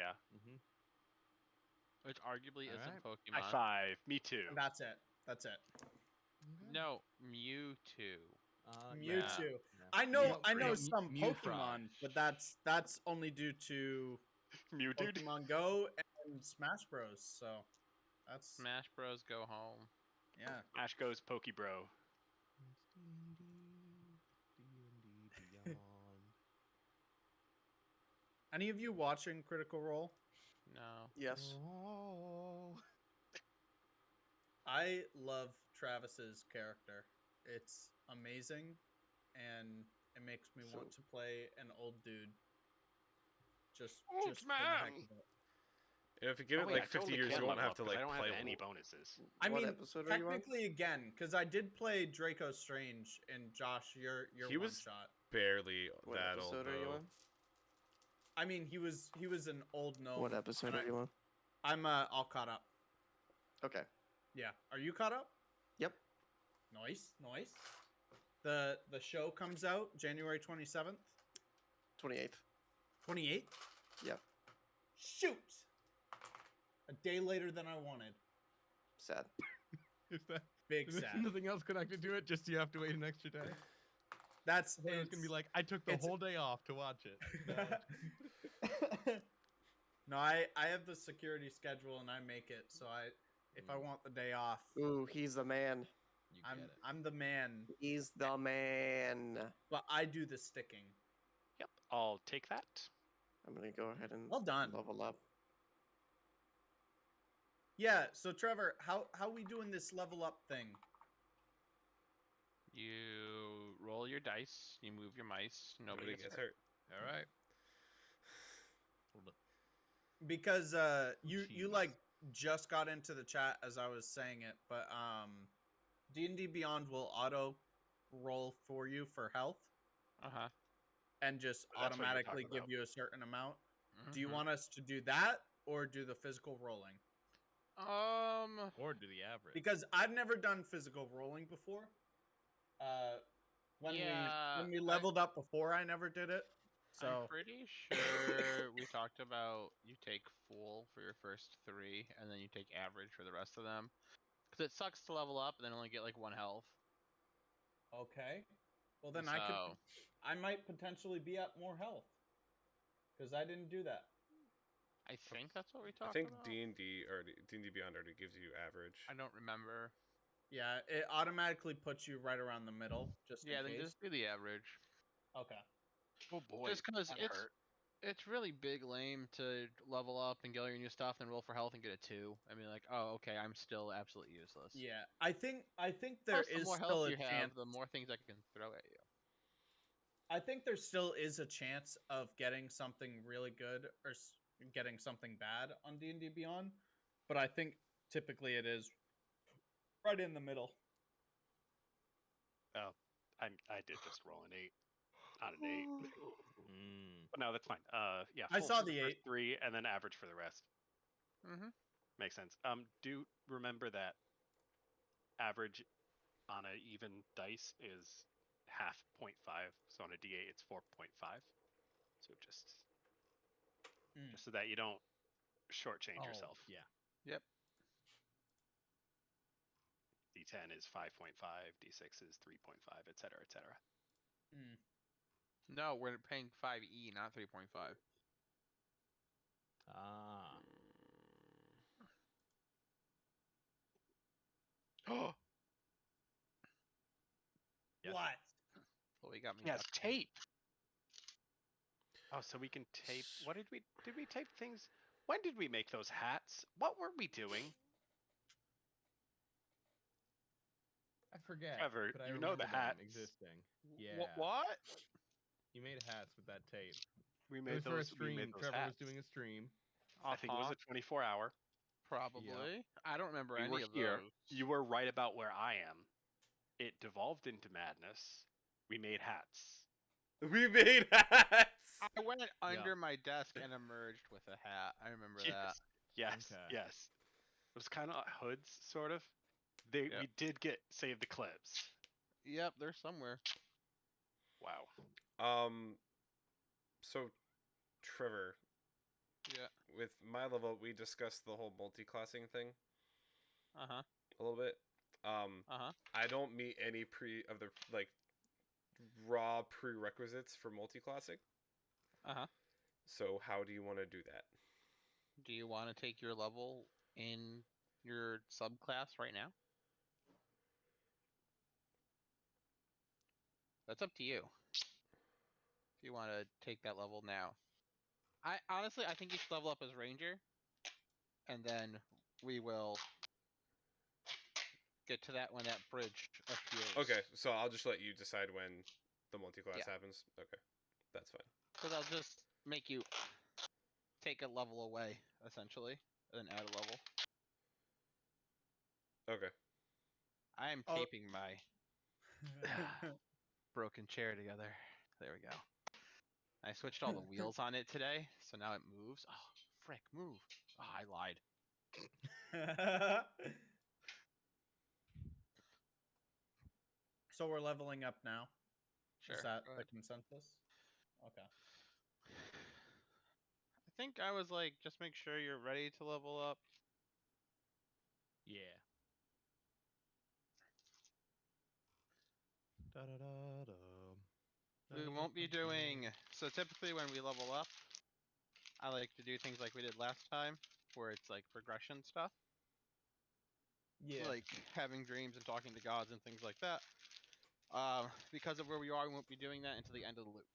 Yeah. Mm-hmm. Which arguably All isn't right. Pokemon. High five. Me too. And that's it. That's it. No, Mewtwo. Mewtwo. Yeah. I know Mew- some Mew Pokemon, but that's only due to Mew dude. Pokemon Go and Smash Bros. So that's Smash Bros. Go home. yeah. Ash goes Pokebro. It's D&D Beyond. Any of you watching Critical Role? No. Yes. Oh. I love Travis's character. It's amazing, and it makes me want to play an old dude. Just for the heck of it. If you give it Oh, wait, like I 50 totally years, can you won't level have up, to 'cause like I don't play have any WoW. bonuses. I What mean, episode are you on? technically, again, because I did play Draco Strange, and Josh, you're He one was shot. barely What that old episode are you though. on? I mean, he was an old gnome. What episode are you on? I'm all caught up. Okay. Yeah, are you caught up? Yep. Nice. The show comes out January 27th, 28th. 28th. Yep. Shoot! A day later than I wanted. Sad. Is that Big there's sad. nothing else connected to it? Just you have to wait an extra day. That's It's gonna be like I took the it's- whole day off to watch it. No. No, I have the security schedule and I make it. So if I want the day off, Ooh, he's the man. You get it. I'm the man. He's the man. But I do the sticking. Yep, I'll take that. I'm gonna go ahead and Well done. level up. Yeah. So Trevor, how we doing this level up thing? You roll your dice. You move your mice. Nobody gets hurt. hurt. All right. Hold up. Because you Jeez. like just got into the chat as I was saying it, but D&D Beyond will auto roll for you for health Uh-huh. and just That's what you're automatically talking give about. you a certain amount. Do you Mhm. want us to do that or do the physical rolling? Or do the average. Because I've never done physical rolling before. When Yeah, we leveled up before, I never did it. So I'm pretty sure we talked about you take full for your first 3, and then you take average for the rest of them. Because it sucks to level up and then only get like 1 health. okay. Well then So- I might potentially be at more health. Because I didn't do that. I think that's what we talked I think about. D&D Beyond already gives you average. I don't remember. Yeah, it automatically puts you right around the middle, just Yeah, in then case. just do the average. Okay. Oh boy. Just because that it's hurt. it's really big lame to level up and get all your new stuff, then roll for health and get a 2. I mean, like, oh, okay, I'm still absolutely useless. Yeah, I think there Plus, the is more still health a you chance. have, the more things I can throw at you. I think there still is a chance of getting something really good or getting something bad on D&D Beyond, but I think typically it is right in the middle. I did just roll an 8 on an 8. Mm. But no, that's fine. Yeah. I full saw for the first 8. 3 and then average for the rest. Mm-hmm. Makes sense. Do remember that average on an even dice is half 0.5. So on a D8 it's 4.5. So just so that you don't shortchange yourself. Yeah. Yep. D10 is 5.5, D6 is 3.5, etc., etc. Mm. No, we're paying 5E, not 3.5. Ah. Oh, Yes. What? Well, we got me. yes, duct tape. Oh, so we can tape. What did we tape things? When did we make those hats? What were we doing? I forget. Trevor, but I you know the remember them hats. existing. Wh- Yeah. What? You made hats with that tape. We It made was for a those. We made stream. those Trevor was hats. doing a stream. I think it was a 24-hour. Probably. I don't remember We any were of here. those. You were right about where I am. It devolved into madness. We made hats. We made hats. I went under my desk and emerged with a hat. I remember that. Yes. Okay. Yes. It was kind of hoods, sort of. We did get save the clips. Yep, they're somewhere. Wow. So Trevor, Yeah. with my level, we discussed the whole multi-classing thing Uh huh. a little bit. Uh huh. I don't meet any raw prerequisites for multi-classing. Uh huh. So how do you want to do that? Do you want to take your level in your subclass right now? That's up to you. If you want to take that level now. I honestly, I think you should level up as ranger, and then we will get to that when that bridge appears. Okay, so I'll just let you decide when the multi-class Yeah. happens. Okay, that's fine. Because I'll just make you take a level away, essentially, and then add a level. Okay. I am Oh. taping my broken chair together. There we go. I switched all the wheels on it today, so now it moves. Oh, frick, move. Oh, I lied. So we're leveling up now. Sure. Is that go the ahead. consensus? Okay. I think I was like, just make sure you're ready to level up. Yeah. Da-da-da-da. We won't be doing. So typically when we level up, I like to do things like we did last time, where it's like progression stuff. Yeah. Like having dreams and talking to gods and things like that. Because of where we are, we won't be doing that until the end of the loop.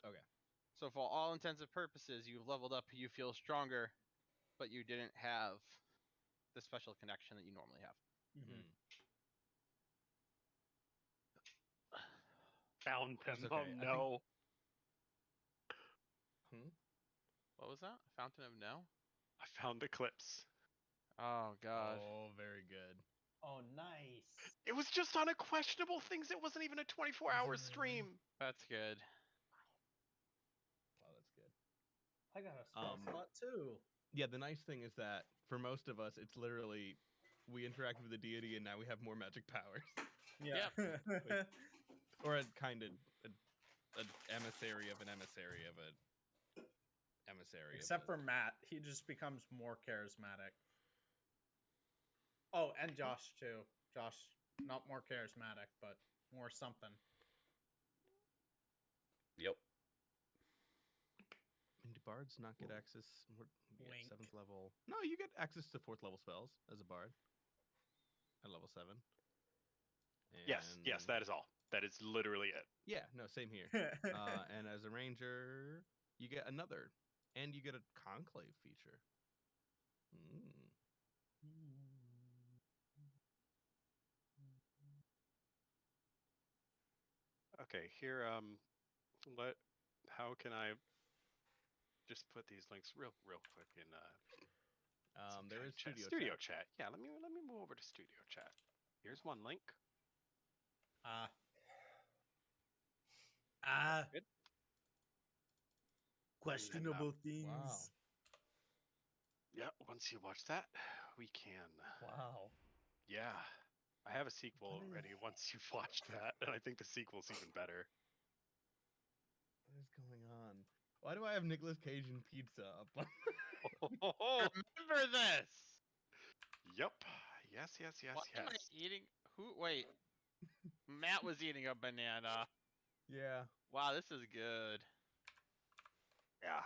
Okay. So for all intents and purposes, you've leveled up, you feel stronger, but you didn't have the special connection that you normally have. Mhm. Found them. It's Oh okay, I think- no. What was that? Fountain of No? I found Eclipse. Oh god. Oh, very good. Oh, nice. It was just on a questionable things. It wasn't even a 24-hour stream. That's good. Wow, that's good. I got a spell Um, slot too. Yeah, the nice thing is that for most of us, it's literally we interact with the deity and now we have more magic powers. Yeah. Or a kind of an emissary of an emissary of a emissary. Except of for Matt, he just becomes more charismatic. Oh, and Josh too. Josh, not more charismatic, but more something. Yep. And do bards not get access? You get Wink. 7th level. No, you get access to 4th level spells as a bard at level 7. Yes, yes, And- that is all. That is literally it. Yeah, no, same here. And as a ranger, you get another, and you get a conclave feature. Okay, here how can I just put these links real quick in some There kind is of studio chat. Yeah, let me move over to studio chat. Here's one link. Good. Questionable things. Wow. Yeah, once you watch that, we can. Wow. Yeah, I have a sequel What is- ready once you've watched that, and I think the sequel's even better. What is going on? Why do I have Nicolas Cage and pizza up? Remember this! Yep. Yes. What am I eating? Who? Wait. Matt was eating a banana. Yeah. Wow, this is good. Yeah.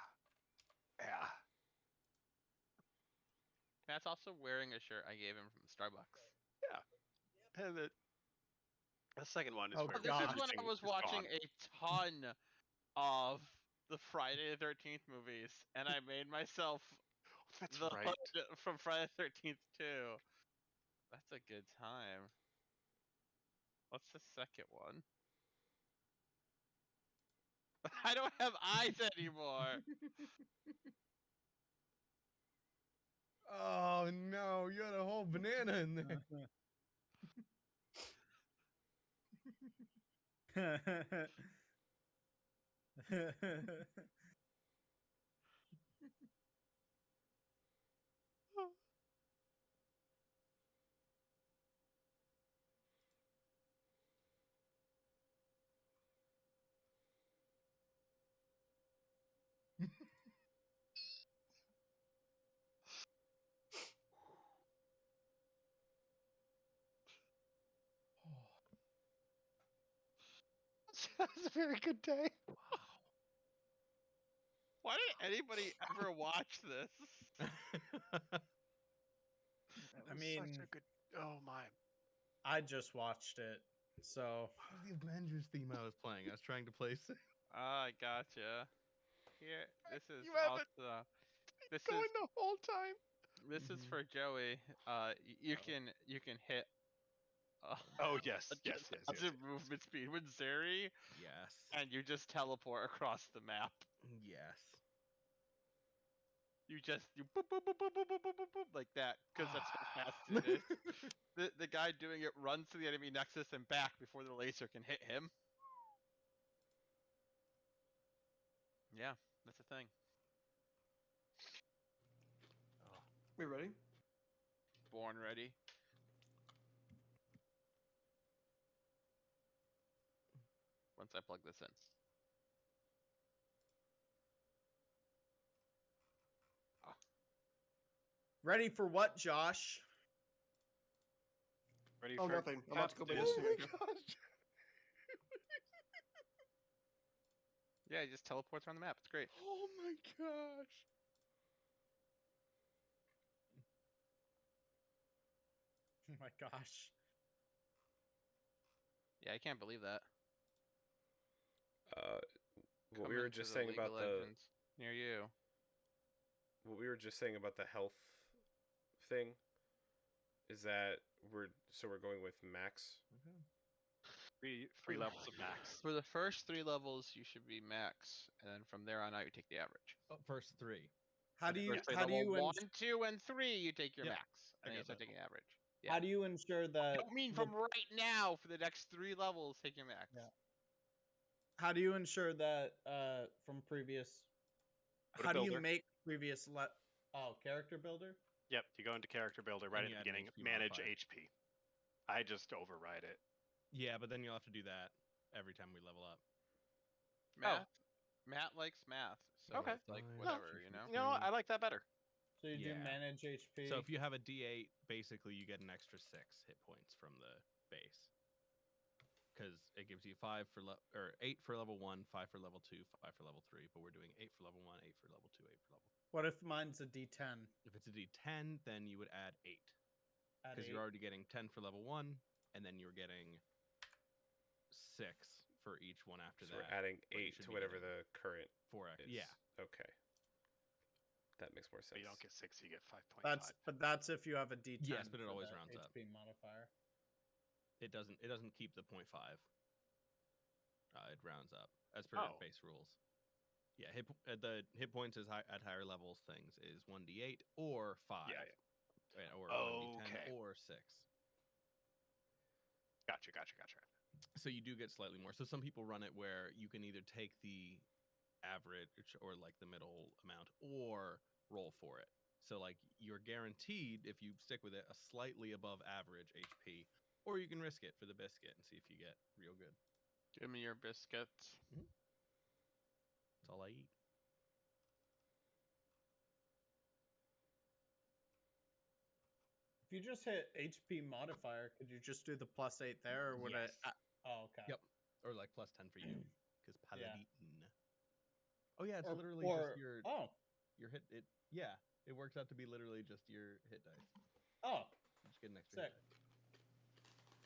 Matt's also wearing a shirt I gave him from Starbucks. And the second one is Oh, where This is when everything I was is watching gone. a ton of the Friday the 13th movies, and I made myself That's the right. hood from Friday the 13th too. That's a good time. What's the second one? I don't have eyes anymore. Oh no, you had a whole banana in there. That was a very good day. Wow. Why did anybody ever watch this? That I was mean- such a good. Oh my. I just watched it, so The Avengers theme I was playing. I was trying to play. I gotcha. Here, this is You haven't also. This Going is the whole time. this is Mhm. for Joey. You can hit. Oh yes, yes, yes, yes. 1000 movement speed with Zeri, Yes. and you just teleport across the map. Yes. You boop boop boop boop boop boop boop boop, boop like that, because that's how fast it is. The guy doing it runs to the enemy nexus and back before the laser can hit him. Yeah, that's a thing. We ready? Born ready. Once I plug this in. ready for what, Josh? Ready Oh, for nothing. I'm about to go Captain- ballistic. Yeah, he just teleports around the map. It's great. Oh my gosh. Oh my gosh. Yeah, I can't believe that. What we Coming were to just the saying League about of the Legends near you. what we were just saying about the health thing is that we're going with max. three levels of max. For the first 3 levels, you should be max, and then from there on out, you take the average. Oh, first 3. How do you First 3 how do level you 1, 2, and 3, you take your Yeah, max, I and then you got start that. taking average. how do you ensure I that don't mean the- from right now for the next 3 levels, take your max. Yeah. how do you ensure that from previous Go to how do you builder. make previous character builder? Yep, you go into character builder right And at you the add an beginning. HP Manage modifier. HP. I just override it. Yeah, but then you'll have to do that every time we level up. Math. Matt likes math, so Okay. it's like Fine. whatever, you know. You know, I like that better. So you do Yeah. manage HP. So if you have a D8, basically you get an extra 6 hit points from the base. Because it gives you 5 for 8 for level 1, 5 for level 2, 5 for level 3. But we're doing 8 for level 1, 8 for level 2, 8 for level. What if mine's a D10? If it's a D10, then you would add 8. At Because 8? you're already getting 10 for level 1, and then you're getting 6 for each one after So that. we're adding but you 8 should to be whatever getting the current 4x. is. Yeah. Okay. That makes more But sense. you don't get 6, you get 5.5. That's if you have a D10. Yes, but it for always the rounds up. HP modifier. It doesn't keep the 0.5. It rounds up as per Oh. base rules. Yeah, the hit points is at higher levels things is 1d8 or 5. Yeah, Or 1d10 Okay. or 6. Gotcha. So you do get slightly more. So some people run it where you can either take the average or like the middle amount or roll for it. So like you're guaranteed if you stick with it a slightly above average HP, or you can risk it for the biscuit and see if you get real good. Give me your biscuits. That's all I eat. If you just hit HP modifier, could you just do the +8 there, or would Yes. Oh, okay. Yep. Or like plus 10 for you because Yeah. paladin. Oh yeah, it's Or- literally or- just your Oh, hit. It yeah, it works out to be literally just your hit dice. oh, You just get an extra. sick. hit dice.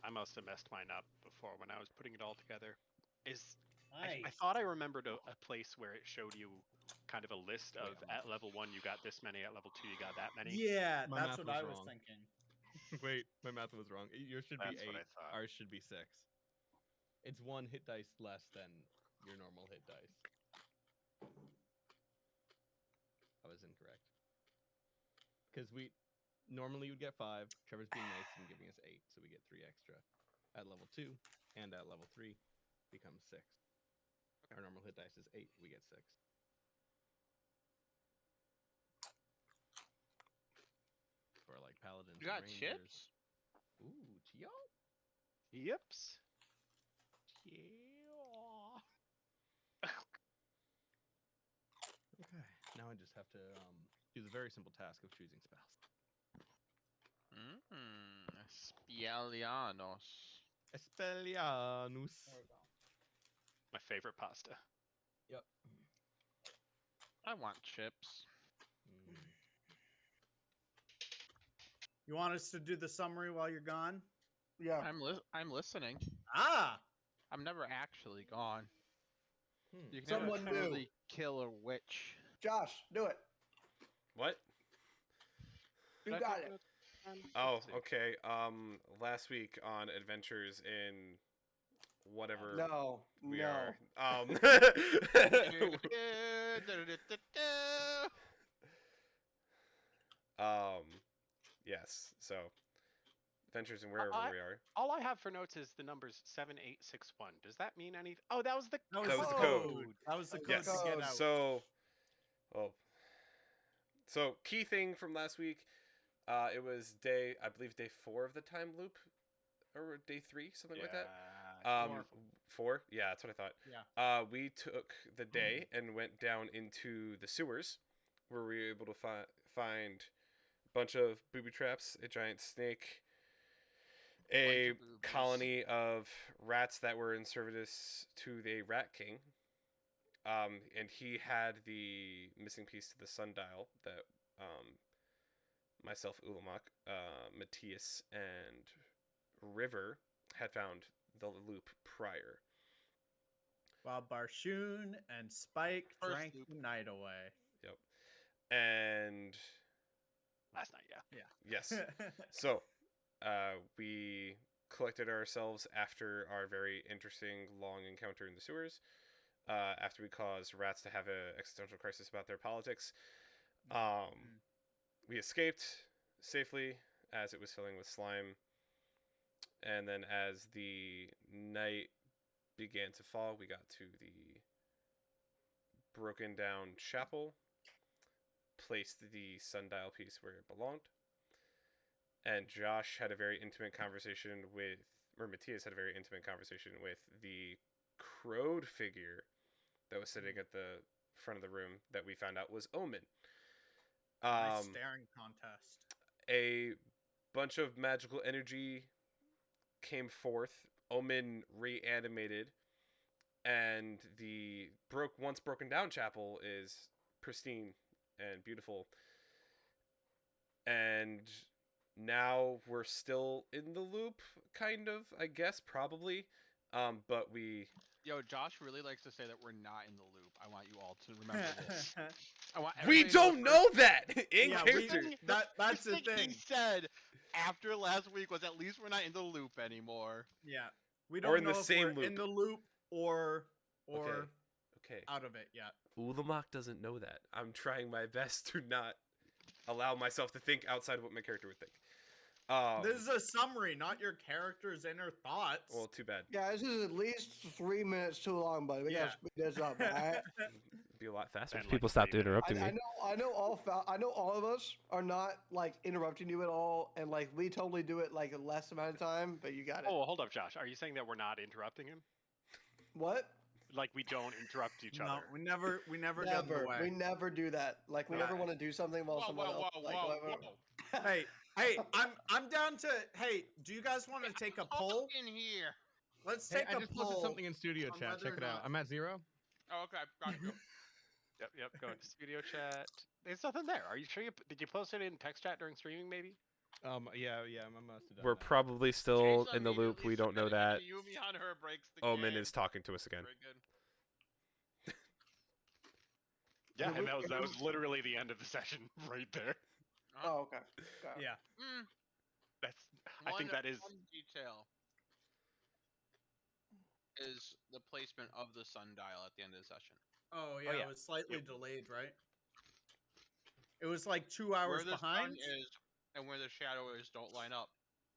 I must have messed mine up before when I was putting it all together. Nice. I thought I remembered a place where it showed you kind of a list of at level 1 you got this many, at level 2 you got that many. Yeah, My that's math what was I was wrong. thinking. Wait, my math was wrong. Yours should That's be what I 8. thought. Ours should be 6. It's 1 hit dice less than your normal hit dice. I was incorrect. Because we normally you would get 5. Trevor's being nice and giving us 8, so we get 3 extra. At level 2 and at level 3 becomes 6. Our normal hit dice is 8. We get 6. For like paladins. You and got rangers. chips? Ooh, Chio. Yips. Yeah. Okay. Now I just have to do the very simple task of choosing spells. Spellianos. Expelliarmus. There we go. My favorite pasta. I want chips. You want us to do the summary while you're gone? Yeah. I'm listening. Ah, I'm never actually gone. Hmm. You can Someone never new. truly kill a witch. Josh, do it. What? You Did I got do it. good? Oh, Let's see. okay. Last week on Adventures in whatever No, we no. are. Yes. So, Adventures in wherever we are. All I have for notes is the numbers 7861. Does that mean anything? Oh, that was the that was, That was the the code. code. That was the That code was Yes. the to get code. out. So, well, so key thing from last week, it was I believe day 4 of the time loop, or day 3, something like that. Four. 4. Yeah, that's what I thought. Yeah. We took the day and went down into the sewers, where we were able to find a bunch of booby traps, a giant snake, a Bunch of boobies. colony of rats that were in service to the Rat King. And he had the missing piece to the sundial that myself, Ulamak, Matthias, and River had found the loop prior. While Barshoon and Spike First drank loop. the night away. Yep. And Last night, yeah. yes. So, we collected ourselves after our very interesting long encounter in the sewers. After we caused rats to have an existential crisis about their politics. We escaped safely as it was filling with slime. And then as the night began to fall, we got to the broken down chapel, placed the sundial piece where it belonged, and Josh had a very intimate conversation with, or Matthias had a very intimate conversation with the crowed figure that was sitting at the front of the room that we found out was Omen. Nice staring contest. A bunch of magical energy came forth. Omen reanimated, and the once broken down chapel is pristine and beautiful. And now we're still in the loop, kind of, I guess, probably. But we Yo, Josh really likes to say that we're not in the loop. I want you all to remember this. I want we everybody to don't know know that in Yeah, character. that's the first thing thing. he said after last week was at least we're not in the loop anymore. Yeah. We Or don't in know the if same we're in the loop or Okay. out of it yet. Ulamak doesn't know that. I'm trying my best to not allow myself to think outside of what my character would think. This is a summary, not your character's inner thoughts. Well, too bad. Yeah, this is at least 3 minutes too long, buddy. We Yeah. gotta speed this up, alright? It'd be a lot faster Spend if like people stopped 20 minutes. interrupting me. I know all of us are not like interrupting you at all, and like we totally do it like a less amount of time. But you got it. Oh, hold up, Josh. Are you saying that we're not interrupting him? What? Like we don't interrupt each no, other? we never get in the Never. way. We never do that. Like we never Right. want to do something while someone else. Like, whatever. Hey, I'm down to. Hey, do you guys want to take a poll? in here. Let's Hey, take I a just poll. posted something in studio on chat. whether Check or it out. not- I'm at 0. Oh, okay, got you. Yep. Go into studio chat. There's nothing there. Are you sure? Did you post it in text chat during streaming? Maybe. Yeah, I must have done We're that. probably still Chase in the loop. immediately We don't know submitted that. Yumi on her breaks the Omen game. is talking to us again. Very good. Yeah, The and loop that was is- literally the end of the session right there. Oh, okay. Got it. Yeah. That's. I think that is. One detail is the placement of the sundial at the end of the session. Oh yeah, yeah. it was slightly Yep. delayed, right? It was like 2 hours Where the behind. sun is and where the shadow is don't line up.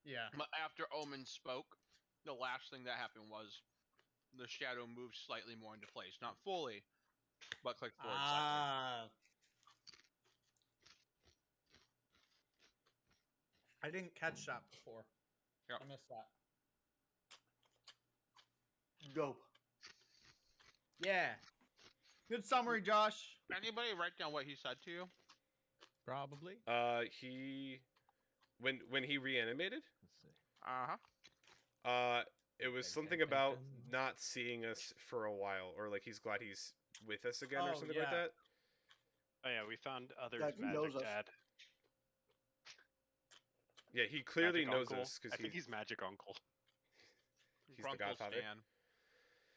Yeah. But after Omen spoke, the last thing that happened was the shadow moved slightly more into place. Not fully, but clicked forward slightly. Ah. I didn't catch that before. Yep. I missed that. Dope. Yeah. Good summary, Josh. Anybody write down what he said to you? Probably. He when he reanimated, Let's see. Uh-huh. It was Dun, something dun, dun, about dun. not seeing us for a while, or like he's glad he's with us again, or Oh, something like yeah. that. Oh yeah, we found others That he magic knows us. dad. Yeah, he clearly Magic knows uncle. us because I think he's magic uncle. He's the Grunkle Godfather? Stan.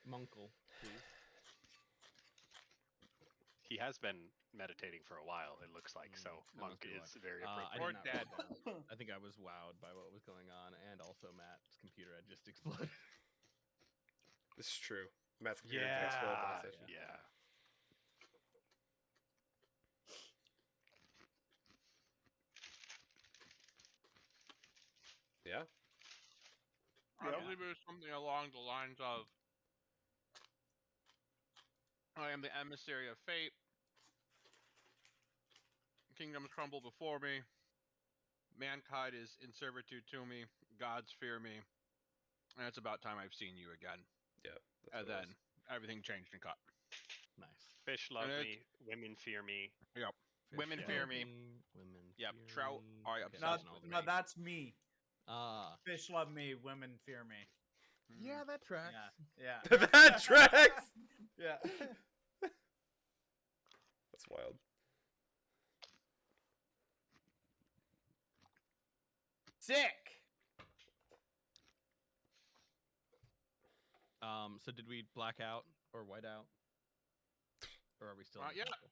Munkle, please. He has been meditating for a while. It looks like so. that Monk must be is why. very I appropriate. did Or not dead. write it down. I think I was wowed by what was going on, and also Matt's computer had just exploded. This is true. Matt's computer did explode last Yeah, session. yeah. Yeah. I Yeah. believe it was something along the lines of, I am the emissary of fate. Kingdoms crumble before me. Mankind is in servitude to me. Gods fear me. And it's about time I've seen you again. That's And what it then was. everything changed and cut. Nice. Fish love And me. Women fear me. Women Fish fear love me. Women Yep, fear trout me. are Okay, obsessed No, that's with all me. no, that's me. Ah. Fish love me, women fear me. Yeah, that tracks. Yeah. That tracks. Yeah. That's wild. Sick. So did we black out or white out? Or are we still? Not in the yet. circle?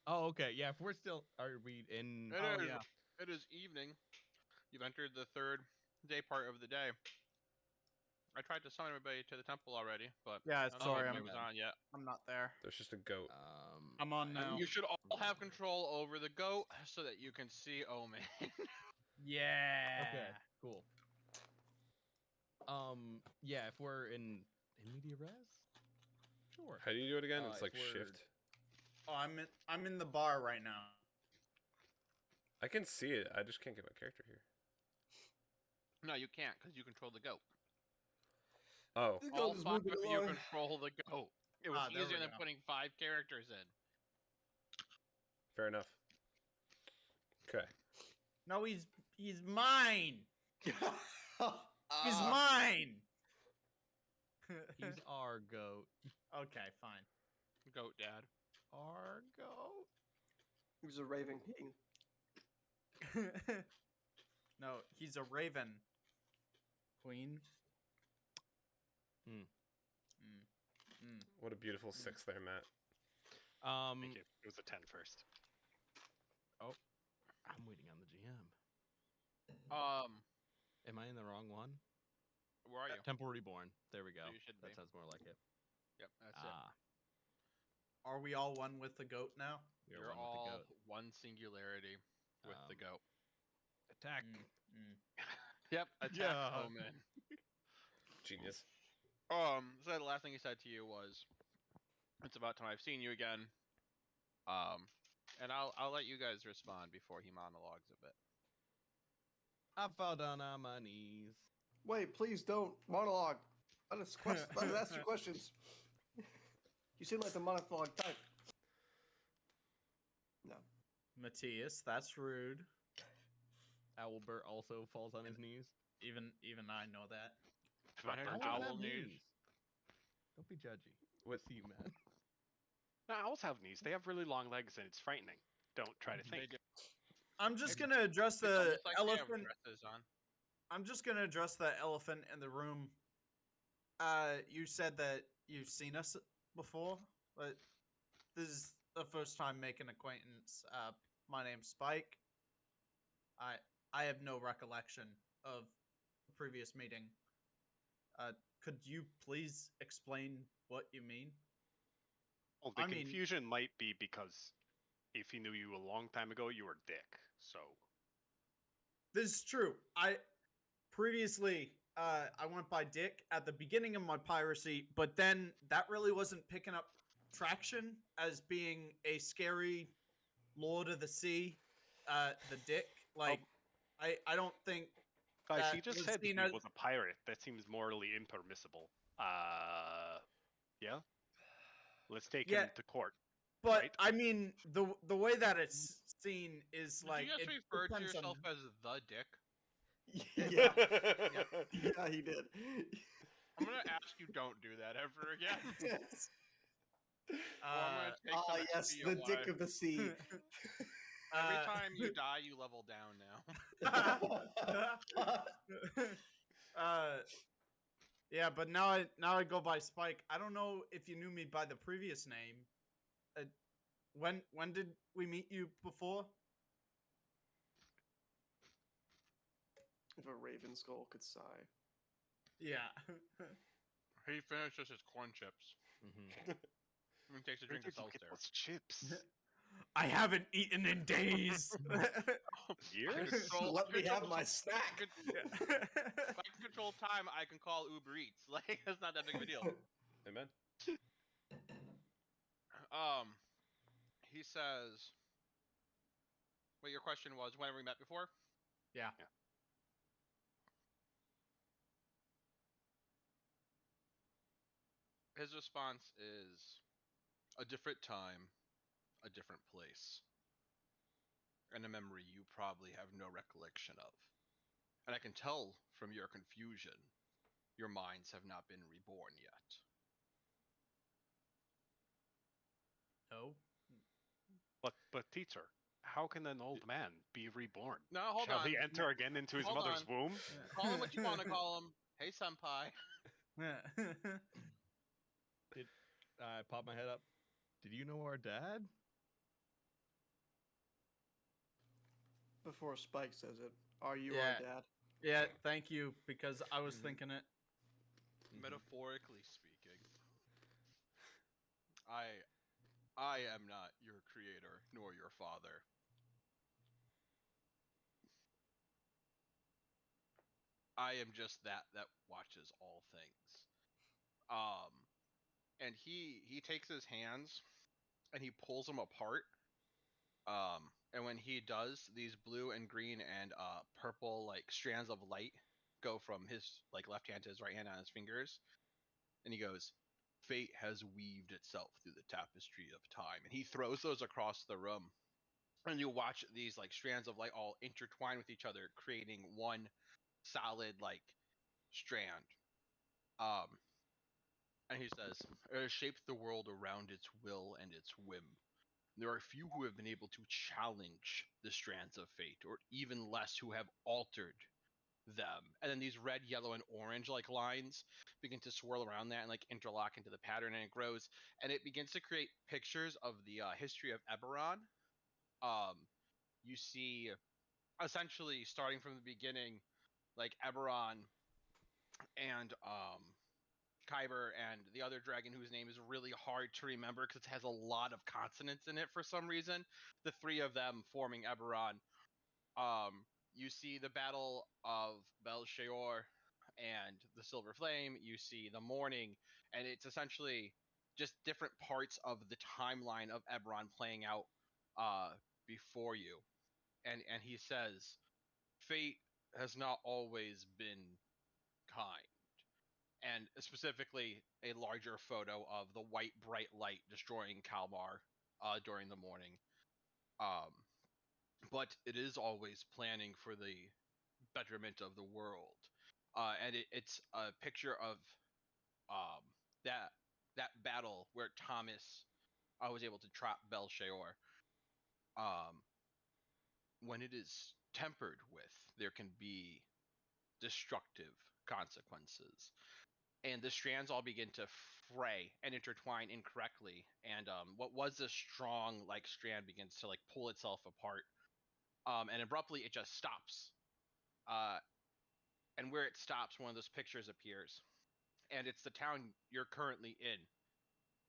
Oh, okay. Yeah, if we're still, are we in? It Oh is. yeah. It is evening. You've entered the third day part of the day. I tried to summon everybody to the temple already, but Yeah, I don't sorry, think I'm- it was on yet. I'm not there. There's just a goat. I'm on I- now. You should all have control over the goat so that you can see Omen. Yeah. Okay, cool. Yeah, if we're in media res, sure. How do you do it again? It's if like we're- shift. Oh, I'm in the bar right now. I can see it. I just can't get my character here. No, you can't because you control the goat. Oh, The All goat is five moving of you along. control the goat. It was Ah, there we easier than go. putting 5 characters in. fair enough. Okay. No, he's mine. He's Ah. mine. He's our goat. Okay, fine. Goat dad. Our goat. He's a raving king. No, he's a raven. Queen. What a beautiful six there, Matt. Thank you. It was a 10 first. I'm waiting on the GM. Am I in the wrong one? Where are you? Temple Reborn. There we go. You should That be. sounds more like it. Yep, that's it. Ah, Are we all one with the goat now? we are You're one with all the goat. one singularity with the Um, goat. Attack. Yep, attack Yeah. Omen. Genius. So the last thing he said to you was, "It's about time I've seen you again." And I'll let you guys respond before he monologues a bit. I fall down on my knees. Wait, please don't monologue. Let us ask your questions. You seem like the monologue type. No. Matthias, that's rude. Owlbert also falls on his knees. Even I know that. I heard Owls owl have news. knees. Don't be judgy. What? See you, man. No, owls have knees. They have really long legs and it's frightening. Don't try to They think. do. I'm just Maybe- gonna address It's the almost like they have elephant. dresses on. I'm just gonna address the elephant in the room. You said that you've seen us before, but this is the first time making acquaintance. My name's Spike. I have no recollection of the previous meeting. Could you please explain what you mean? Well, the I mean- confusion might be because if he knew you a long time ago, you were Dick. So This is true. I previously I went by Dick at the beginning of my piracy, but then that really wasn't picking up traction as being a scary Lord of the Sea, the Dick. Like I don't think guys, That he just was said he seen as- was a pirate. That seems morally impermissible. Yeah. Let's take Yeah. him to court. but Right. I mean the way that it's seen is Did like you just it refer to depends on- yourself as the Dick? Yeah. Yeah, he did. I'm gonna ask you don't do that ever again. Yes. Or I'm gonna take Ah, some yes, XP the dick away. of the sea. Every Uh, time you die, you level down now. yeah, but now I go by Spike. I don't know if you knew me by the previous name. When did we meet you before? If a raven skull could sigh. Yeah. He finishes his corn chips. Mm-hmm. And takes a Where drink of did you get seltzer. those chips? I haven't eaten in days. Years? Let me have my snack. If I can control time, I can call Uber Eats. Like, that's not that big of a deal. Amen. He says. Wait, your question was when have we met before? Yeah. His response is a different time, a different place, and a memory you probably have no recollection of. And I can tell from your confusion, your minds have not been reborn yet. No. But teacher, how can an old man be reborn? No, hold Shall on. he enter again into his Hold mother's on. womb? Call him what you want to call him. Hey, senpai. I pop my head up. Did you know our dad? Before Spike says it, are you Yeah. our dad? Yeah, thank you, because I was Mhm. thinking it. Metaphorically speaking, I am not your creator nor your father. I am just that watches all things. And he takes his hands and he pulls them apart. And when he does, these blue and green and purple like strands of light go from his like left hand to his right hand on his fingers. And he goes, "Fate has weaved itself through the tapestry of time." And he throws those across the room. And you watch these like strands of light all intertwine with each other, creating one solid like strand. Um, and he says, "It has shaped the world around its will and its whim. There are few who have been able to challenge the strands of fate, or even less who have altered them." And then these red, yellow, and orange like lines begin to swirl around that and like interlock into the pattern, and it grows, and it begins to create pictures of the history of Eberron. You see, essentially starting from the beginning, like Eberron and Kyber and the other dragon whose name is really hard to remember because it has a lot of consonants in it for some reason. The three of them forming Eberron. You see the Battle of Belshaor and the Silver Flame. You see the Morning, and it's essentially just different parts of the timeline of Eberron playing out before you. And he says, "Fate has not always been kind." And specifically a larger photo of the white bright light destroying Kalmar during the morning. Um, but it is always planning for the betterment of the world. And it's a picture of um, that battle where Thomas was able to trap Belshaor. Um, when it is tempered with, there can be destructive consequences. And the strands all begin to fray and intertwine incorrectly, and what was a strong like strand begins to like pull itself apart, and abruptly it just stops, and where it stops one of those pictures appears, and it's the town you're currently in,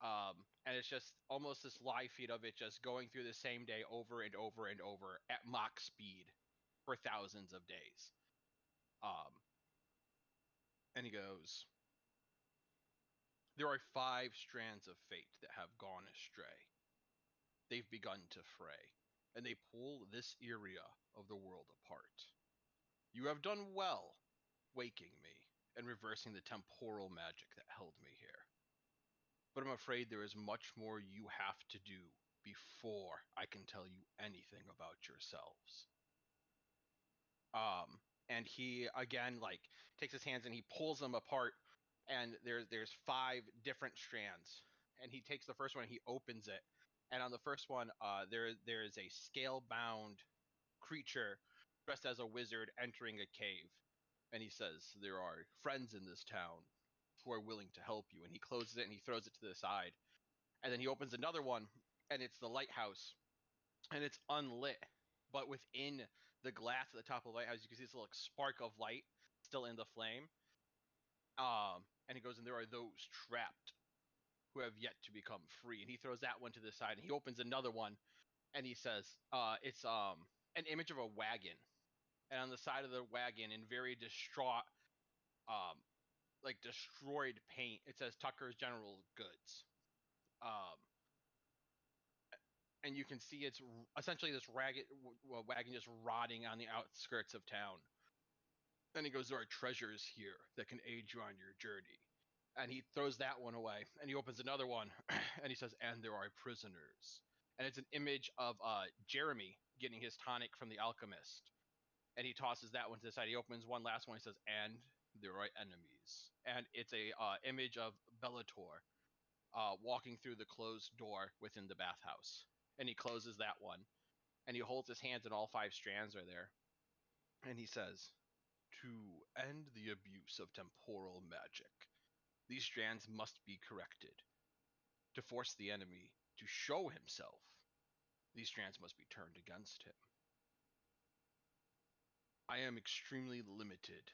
and it's just almost this live feed of it just going through the same day over and over and over at Mach speed for thousands of days. And he goes, "There are 5 strands of fate that have gone astray. They've begun to fray, and they pull this area of the world apart. You have done well waking me and reversing the temporal magic that held me here. But I'm afraid there is much more you have to do before I can tell you anything about yourselves." And he again like takes his hands and he pulls them apart, and there's 5 different strands. And he takes the first one and he opens it, and on the first one, there is a scale-bound creature dressed as a wizard entering a cave, and he says, "There are friends in this town who are willing to help you." And he closes it and he throws it to the side, and then he opens another one, and it's the lighthouse, and it's unlit, but within the glass at the top of the lighthouse, you can see this little spark of light still in the flame. And he goes, "And there are those trapped who have yet to become free." And he throws that one to the side, and he opens another one, and he says, "It's an image of a wagon, and on the side of the wagon, in very distraught, um, like destroyed paint, it says Tucker's General Goods." Um, and you can see it's essentially this wagon just rotting on the outskirts of town. Then he goes, "There are treasures here that can aid you on your journey." And he throws that one away, and he opens another one, and he says, "And there are prisoners." And it's an image of Jeremy getting his tonic from the alchemist. And he tosses that one to the side. He opens one last one. He says, "And there are enemies." And it's a image of Bellator walking through the closed door within the bathhouse. And he closes that one, and he holds his hands, and all 5 strands are there. And he says, "To end the abuse of temporal magic, these strands must be corrected. To force the enemy to show himself, these strands must be turned against him. I am extremely limited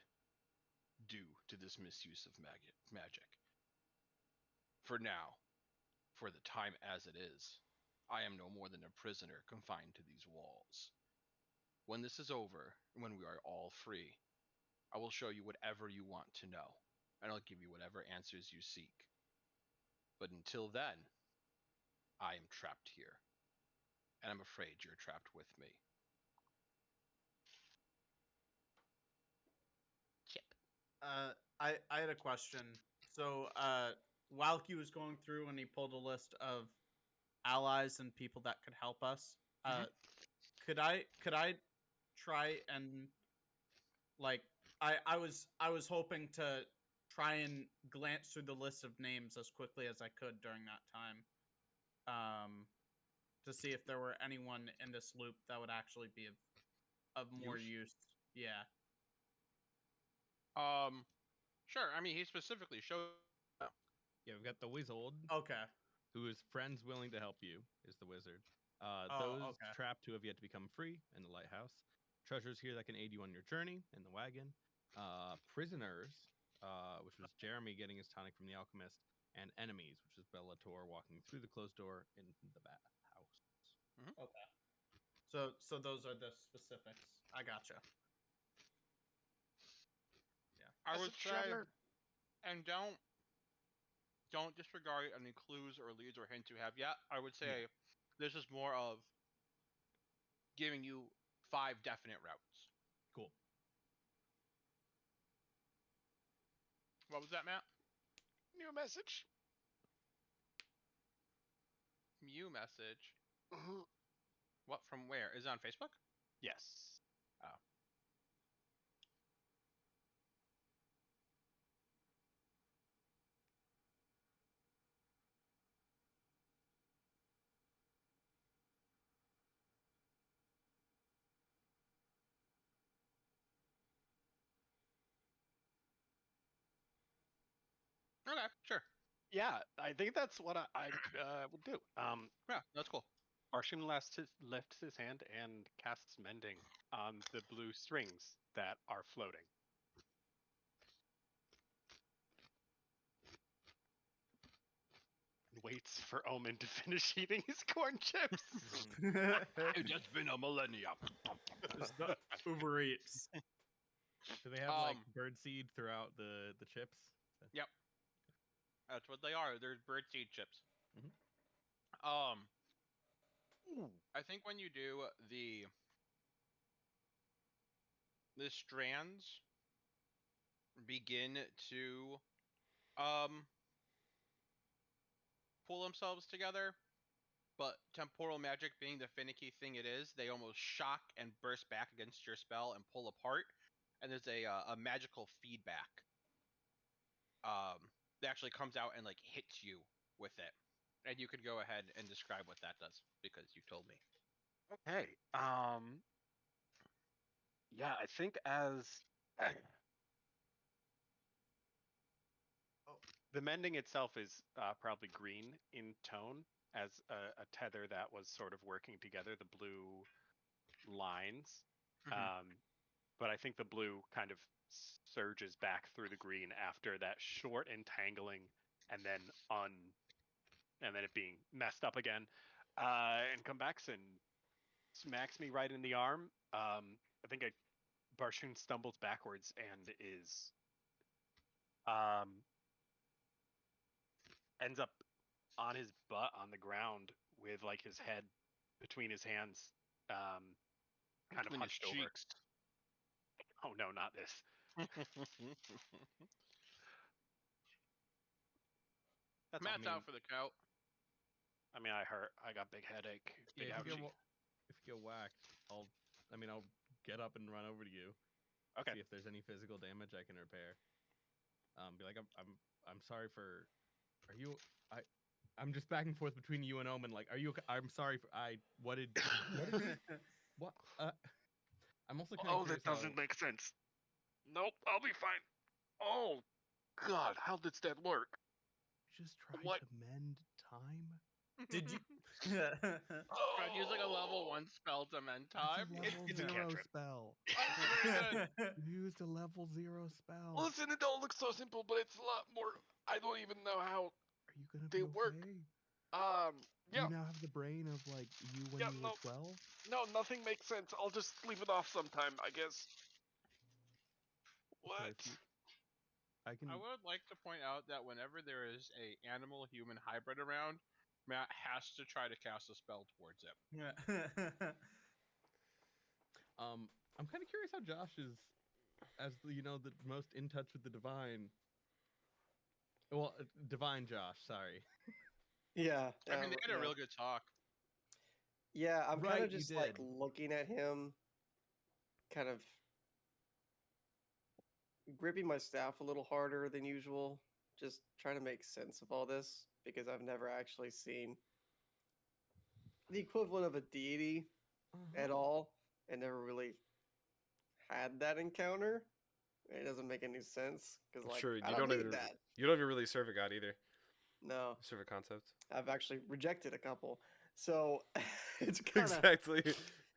due to this misuse of magic. For now, for the time as it is, I am no more than a prisoner confined to these walls. When this is over, when we are all free, I will show you whatever you want to know, and I'll give you whatever answers you seek. But until then, I am trapped here, and I'm afraid you're trapped with me." Chip. I had a question. So while he was going through and he pulled a list of allies and people that could help us, could I try and like I was hoping to try and glance through the list of names as quickly as I could during that time, to see if there were anyone in this loop that would actually be of more use. Yeah. Sure. I mean, he specifically showed. Yeah, we've got the Wizard, Okay. who is friends willing to help you, is the wizard. Oh, Those okay. trapped who have yet to become free in the lighthouse. Treasures here that can aid you on your journey in the wagon. Prisoners, which was Jeremy getting his tonic from the alchemist, and enemies, which is Bellator walking through the closed door in the bathhouse. Okay. So those are the specifics. I gotcha. I As would a say, treasure. and don't disregard any clues or leads or hints you have yet. I would say this is more of giving you 5 definite routes. Cool. What was that, Matt? New message. Mew message. Mhm. What, from where? Is it on Facebook? Yes. Okay, sure. Yeah, I think that's what I would do. Yeah, that's cool. Arshin lifts his hand and casts Mending on the blue strings that are floating. And waits for Omen to finish eating his corn chips. It's just been a millennium. It's the Uber Eats. Do they have like Um, birdseed throughout the chips? Yep. That's what they are. They're birdseed chips. Mhm. I think when you do the strands begin to pull themselves together, but temporal magic being the finicky thing it is, they almost shock and burst back against your spell and pull apart, and there's a magical feedback. that actually comes out and like hits you with it. And you could go ahead and describe what that does because you told me. Okay. Yeah, I think as the mending itself is probably green in tone as a tether that was sort of working together the blue lines. But I think the blue kind of surges back through the green after that short entangling and then it being messed up again. And comebacks and smacks me right in the arm. I think Barshoon stumbles backwards and is ends up on his butt on the ground with like his head between his hands, kind of Between his hunched over. cheeks. Oh no, not this. That's all. Matt's out for the count. I mean, I got big headache. Big Yeah, if you ouchie. get whacked, I'll get up and run over to you. Okay. See if there's any physical damage I can repair. Be like, I'm sorry for. Are you? I'm just back and forth between you and Omen. Like, are you? Okay? I'm sorry for. What did? What? I'm also kind of Oh, that doesn't make sense. Nope, I'll be fine. Oh, God, how does that work? Just try What? to mend time. Did you? Tried using a level 1 spell to mend time. It's a cantrip. spell. Good. You used a level 0 spell. Listen, it don't look so simple, but it's a lot more. I don't even know how. Are you gonna they be work. okay? Do Yeah. you now have the brain of like you when Yeah, you no. were 12? No, nothing makes sense. I'll just leave it off sometime, I guess. What? if you- I can. I would like to point out that whenever there is a animal-human hybrid around, Matt has to try to cast a spell towards it. I'm kind of curious how Josh is, as the the most in touch with the divine. Well, divine Josh. Sorry. Yeah. I mean, they had a yeah. real good talk. Yeah, I'm kind Right, of you just like did. looking at him, kind of gripping my staff a little harder than usual, just trying to make sense of all this because I've never actually seen the equivalent of a deity at all and never really had that encounter. It doesn't make any sense because like Sure, I you don't don't need even that. you don't even really serve a god either. No, You serve a concept. I've actually rejected a couple, so it's kind of Exactly.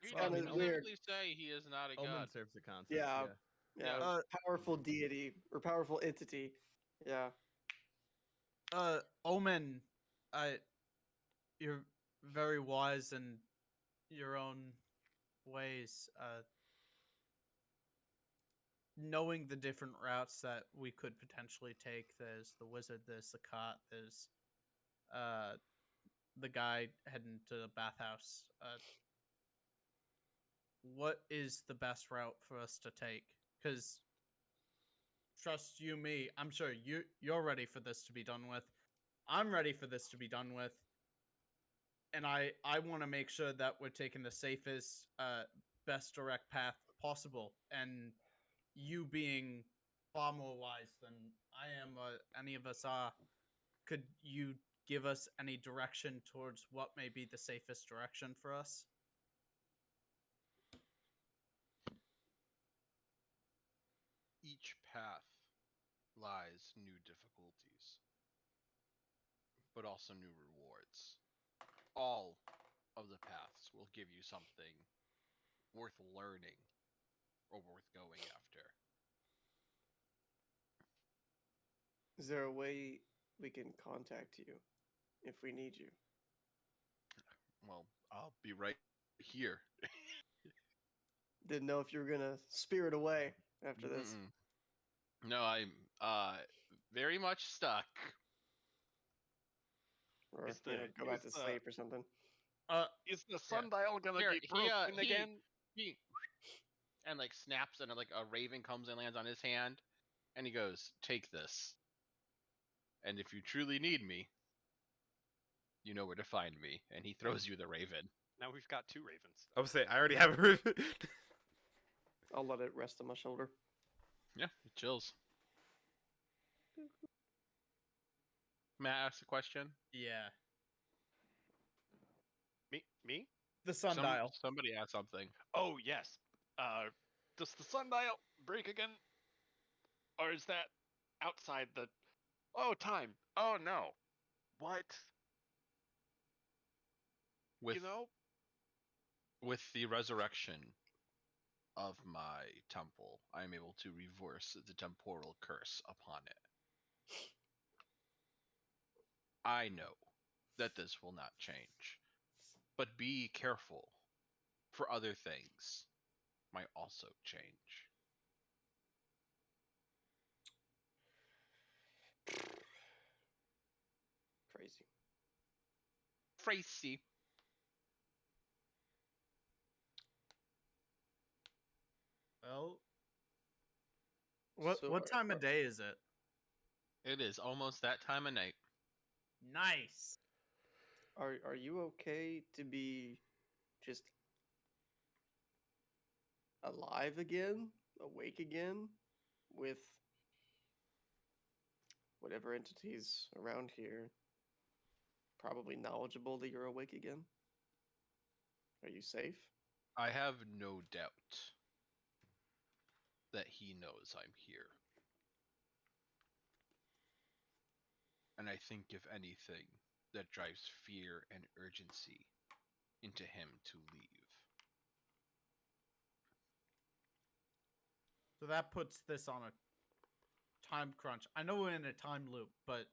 He kinda does weird. specifically say he is not a Omen god. serves the concept. Yeah. Yeah. yeah, powerful deity or powerful entity. Yeah. Omen, you're very wise in your own ways. Knowing the different routes that we could potentially take. There's the wizard. There's the cart. There's the guy heading to the bathhouse. What is the best route for us to take? Because trust you me, I'm sure you're ready for this to be done with. I'm ready for this to be done with. And I want to make sure that we're taking the safest, best direct path possible. And you being far more wise than I am, or any of us are, could you give us any direction towards what may be the safest direction for us? Each path lies new difficulties, but also new rewards. All of the paths will give you something worth learning or worth going after. Is there a way we can contact you if we need you? Well, I'll be right here. Didn't know if you were gonna spirit away after this. Mm-mm. No, I'm very much stuck. Or Is the- go back to is the- sleep or something. Is the sundial gonna Here, be broken again? He and like snaps and like a raven comes and lands on his hand, and he goes, "Take this. And if you truly need me, you know where to find me." And he throws you the raven. Now we've got 2 ravens. I would say I already have a ribbon. I'll let it rest on my shoulder. Yeah, it chills. May I ask a question? Yeah. Me? The sundial. Somebody asked something. Oh yes. Does the sundial break again, or is that outside the? Oh, time. Oh no. What? With You know? with the resurrection of my temple, I am able to reverse the temporal curse upon it. I know that this will not change, but be careful, for other things might also change. Crazy. Crazy. Well, what So what time of day is it? It is almost that time of night. Nice. Are you okay to be just alive again, awake again, with whatever entities around here probably knowledgeable that you're awake again? Are you safe? I have no doubt that he knows I'm here. And I think, if anything, that drives fear and urgency into him to leave. So that puts this on a time crunch. I know we're in a time loop, but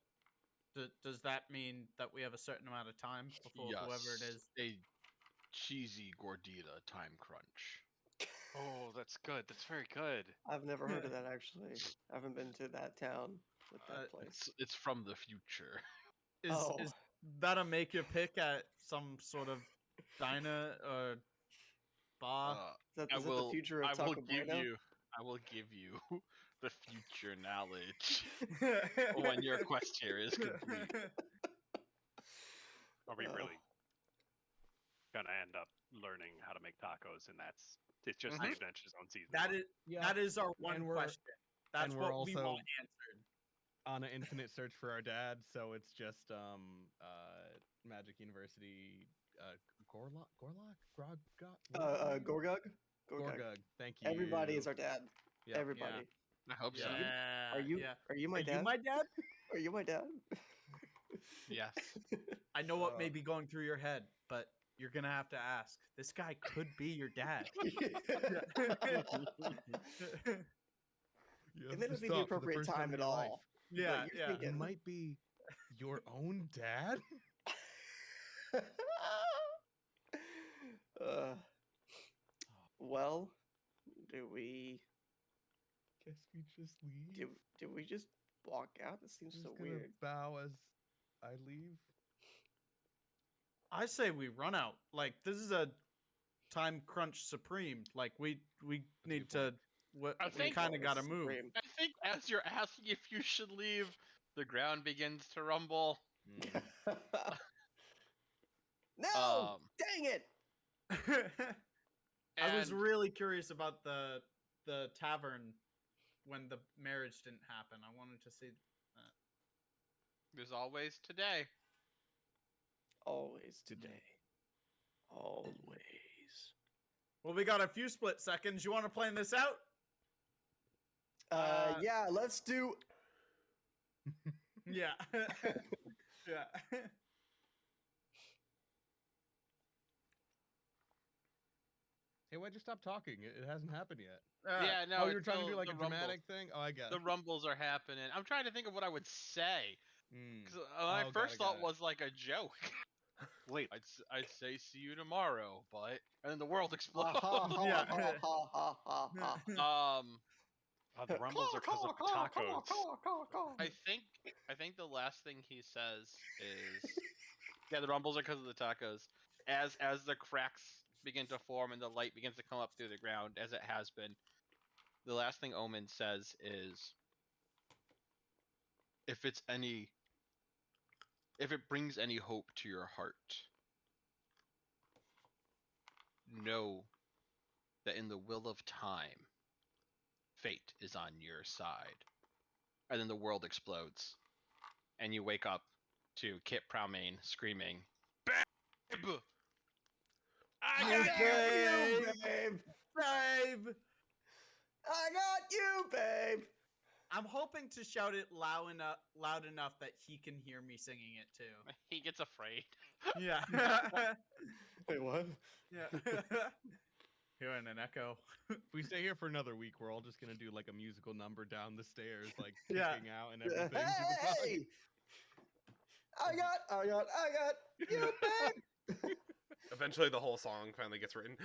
does that mean that we have a certain amount of time before whoever it is? A cheesy gordita time crunch. Oh, that's good. That's very good. I've never heard of that actually. I haven't been to that town with that place. It's from the future. Is that a make your pick at some sort of diner or bar? Is that the future of Taco Bueno? I will give you the future knowledge when your quest here is complete. Are we really gonna end up learning how to make tacos? And it's just the Adventure Zone season. That is our one and we're- question. That's and we're what we also- want answered. On an infinite search for our dad, so it's just Magic University Gorlock, Gorgug? Gorgug. Thank you. Everybody is our dad. Yep. Everybody. I hope so. Yeah. Are you yeah. are you my Are dad? you my dad? Are you my dad? Yes. I know what may be going through your head, but you're gonna have to ask. This guy could be your dad. You And have then to it'd be the stop for appropriate first time time in at your life. all. Yeah, you're yeah. You thinking- might be your own dad. uh, well, do we Guess we just leave. do we just walk out? This seems I'm so just gonna weird. bow as I leave. I say we run out. Like this is a time crunch supreme. Like we need to. We think- kind of This gotta is move. supreme. I think as you're asking if you should leave, the ground begins to rumble. No! Dang it! I was And- really curious about the tavern when the marriage didn't happen. I wanted to see. There's always today. Always today. Always. Well, we got a few split seconds. You want to plan this out? Yeah, let's do. Yeah. Yeah. Hey, why'd you stop talking? It hasn't happened yet. Yeah, no. Oh, you're it's trying to do still like a the rumbles. dramatic thing? Oh, I got The it. rumbles are happening. I'm trying to think of what I would say. Mm. Because my Oh, got first it, thought got it. was like a joke. Wait, I'd say see you tomorrow, but and then the world explodes. Yeah. the rumbles are because of the tacos. I think the last thing he says is, yeah, the rumbles are because of the tacos. As the cracks begin to form and the light begins to come up through the ground, as it has been, the last thing Omen says is, if it brings any hope to your heart, know that in the will of time, fate is on your side. And then the world explodes. And you wake up to Kit Prowmain screaming, "Babe! I I got got you!" you, babe. Babe! I got you, babe. I'm hoping to shout it loud enough that he can hear me singing it too. He gets afraid. Yeah. Wait, what? Yeah. Hearing an echo. If we stay here for another week, we're all just gonna do like a musical number down the stairs, like Yeah. kicking out and Hey, everything. to the song. hey! I got you, babe. Eventually, the whole song finally gets written.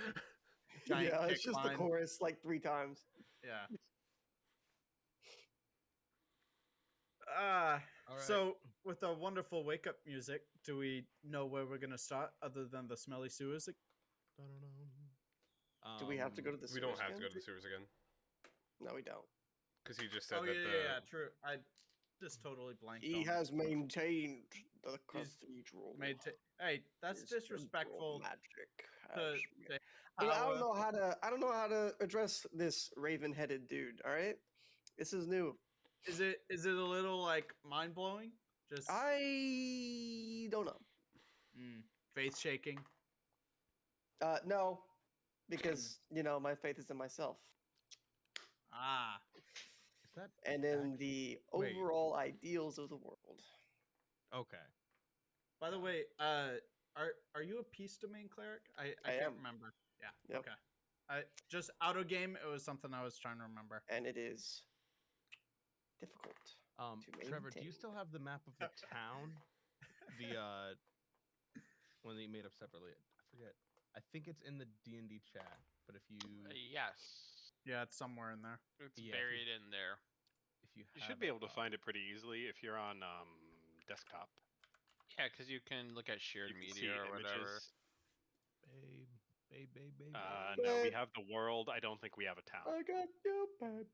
Giant Yeah, it's kick just the line. chorus like 3 times. Yeah. All right. So with our wonderful wake up music, do we know where we're gonna start other than the smelly sewers? Do we have to go to the we don't sewers have to again? go to the sewers again No, we don't. because he just said Oh that yeah, the true. I just totally blanked. He on has maintained the He's cathedral. Hey, that's His temporal disrespectful Magic. to, has to I don't power. know how to. I don't know how to address this raven-headed dude. All right, this is new. Is it a little like mind blowing? Just I don't know. faith shaking. No, because my faith is in myself Ah, Is that and in the Wait. overall ideals of the world. okay? by the way, are you a peace domain cleric? I I can't am. remember. Yeah. Yep. Okay. I just auto game. It was something I was trying to remember. And it is difficult. To Trevor, do you maintain. still have the map of the town? The one that you made up separately. I forget. I think it's in the D&D chat. But if you Yes, Yeah, it's somewhere in there. it's Yeah, if you- buried in there. if you You have should be able to find it pretty easily if you're on desktop. Yeah, because you can look at shared You can see media or whatever. images. babe. No, we Babe. have the world. I don't think we have a town. I got you, babe.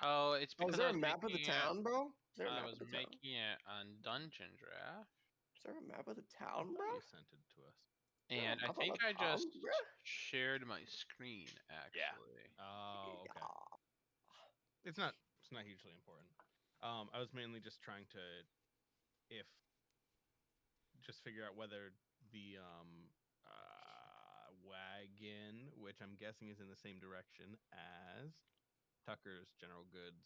Oh, it's Oh, because is there I a was map of the making it- town, bro? Is there a I map was of the town? making it on Dungeon Draft, Is there a map of the I town, thought bro? you sent it to us. and I map of think the I just town, bruh? shared my screen actually. Oh, okay. Yeah. It's not hugely important. I was mainly just trying to figure out whether the wagon, which I'm guessing is in the same direction as Tucker's General Goods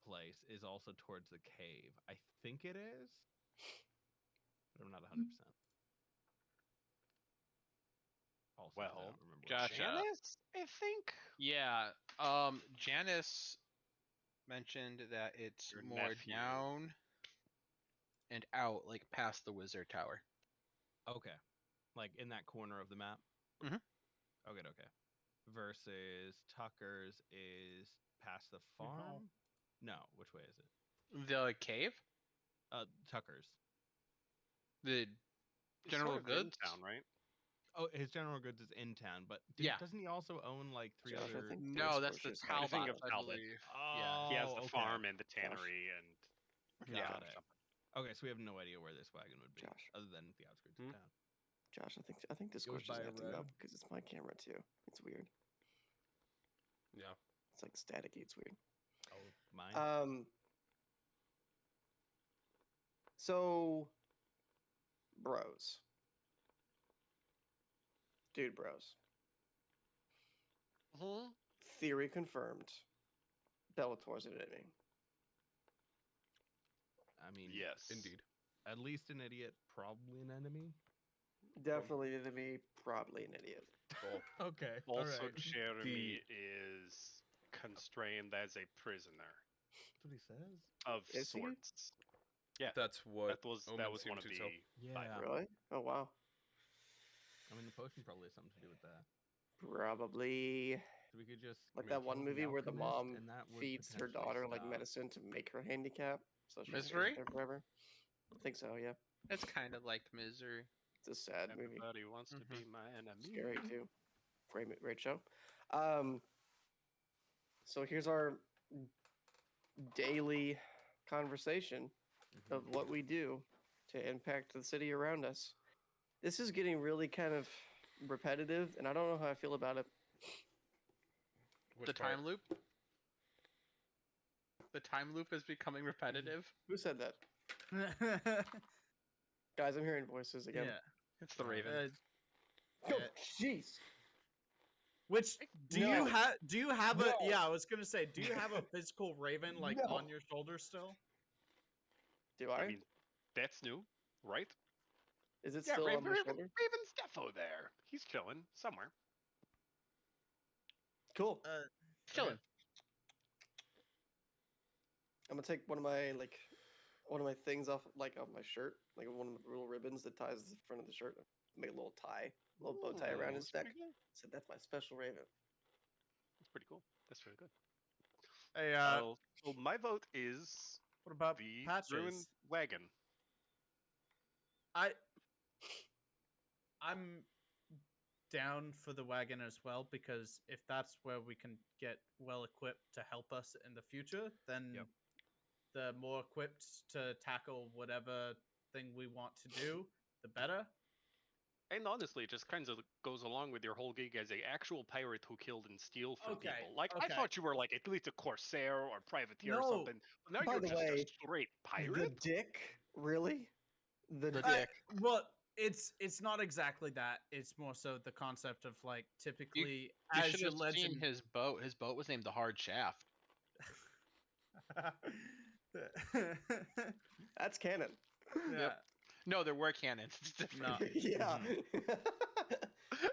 place, is also towards the cave. I think it is, but I'm not 100%. Also, 'cause I Well, don't remember what Josh, it is. Janice, I think. Yeah, Janice mentioned that it's Your more nephew. down and out, like past the wizard tower. Okay. Like in that corner of the map? Mhm. Okay. Versus Tucker's is past the farm? No, which way is it? The cave, Tucker's. the It's General sort of in Goods? town, right? Oh, his General Goods is in town, but Yeah. doesn't he also own like 3 Josh, I other? think No, that's the Scorcher's like- I think Talbot, of I Talbot. believe. Oh, He has the okay. farm and the tannery and Got or it. something. Okay, so we have no idea where this wagon would be, Josh. other than the outskirts Hmm? of town. Josh, I think this Goes question's by a acting up road. because it's my camera too. It's weird. yeah. It's like staticky. It's weird. Oh, mine. So, bros, dude, bros. Mhm. Theory confirmed. Bellator's an enemy. I mean, Yes. Indeed. at least an idiot, probably an enemy. Definitely an enemy. Probably an idiot. Cool. Okay. Also, Jeremy is constrained as a prisoner That's what he says. of Is he? sorts. Yeah, That's what that was Omen one seemed of to the. tell. Yeah. Really? Oh wow. I mean, the potion probably has something to do with that. Probably So we could just like mean, that one kill the movie where the alchemist, mom and that would feeds her potentially daughter like stop. medicine to make her handicap, so she stays Misery? there forever. I think so. Yeah. It's kind of like Misery. It's a sad movie. Everybody wants to be my enemy. Scary too. Great show. So here's our daily conversation Mhm. of what we do to impact the city around us. This is getting really kind of repetitive, and I don't know how I feel about it. Which The part? time loop. The time loop is becoming repetitive. Who said that? Guys, I'm hearing voices again. Yeah. It's the Raven. Oh, Yeah. jeez. Which do No. you have? Do you have a? No. Yeah, I was gonna say, do you have a physical Raven like No. on your shoulder still? Do I? I mean, that's new, right? Is it Yeah, still Raven, on my Raven, shoulder? Raven's defo there. He's chilling somewhere. Cool. Chilling. I'm gonna take one of my things off my shirt, like one of the little ribbons that ties the front of the shirt. Make a little tie, a little bow tie around Ooh, his that's neck. pretty good. So that's my special Raven. That's pretty cool. That's really good. Hey, So my vote is what about the patches? Ruined Wagon. I'm down for the wagon as well, because if that's where we can get well equipped to help us in the future, then Yep. the more equipped to tackle whatever thing we want to do, the better. And honestly, it just kind of goes along with your whole gig as a actual pirate who killed and steal from Okay, people. Like I okay. thought you were like at least a corsair or privateer or No. something. But now By you're the just way, a straight The pirate. dick, really? The The dick. Well, it's not exactly that. It's more so the concept of like typically You as should your have legend. seen his boat. His boat was named the Hard Shaft. That's canon. Yeah. No, there were cannons. It's different. No. Yeah.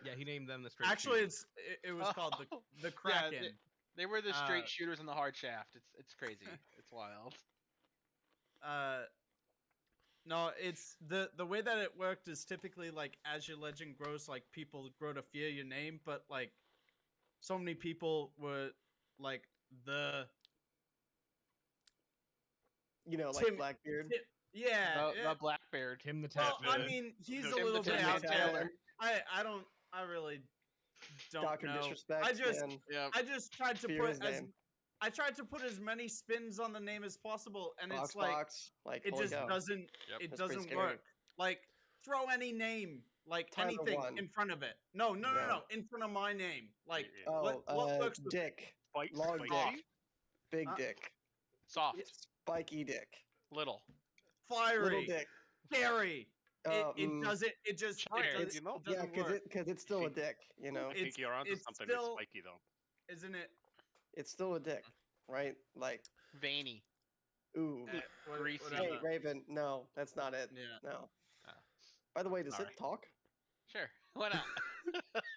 Yeah, he named them the straight. Actually, shooters. it was called the Yeah, Kraken. They were the straight Uh, shooters in the Hard Shaft. It's crazy. It's wild. No, it's the way that it worked is typically like as your legend grows, like people grow to fear your name, but like so many people were like the like Tim- Blackbeard. yeah. The Blackbeard. Tim the Well, Tap. I the- mean, he's the a little Tim bit the out there. Taylor. I really don't Dr. know. Disrespect. I just man. Yeah. I just tried to Fear put his as name. I tried to put as many spins on the name as possible, and Box it's like box. Like it holy just cow. doesn't Yep. it That's pretty doesn't scary. work. Like throw any name, like Tyler anything One. in front of it. No, Yeah. in front of my name. Like Yeah. Oh, what works with dick. Spike, Long spiky, dick. Big Huh? dick. Soft. Spiky dick. Little. fiery, Little dick. scary. It Mm, doesn't. It just. Sure. It, does, You know? it doesn't Yeah, work, because it's still a dick. I think It's- you're onto it's something still- with spiky though. isn't it? It's still a dick, right? Like, Veiny. ooh. Greasy. Hey, whatever. Raven. No, that's not it. Yeah. No. Ah. By the way, does it Alright. talk? Sure. Why not?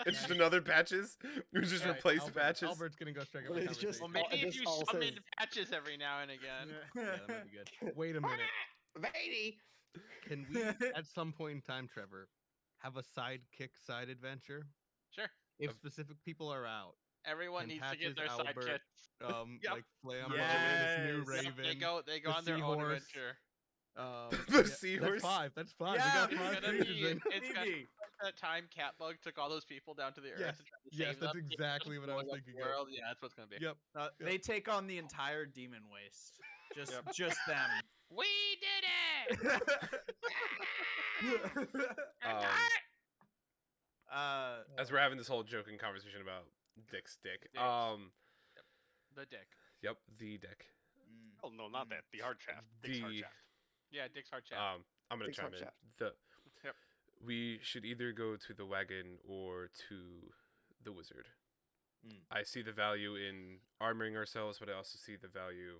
It's just another patches. We just Alright, replace Albert- patches. Albert's gonna go straight But up. it's just- Well, Oh, maybe it if just you all summon says- patches every now and again. Yeah, that might be good. Wait a minute. Veiny. Can we, at some point in time, Trevor, have a sidekick side adventure? Sure. If Of- specific people are out, Everyone Can needs to get Patches, their Albert, sidekicks. Yep. like Flambo, this new Yes. Raven, Yep, they go the on their own seahorse. adventure. The yeah, seahorse. That's five. That's five. Yeah, we got it's five gonna creatures be- in. it's gonna- Maybe. That time Catbug took all those people down to the earth Yes, to try to yes, save that's them. exactly what I was blowing up thinking the of. world. Yeah, that's what's gonna be. Yep. They take on the entire demon waste. Just them. We did it! As we're having this whole joking conversation about Dick's dick. Dicks. The dick. Yep, the dick. Oh no, not that. The hard shaft. Dick's hard The- shaft. Yeah, Dick's hard shaft. I'm gonna Dick's chime hard in. shaft. Yep. We should either go to the wagon or to the wizard. I see the value in armoring ourselves, but I also see the value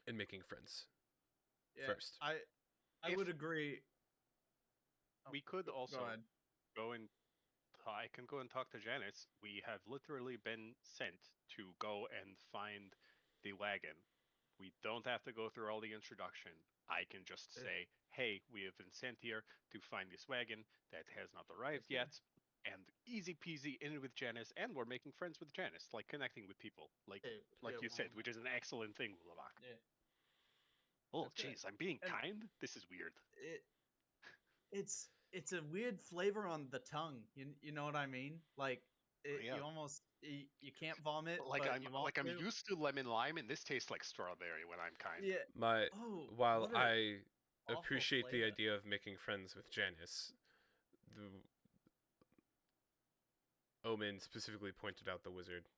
in making friends Yeah, first. I If- would agree. We could also Go ahead. go and I can go and talk to Janice. We have literally been sent to go and find the wagon. We don't have to go through all the introduction. I can just say, "Hey, we have been sent here to find this wagon that has not arrived yet." And easy peasy in with Janice, and we're making friends with Janice, like connecting with people, like you said, which is an excellent thing, Ulava. Yeah. Oh, That's good. jeez, I'm being And- kind. This is weird. It's a weird flavor on the tongue. You know what I mean? Like Yeah. you almost you can't vomit. Like but I'm you want I'm to. used to lemon lime, and this tastes like strawberry when I'm kind. Yeah. My Oh. while what a I awful appreciate the flavor. idea of making friends with Janice, the Omen specifically pointed out the wizard.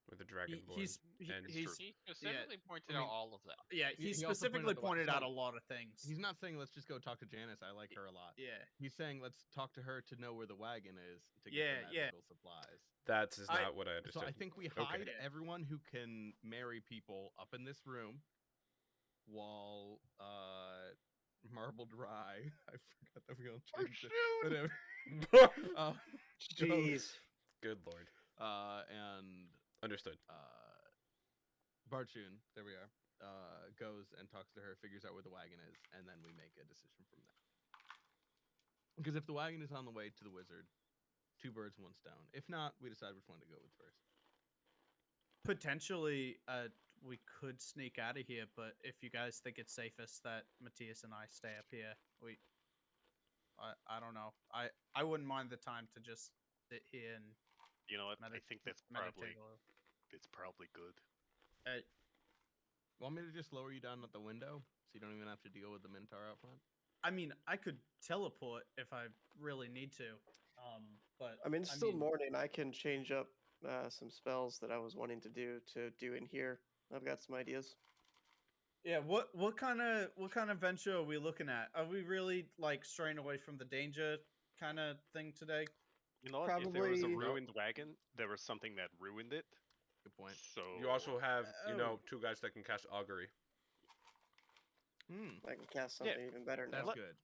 with the Dragonborn. he's and he's He specifically pointed I out mean, all of that. yeah, He he also specifically pointed out pointed out the a lot of things. he's not saying let's just go talk to Janice. I like her a lot. Yeah. He's saying let's talk to her to know where the wagon is to get Yeah, the yeah. magical supplies. That is I- not what I So understood. I think we Okay. hide Yeah. everyone who can marry people up in this room, while Marbled Rye. I forgot that we all changed it. Whatever. uh, Jeez. Good lord. And Understood. Barchun, there we are, goes and talks to her, figures out where the wagon is, and then we make a decision from there. Because if the wagon is on the way to the wizard, 2 birds, 1 stone. If not, we decide which one to go with first. Potentially, we could sneak out of here, but if you guys think it's safest that Matthias and I stay up here, I don't know. I wouldn't mind the time to just sit here and You know what? I think that's probably meditate a little. good. Want me to just lower you down at the window so you don't even have to deal with the Minotaur out front? I mean, I could teleport if I really need to. But I mean, it's still mean, morning. I can change up some spells that I was wanting to do in here. I've got some ideas. Yeah, what kind of venture are we looking at? Are we really like straying away from the danger kind of thing today? You know what? If there was a Probably- ruined wagon, there was something that ruined it. Good point. So You also have, Oh. 2 guys that can cast augury. Hmm, I can cast something even better now. that's good.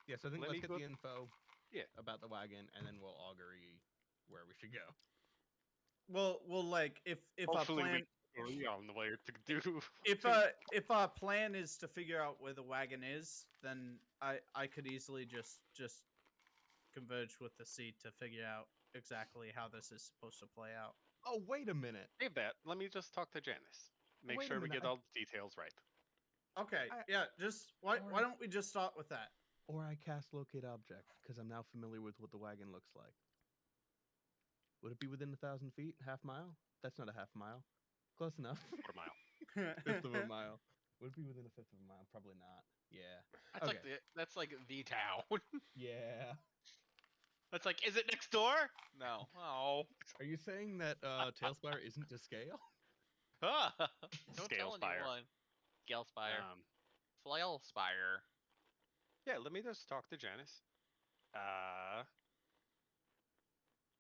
Yeah, so I think let let's me get go- the info Yeah. about the wagon, and then we'll augury where we should go. Well, like if our hopefully plan we agree on the way to do. if our plan is to figure out where the wagon is, then I could easily just converge with the seed to figure out exactly how this is supposed to play out. Oh, wait a minute. Save that. Let me just talk to Janice. Make Wait a sure we minute, get I- all the details right. Okay, I- yeah, just why Alright. don't we just start with that? Or I cast locate object, because I'm now familiar with what the wagon looks like. Would it be within 1,000 feet? Half mile? That's not a half mile. Close enough. Quarter mile. Fifth of a mile. Would it be within a fifth of a mile? Probably not. Yeah. That's like the town. Yeah. That's like, is it next door? No. Oh. Are you saying that Tailspire isn't to scale? Don't Scale tell spire. anyone. Scale spire. Um, Flail spire. yeah, let me just talk to Janice.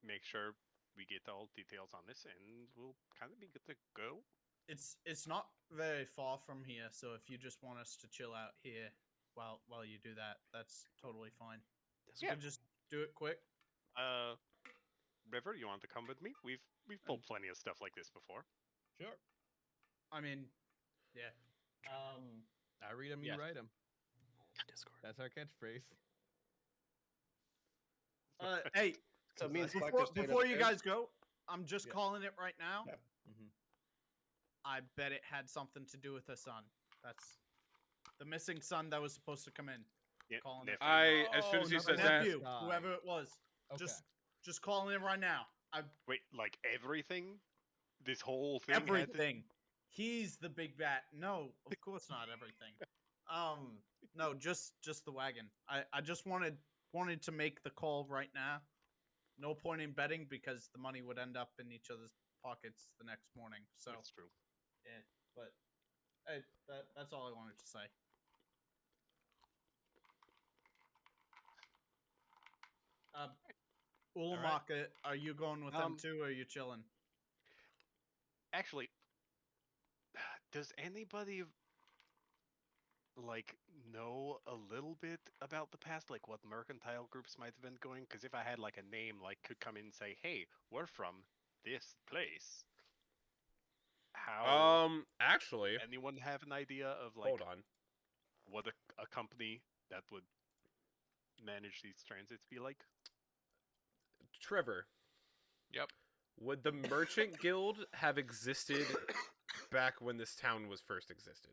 Make sure we get all details on this, and we'll kind of be good to go. It's not very far from here, so if you just want us to chill out here while you do that, that's totally fine. Yeah. So just do it quick. River, you want to come with me? We've pulled plenty of stuff like this before. Sure. I mean, yeah. I read them, you Yes. write them. That's our catchphrase. Hey, So me and Spike before, are staying before you upstairs? guys go, I'm just Yeah. calling it right now. Yeah. Mhm. I bet it had something to do with the sun. That's the missing son that was supposed to come in. Yeah, Calling it. As soon as he another says that, Nephew, guy. whoever it was, Okay. just calling it right now. Wait, like everything? This whole thing? had to- Everything. He's the big bat. No, of course not everything. No, just the wagon. I just wanted to make the call right now. No point in betting because the money would end up in each other's pockets the next morning. So That's true. yeah, but hey, that's all I wanted to say. Ulamaka, are you going with them too, or are you chilling? Actually, does anybody like know a little bit about the past, like what mercantile groups might have been going? Because if I had like a name, like could come in and say, "Hey, we're from this place." How? actually, Anyone have an idea of like hold on. what a company that would manage these transits be like? Trevor. Yep. Would the Merchant Guild have existed back when this town was first existed?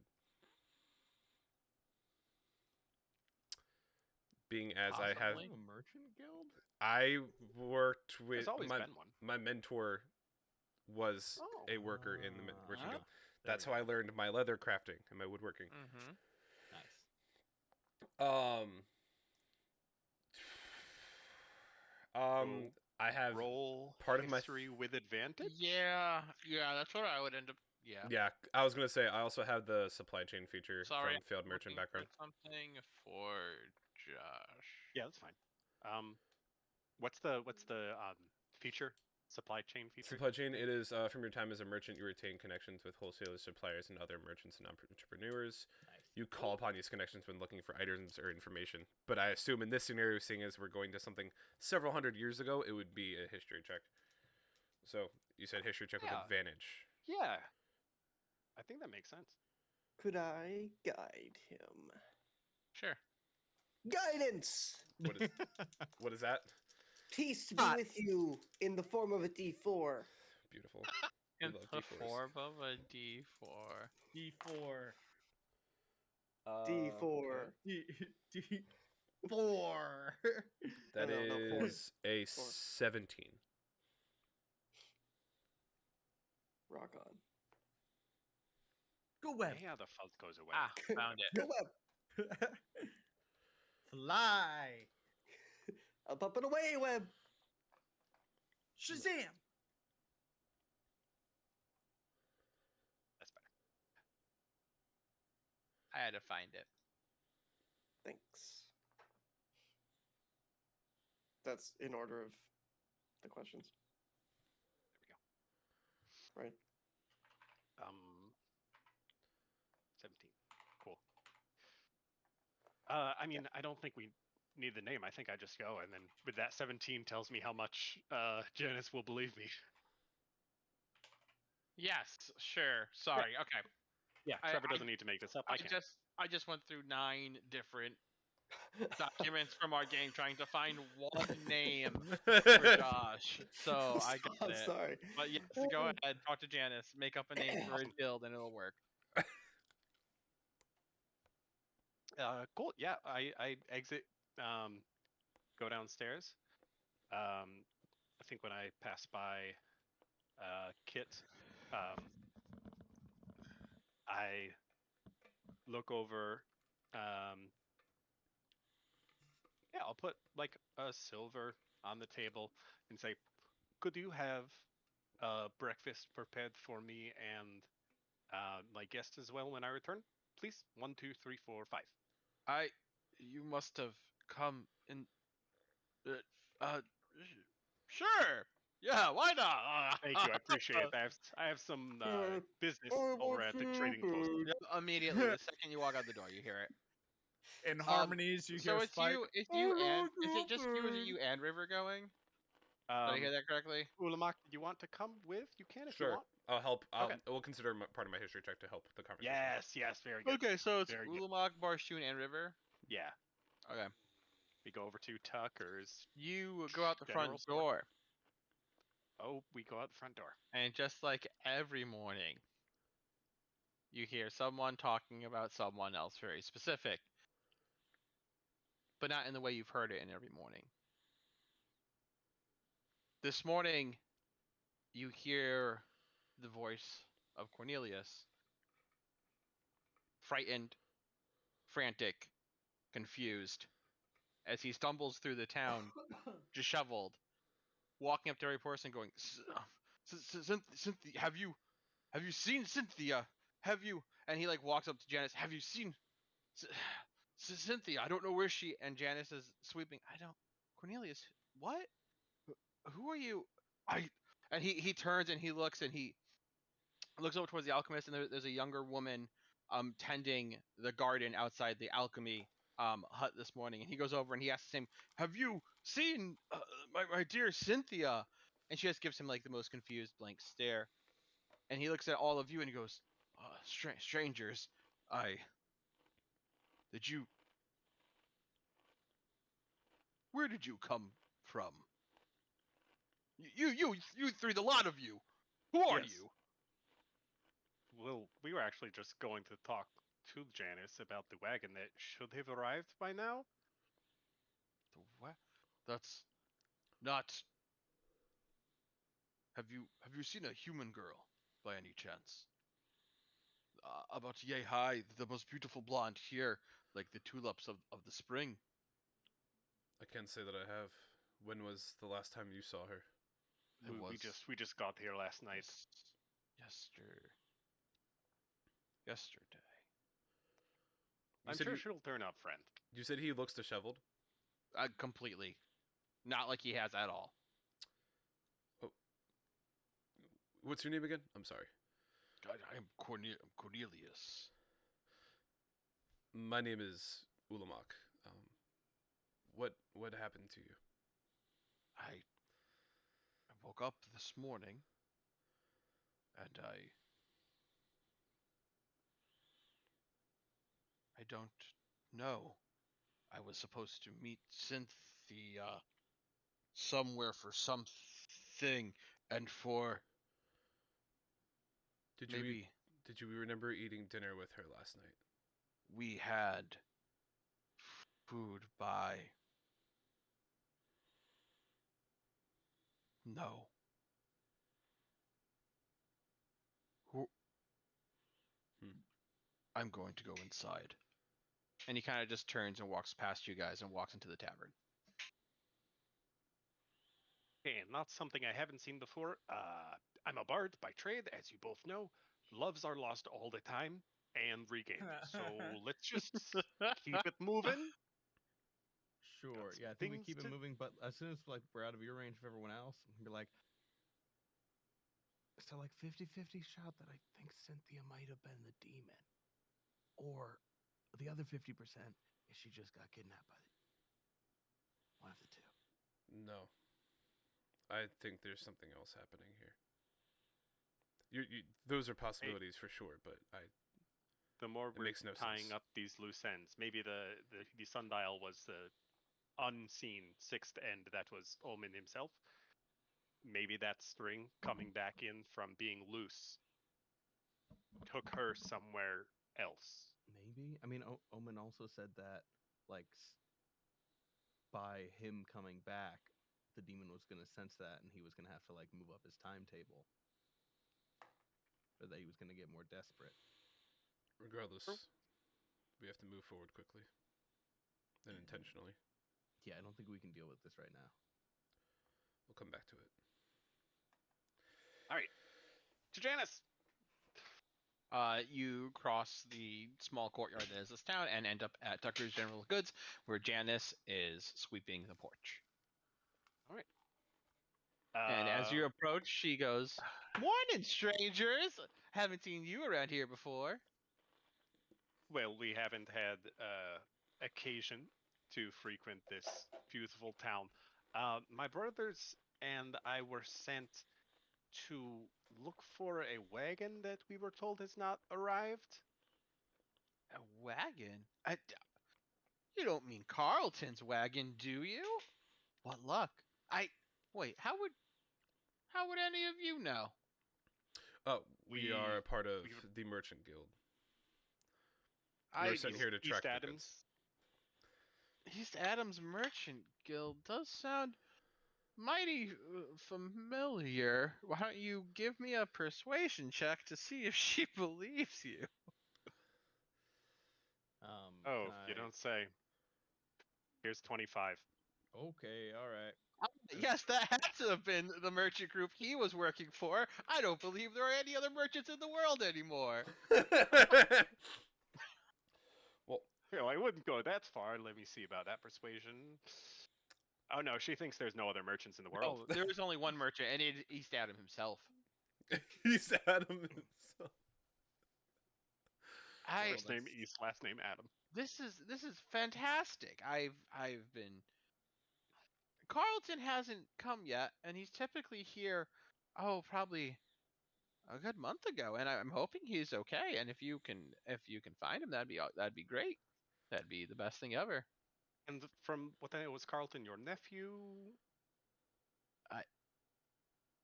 Being as I have, Possibly. A merchant guild? I worked with There's always my been one. my mentor was Oh. a worker in the Merchant Ah. Guild. There That's we how I learned my leather crafting and my woodworking. Mm-hmm. Nice. Cool. I have roll part of my history with advantage. Yeah, that's what I would end up. Yeah. Yeah, I was gonna say I also have the supply chain feature Sorry, from Failed I'm Merchant looking for background. something for Josh. Yeah, that's fine. What's the feature? Supply chain feature. Supply chain, it is from your time as a merchant, you retain connections with wholesalers, suppliers, and other merchants and entrepreneurs. Nice. You call upon these connections when looking for items or information. But I assume in this scenario, seeing as we're going to something several hundred years ago, it would be a history check. So you said history check with Yeah. advantage. Yeah, I think that makes sense. Could I guide him? Sure. Guidance! What is what is that? Peace to be Hot. with you in the form of a D4. Beautiful. We In love the D4s. form of a D4. D4. D4. D4. That No, no, four. is a Four. 17. Rock on. Go web. Yeah, the fuzz goes away. Ah, found it. Go web. Fly. Up and away, web. Shazam. That's better. I had to find it. Thanks. That's in order of the questions. There we go. Right. 17. Cool. I mean, I don't think we need the name. I think I just go, and then with that 17 tells me how much Janice will believe me. Yes, sure. Sorry. Okay. Yeah, I- Trevor I- doesn't need to make this up. I can. I just went through 9 different documents from our game trying to find one name for Josh. So I got I'm it. sorry. But yes, go ahead, talk to Janice, make up a name for a guild, and it'll work. Cool. Yeah, I exit, go downstairs. I think when I pass by Kit, I look over. Yeah, I'll put like a silver on the table and say, "Could you have breakfast prepared for me and my guest as well when I return, please? 1, 2, 3, 4, 5." You must have come in. Sure. Yeah, why not? Thank you, I appreciate it. I have some business over at the trading post. Yeah, immediately, the second you walk out the door, you hear it. In harmonies, you So hear it's Spike. you, it's you, and is it just you? Is it you and River going? Did I hear that correctly? Ulamak, did you want to come with? You can if you Sure. want. I'll help. Okay. We'll consider part of my history check to help the conversation. Yes, very good. Okay, so it's Very good. Ulamak, Barshoon, and River. Yeah, Okay. we go over to Tucker's. You go out the General front store. door, Oh, we go out the front door. and just like every morning, you hear someone talking about someone else very specific, but not in the way you've heard it in every morning. This morning, you hear the voice of Cornelius, frightened, frantic, confused, as he stumbles through the town, disheveled, walking up to every person, going, "Cynthia, have you seen Cynthia? Have you?" And he like walks up to Janice. "Have you seen Cynthia? I don't know where she." And Janice is sweeping. "I don't. Cornelius, what? Who are you?" And he turns and he looks over towards the alchemist, and there's a younger woman tending the garden outside the alchemy hut this morning, and he goes over and he asks him, "Have you seen my dear Cynthia?" And she just gives him like the most confused blank stare, and he looks at all of you and he goes, "Strangers, where did you come from? You three, the lot of you. Who are Yes. you?" Well, we were actually just going to talk to Janice about the wagon that should have arrived by now. The what? That's not. Have you seen a human girl by any chance? About yay high, the most beautiful blonde here, like the tulips of the spring. I can't say that I have. When was the last time you saw her? It was We just got here last night. yesterday. You I'm said sure he, she'll turn up, friend. you said he looks disheveled. Completely. Not like he has at all. What's your name again? I'm sorry. I'm Cornelius. My name is Ulamak. What happened to you? I woke up this morning and I don't know. I was supposed to meet Cynthia somewhere for something and for Did you maybe did you remember eating dinner with her last night? we had food by no. Who Hmm. I'm going to go inside. And he kind of just turns and walks past you guys and walks into the tavern. Okay, not something I haven't seen before. I'm a bard by trade, as you both know. Loves are lost all the time and regained. So let's just keep it moving. Sure. some Yeah, I think we things keep it to- moving, but as soon as like we're out of your range of everyone else, I'm gonna be like, so like 50-50 shot that I think Cynthia might have been the demon. Or the other 50% is she just got kidnapped by one of the two. No. I think there's something else happening here. Those are possibilities for sure, but The more It we're makes no tying sense. up these loose ends, maybe the sundial was the unseen sixth end that was Omen himself. Maybe that string coming back in from being loose took her somewhere else. Maybe. I mean, Omen also said that like by him coming back, the demon was gonna sense that, and he was gonna have to like move up his timetable, or that he was gonna get more desperate. regardless, we have to move forward quickly and intentionally. Yeah, I don't think we can deal with this right now. We'll come back to it. All right, to Janice. You cross the small courtyard that is this town and end up at Tucker's General Goods, where Janice is sweeping the porch. All right. And as you approach, she goes, "Morning, strangers! Haven't seen you around here before." Well, we haven't had occasion to frequent this beautiful town. My brothers and I were sent to look for a wagon that we were told has not arrived. A wagon? You don't mean Carlton's wagon, do you? What luck! Wait. How would any of you know? Oh, we are a part of we- the Merchant Guild. I We're sent here to track East the Adams. goods. East Adams Merchant Guild does sound mighty familiar. Why don't you give me a persuasion check to see if she believes you? Oh, can you I- don't say. Here's 25. Okay, all right. Yes, that had to have been the merchant group he was working for. I don't believe there are any other merchants in the world anymore. Well, Well, I wouldn't go that far. Let me see about that persuasion. Oh no, she thinks there's no other merchants in the world. Oh, there was only one merchant, and it's East Adam himself. he's Adam himself. First name East, last name Adam. This is fantastic. I've been Carlton hasn't come yet, and he's typically here. Oh, probably a good month ago, and I'm hoping he's okay. And if you can find him, that'd be great. That'd be the best thing ever. And from what I know, was Carlton your nephew?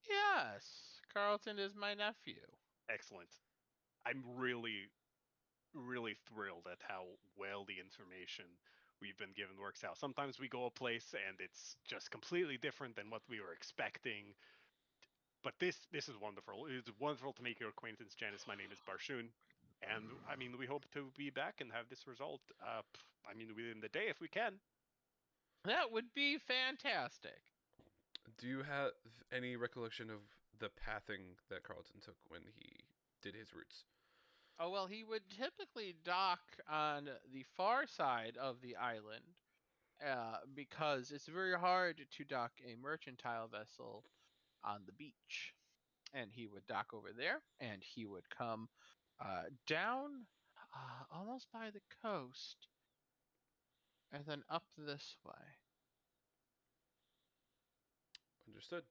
Yes, Carlton is my nephew. Excellent. I'm really, really thrilled at how well the information we've been given works out. Sometimes we go a place and it's just completely different than what we were expecting. But this is wonderful. It's wonderful to make your acquaintance, Janice. My name is Barshoon. And I mean, we hope to be back and have this result. I mean, within the day if we can. That would be fantastic. Do you have any recollection of the pathing that Carlton took when he did his routes? Oh, well, he would typically dock on the far side of the island because it's very hard to dock a mercantile vessel on the beach. And he would dock over there, and he would come down almost by the coast, and then up this way. Understood.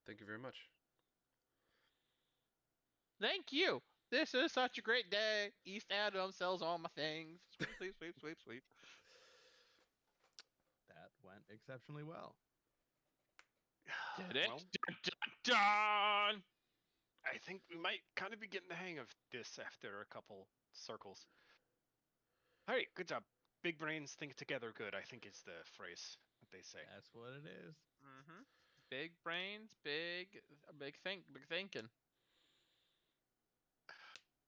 Thank you very much. Thank you. This is such a great day. East Adam sells all my things. Sweep, sweep, sweep, sweep, sweep. That went exceptionally well. Did it? Well, Dun, dun, dun! I think we might kind of be getting the hang of this after a couple circles. All right, good job. Big brains think together good, I think is the phrase that they say. That's what it is. Mm-hmm. Big brains, big thinking.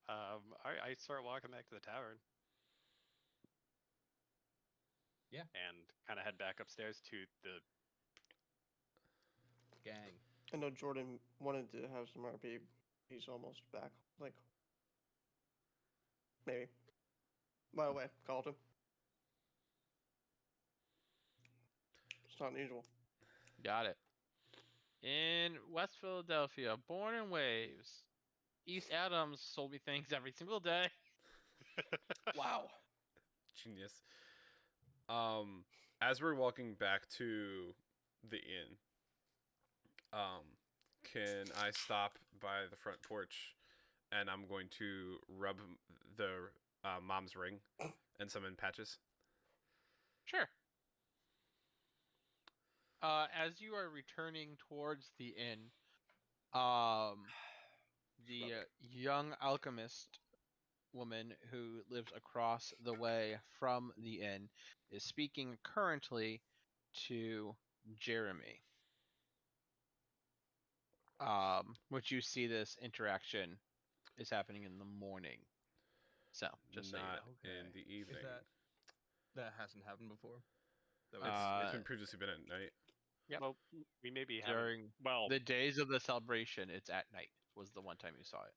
I start walking back to the tavern. Yeah. And kind of head back upstairs to the. Gang. I know Jordan wanted to have some RP. He's almost back. Like, maybe. By the way, called him. It's not unusual. Got it. In West Philadelphia, born in waves. East Adams sold me things every single day. Wow. Genius. As we're walking back to the inn, can I stop by the front porch and I'm going to rub the mom's ring and summon Patches? Sure. As you are returning towards the inn, the young alchemist woman who lives across the way from the inn is speaking currently to Jeremy. Which you see this interaction is happening in the morning. So, just so you Not know. in the evening. Is that hasn't happened before? It's been previously been at night. Yep. Well, we maybe have. During Well, the days of the celebration, it's at night. Was the one time you saw it.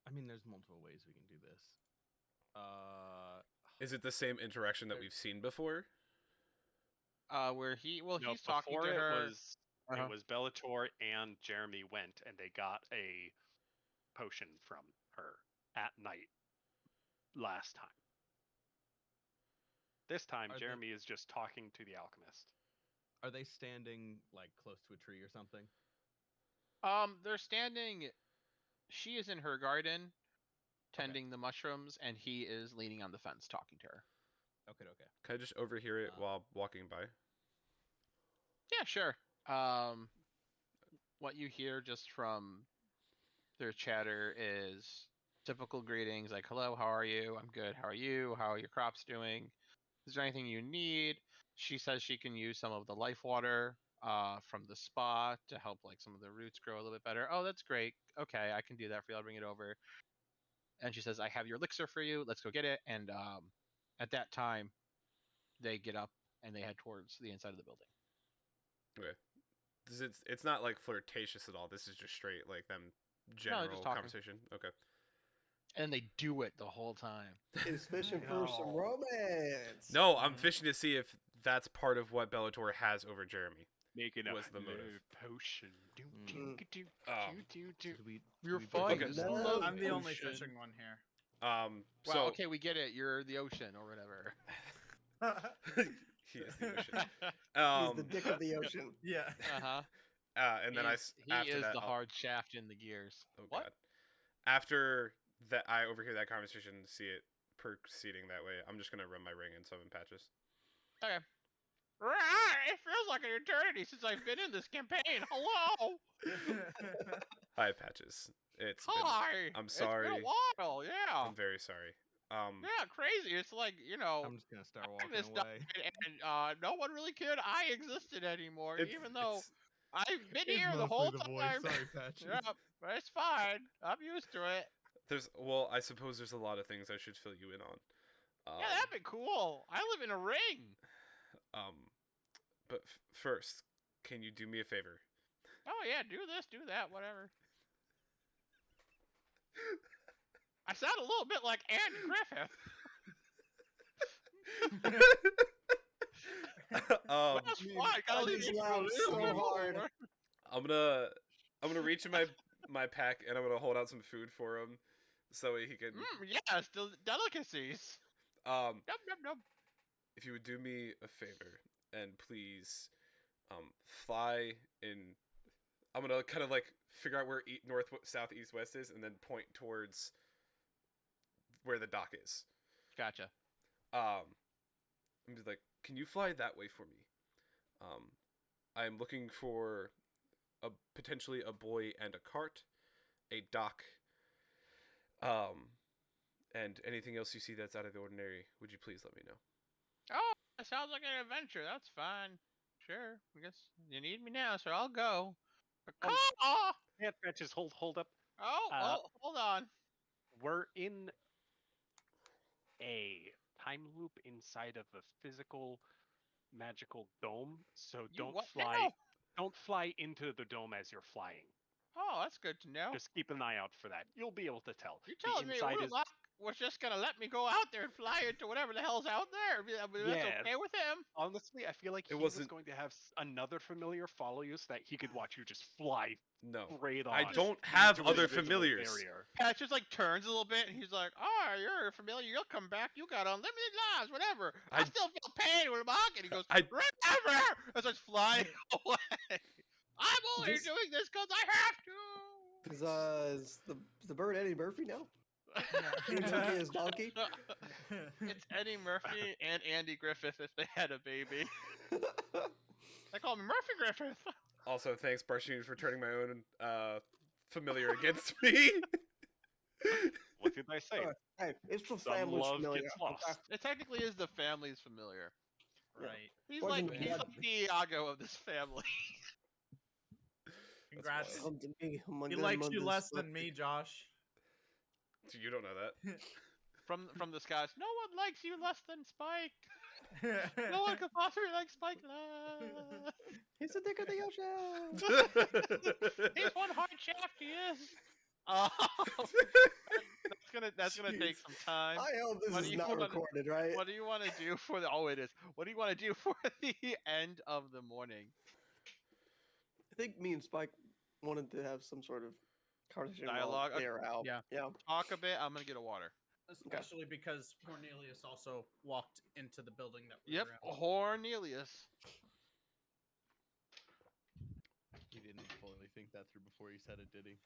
I mean, there's multiple ways we can do this. Is it the same interaction that we've seen before? Where no, he's talking before to her. it was Bellator and Jeremy went, and they got a potion from her at night last time. This time, Are they- Jeremy is just talking to the alchemist. Are they standing like close to a tree or something? They're standing. She is in her garden, tending the mushrooms, and he is leaning on the fence talking to her. Okay. Can I just overhear it while walking by? Yeah, sure. What you hear just from their chatter is typical greetings like, hello, how are you? I'm good. How are you? How are your crops doing? Is there anything you need? She says she can use some of the life water from the spa to help like some of the roots grow a little bit better. Oh, that's great. Okay, I can do that for you. I'll bring it over. And she says, I have your elixir for you. Let's go get it. And at that time, they get up and they head towards the inside of the building. Okay. It's not like flirtatious at all. This is just straight like them general talking. conversation. Okay. And they do it the whole time. He's fishing for some romance. No, I'm fishing to see if that's part of what Bellator has over Jeremy. Making Was the motive. potion. Should we? You're should we fine. Okay. No. I'm the only Potion. fishing one here. Well, So okay, we get it. You're the ocean or whatever. he is the ocean. He's the dick of the ocean. Yeah. Uh-huh. And then he after is that, the I'll- hard shaft in the gears. Oh What? God. After that, I overhear that conversation, see it proceeding that way. I'm just gonna run my ring and summon Patches. Okay. Right, it feels like an eternity since I've been in this campaign. Hello. Hi, Patches. It's Hi. I'm It's been sorry. a while. Yeah. I'm very sorry. Yeah, crazy. It's like, you know, I'm just gonna start I walking missed away. and no one really cared I existed anymore, it's- even though it's- I've been It's here the mostly whole the voice. time. Sorry, Patches. Yeah, but it's fine. I'm used to it. I suppose there's a lot of things I should fill you in on. Yeah, that'd be cool. I live in a ring. But first, can you do me a favor? Oh yeah, do this, do that, whatever. I sound a little bit like Andy Griffith. um, That's why I gotta leave just you laughed so hard. I'm gonna reach in my pack and I'm gonna hold out some food for him, so he can. Yes, delicacies. Um, Yum yum yum. if you would do me a favor and please, fly in. I'm gonna kind of like figure out where north, south, east, west is, and then point towards where the dock is. Gotcha. I'm just like, can you fly that way for me? I'm looking for potentially a boy and a cart, a dock, and anything else you see that's out of the ordinary. Would you please let me know? Oh, that sounds like an adventure. That's fine. Sure. I guess you need me now, so I'll go. Yeah, Francis, hold up. Hold on. We're in a time loop inside of a physical magical dome, so You don't what fly now? don't fly into the dome as you're flying. Oh, that's good to know. Just keep an eye out for that. You'll be able to tell. You're The telling me inside is Urlach was just gonna let me go out there and fly into whatever the hell's out there? That's Yeah. okay with him. honestly, I feel like It he was wasn't- going to have another familiar follow you so that he could watch you just fly No, straight on. I don't have into an other invisible familiars. barrier. Patch just like turns a little bit and he's like, "Oh, you're familiar. You'll come back. You got unlimited lives. Whatever. I I- still feel pain with Urlach." And he goes, I- "Remember!" And starts flying away. I'm only This- doing this because I have to. Is the bird Eddie Murphy now? Eddie Murphy is donkey. It's Eddie Murphy and Andy Griffith if they had a baby. They call me Murphy Griffith. Also, thanks, Barshin, for turning my own familiar against me. What did I say? Alright, hey, it's the Some family love familiar. gets lost. It technically is the family's familiar. Right. He's Wasn't like bad. the Iago of this family. Congrats. wild. Come to me. I'm a He good likes you mother's less fucker. than me, Josh. You don't know that. From the skies. No one likes you less than Spike. No one could possibly like Spike less. He's the dick of the ocean. He's one hard shaft, he is. That's gonna take some time. I hope this What do is you not wanna- recorded, right? What do you want to do for the? Oh, it is. What do you want to do for the end of the morning? I think me and Spike wanted to have some sort of conversation while Dialogue? they are out. Yeah. Yeah. Talk a bit. I'm gonna get a water. Especially because Cornelius also walked into the building that we Yep, were at. Cornelius. He didn't fully think that through before he said it, did he?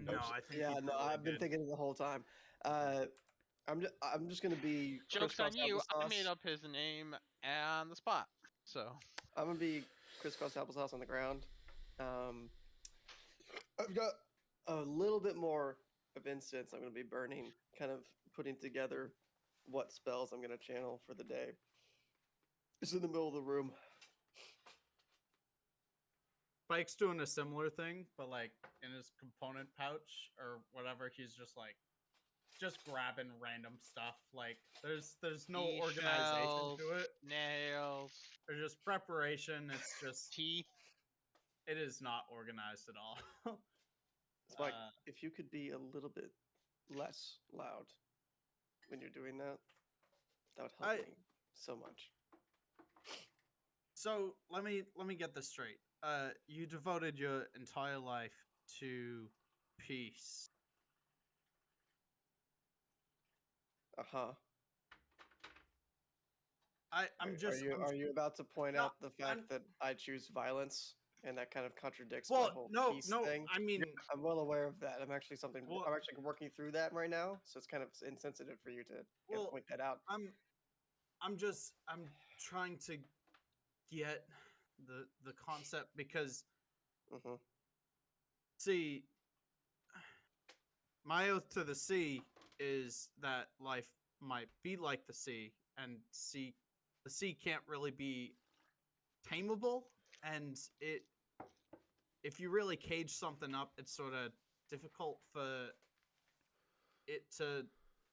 No, I think Yeah, he no, probably I've been did. thinking it the whole time. I'm just gonna be Joke's on crisscross you. I applesauce. made up his name on the spot. So I'm gonna be crisscross applesauce on the ground. I've got a little bit more of incense I'm gonna be burning, kind of putting together what spells I'm gonna channel for the day. It's in the middle of the room. Spike's doing a similar thing, but like in his component pouch or whatever, he's just like grabbing random stuff. Like there's no organization Seashells, to it. nails, There's just preparation. It's just teeth. it is not organized at all. Spike, Uh, if you could be a little bit less loud when you're doing that, that would help I- me so much. So let me get this straight. You devoted your entire life to peace. Uh-huh. I'm just Are you about to point No, out the fact I'm- that I choose violence and that kind of contradicts well, my whole no, peace no. thing? I mean, I'm well aware of that. I'm actually Well- I'm actually working through that right now, so it's kind of insensitive for you to Well, point that out. I'm trying to get the concept because Hmm. see, my oath to the sea is that life might be like the sea, and the sea can't really be tameable, and if you really cage something up, it's sort of difficult for it to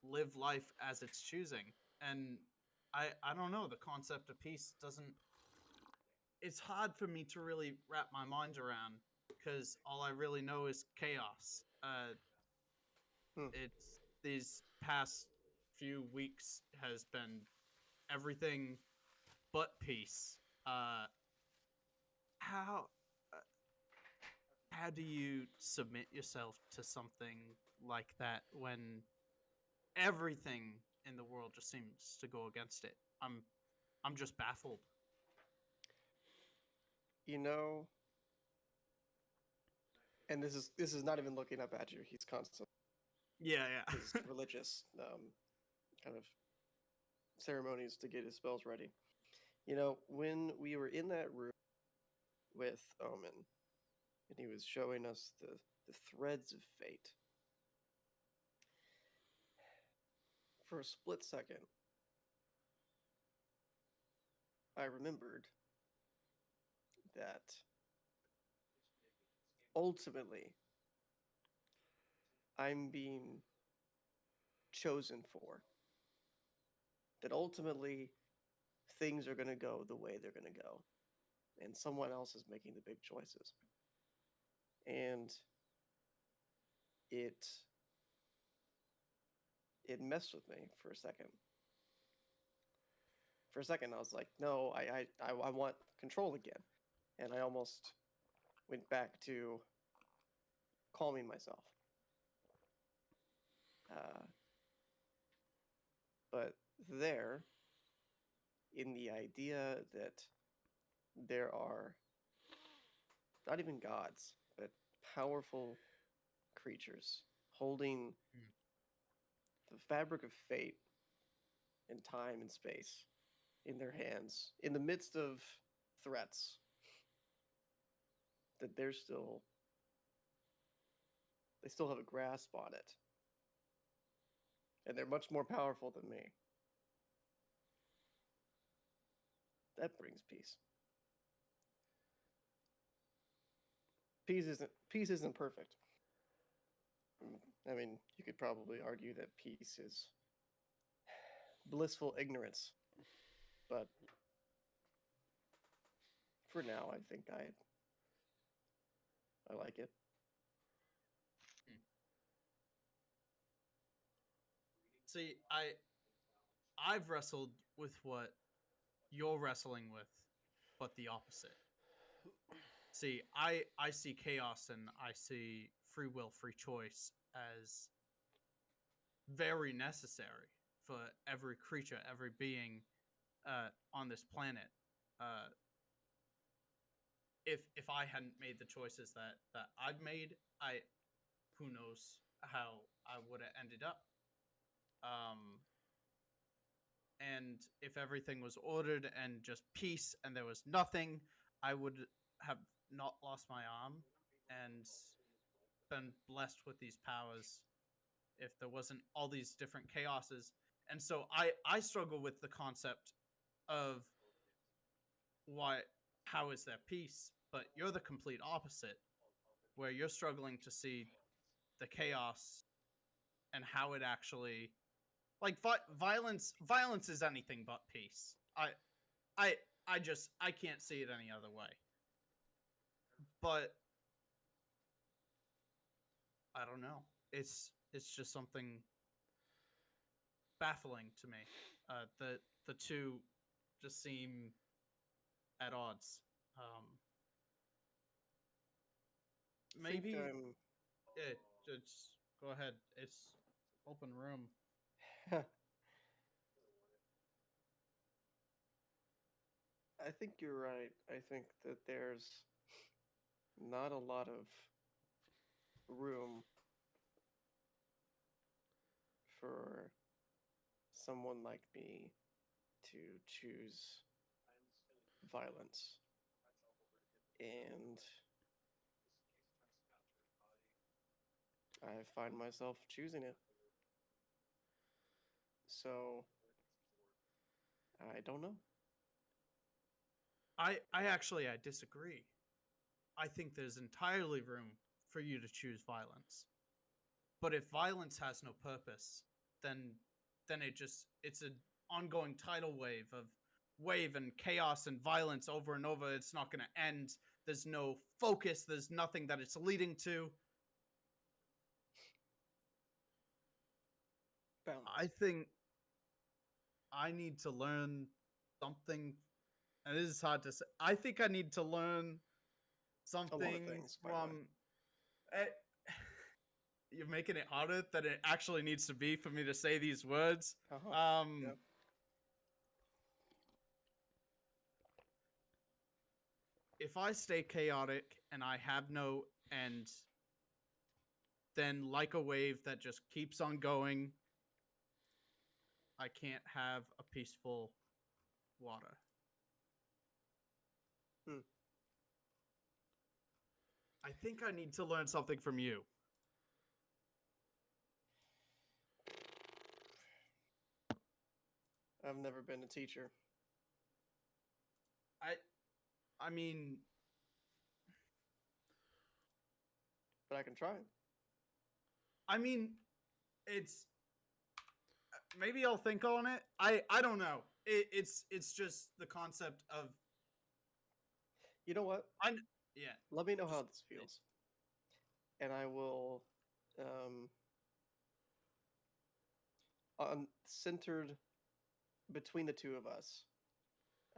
live life as it's choosing. And I don't know. The concept of peace doesn't. It's hard for me to really wrap my mind around because all I really know is chaos. It's these past few weeks has been everything but peace. How how do you submit yourself to something like that when everything in the world just seems to go against it? I'm just baffled. You know, and this is not even looking up at you. He's constant. Yeah, His religious kind of ceremonies to get his spells ready. You know, when we were in that room with Omen, and he was showing us the threads of fate, for a split second, I remembered that ultimately I'm being chosen for. That ultimately things are going to go the way they're going to go. And someone else is making the big choices. And it messed with me for a second. For a second, I was like, no, I want control again. And I almost went back to calming myself. But there, in the idea that there are not even gods, but powerful creatures holding the fabric of fate and time and space in their hands in the midst of threats, that they still have a grasp on it, and they're much more powerful than me. That brings peace. Peace isn't perfect. I mean, you could probably argue that peace is blissful ignorance, but for now, I think I like it. See, I've wrestled with what you're wrestling with, but the opposite. See, I see chaos and I see free will, free choice as very necessary for every creature, every being on this planet. If I hadn't made the choices that I've made, who knows how I would have ended up. And if everything was ordered and just peace and there was nothing, I would have not lost my arm and been blessed with these powers if there wasn't all these different chaoses. And so I struggle with the concept of how is there peace? But you're the complete opposite, where you're struggling to see the chaos and how it actually, like, violence is anything but peace. I can't see it any other way. But I don't know. It's just something baffling to me. The two just seem at odds. Maybe yeah, just go ahead. It's open room. I think you're right. I think that there's not a lot of room for someone like me to choose violence. And I find myself choosing it. So I don't know. I disagree. I think there's entirely room for you to choose violence. But if violence has no purpose, then it's ongoing tidal wave and chaos and violence over and over. It's not going to end. There's no focus. There's nothing that it's leading to. Balance. I think I need to learn something. And this is hard to say. I think I need to learn something things, by the way. from. eh, You're making it harder than it actually needs to be for me to say these words. Yep. If I stay chaotic and I have no end, then like a wave that just keeps on going, I can't have a peaceful water. I think I need to learn something from you. I've never been a teacher. I mean, But I can try. It's maybe I'll think on it. I don't know. It's just the concept of You know what? yeah. Let me know how Just- this feels. And I will centered between the two of us,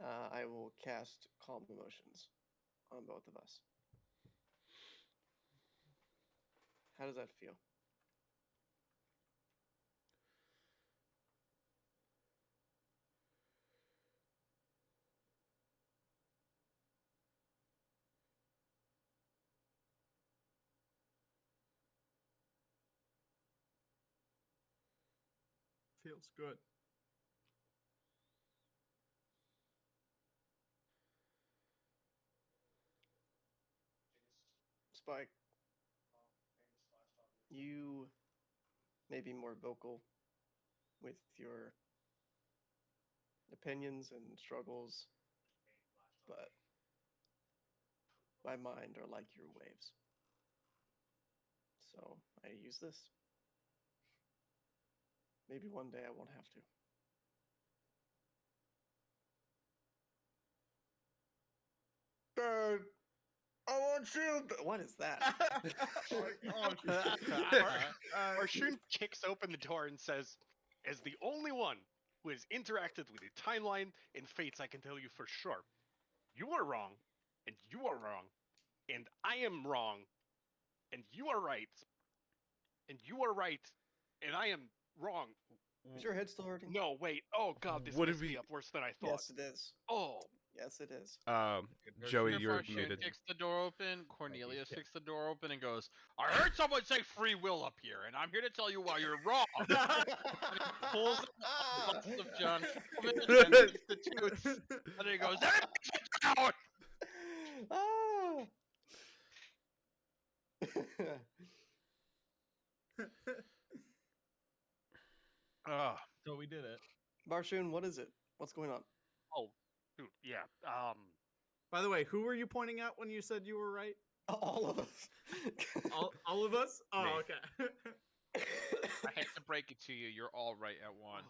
I will cast Calm Emotions on both of us. How does that feel? Feels good. Spike, you may be more vocal with your opinions and struggles, but my mind are like your waves. So I use this. Maybe one day I won't have to. Dad, I want you. What is that? Arshun kicks open the door and says, as the only one who has interacted with the timeline in Fates, I can tell you for sure. You are wrong, and you are wrong, and I am wrong, and you are right, and you are right, and I am wrong. Is your head still hurting? No, wait. Oh god, this What did messed me we- up worse than I thought. Yes, it is. Oh, Yes, it is. Joey, If you're Arshun muted. kicks the door open. Cornelius kicks the door open and goes, "I heard someone say free will up here, and I'm here to tell you why you're wrong." And he pulls a bust of John and takes the toots, and then he goes, "Everybody sit down!" Ah! Ugh. So we did it. Barshoon, what is it? What's going on? Oh, dude, yeah. By the way, who were you pointing at when you said you were right? All of us. All of us? Oh, Me. okay. I hate to break it to you, you're all right at one.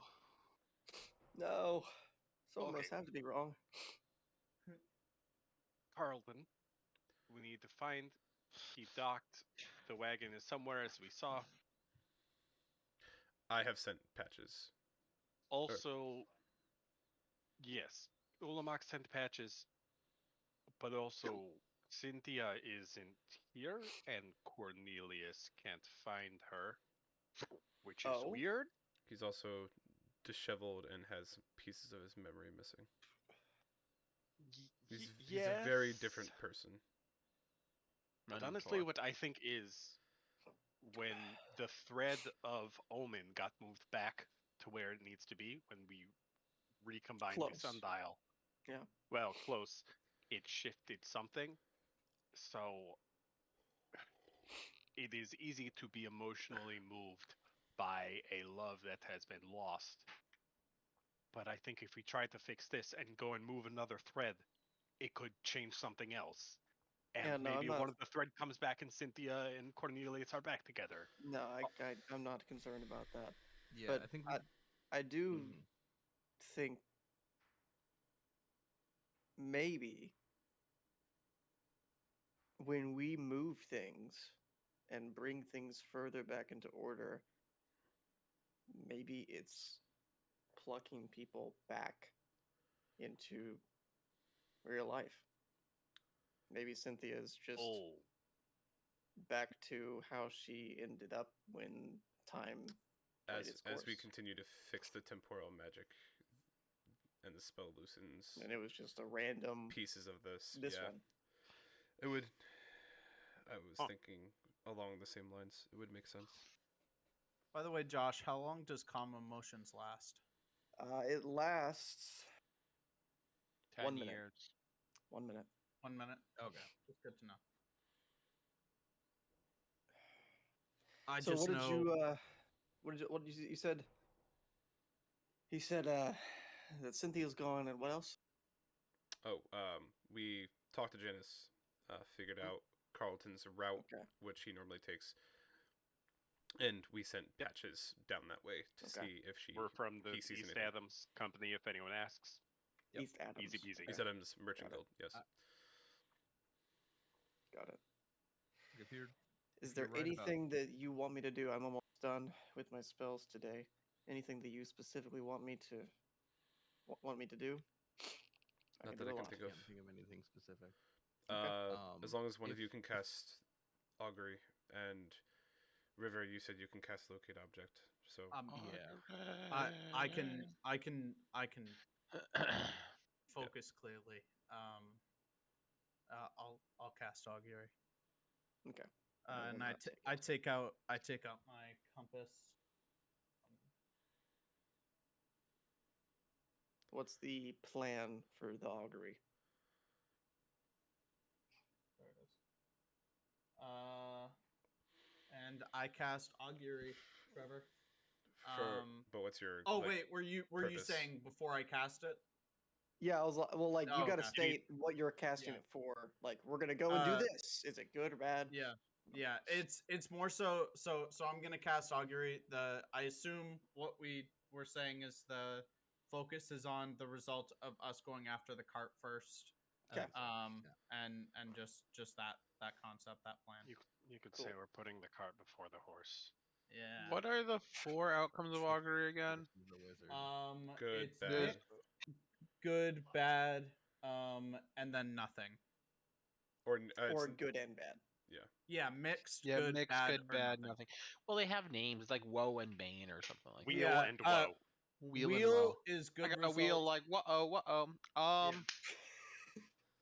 No. Some of us Okay. have to be wrong. Carlton, we need to find. He docked. The wagon is somewhere, as we saw. I have sent patches. Also, yes, Ulamak sent patches, but also Cynthia isn't here, and Cornelius can't find her, which is Oh. weird. He's also disheveled and has pieces of his memory missing. He's a very different person. But honestly, what I think is when the thread of Omen got moved back to where it needs to be, when we recombined Close. the sundial. Yeah. Well, close. It shifted something. So it is easy to be emotionally moved by a love that has been lost. But I think if we try to fix this and go and move another thread, it could change something else. And Yeah, no, I'm maybe not- one of the thread comes back and Cynthia and Cornelius are back together. No, I'm not concerned about that. Yeah, But I think I do Mhm. think maybe when we move things and bring things further back into order, maybe it's plucking people back into real life. Maybe Cynthia's just Oh, back to how she ended up when time played its course. As we continue to fix the temporal magic and the spell loosens And it was just a random pieces of this. this yeah. one. It would. I was Huh. thinking along the same lines. It would make sense. By the way, Josh, how long does calm emotions last? It lasts 10 1 minute. years. 1 minute. 1 minute. Okay. That's good to know. I So just what did know. what did you said? He said that Cynthia's gone, and what else? Oh, we talked to Janice, figured out Carlton's route, Okay. which he normally takes, and we sent patches down that way to Okay. see if she. we're from the he sees East anything. Adams Company, if anyone asks. Yep. East Adams. Easy peasy. Okay, East Adams Merchant Got it. Guild. Yes. Got it. If you're Is if there you're right about- anything that you want me to do? I'm almost done with my spells today. Anything that you specifically want me to do? Not do that I a can lot. think I of. can't think of anything specific. As long as one of if- you can cast Augury, and River, you said you can cast Locate Object. So Yeah. I can focus clearly. I'll cast augury. Okay. I will And not take I it. take out my compass. What's the plan for the augury? There it is. And I cast augury, Trevor. but what's your? Oh like, wait, were you purpose? saying before I cast it? Yeah, I was well, like you Oh, got to okay. state what you're casting Yeah. it for. Like we're gonna go and do Uh, this. Is it good or bad? Yeah. Yeah, it's more so I'm gonna cast augury. I assume what we were saying is the focus is on the result of us going after the cart first. Okay. And just that concept, that plan. You could Cool. say we're putting the cart before the horse. Yeah. What are the 4 outcomes of augury again? The wizard. Good, It's bad. mixed, good, bad, and then nothing. Or Or it's- good and bad. Yeah, mixed, Yeah, good, mixed, bad, good, or bad, nothing. nothing. Well, they have names like Woe and Bane or something like Wheel Yeah, and woe. that. Wheel and Woe. is good. I got a wheel result. like whoa.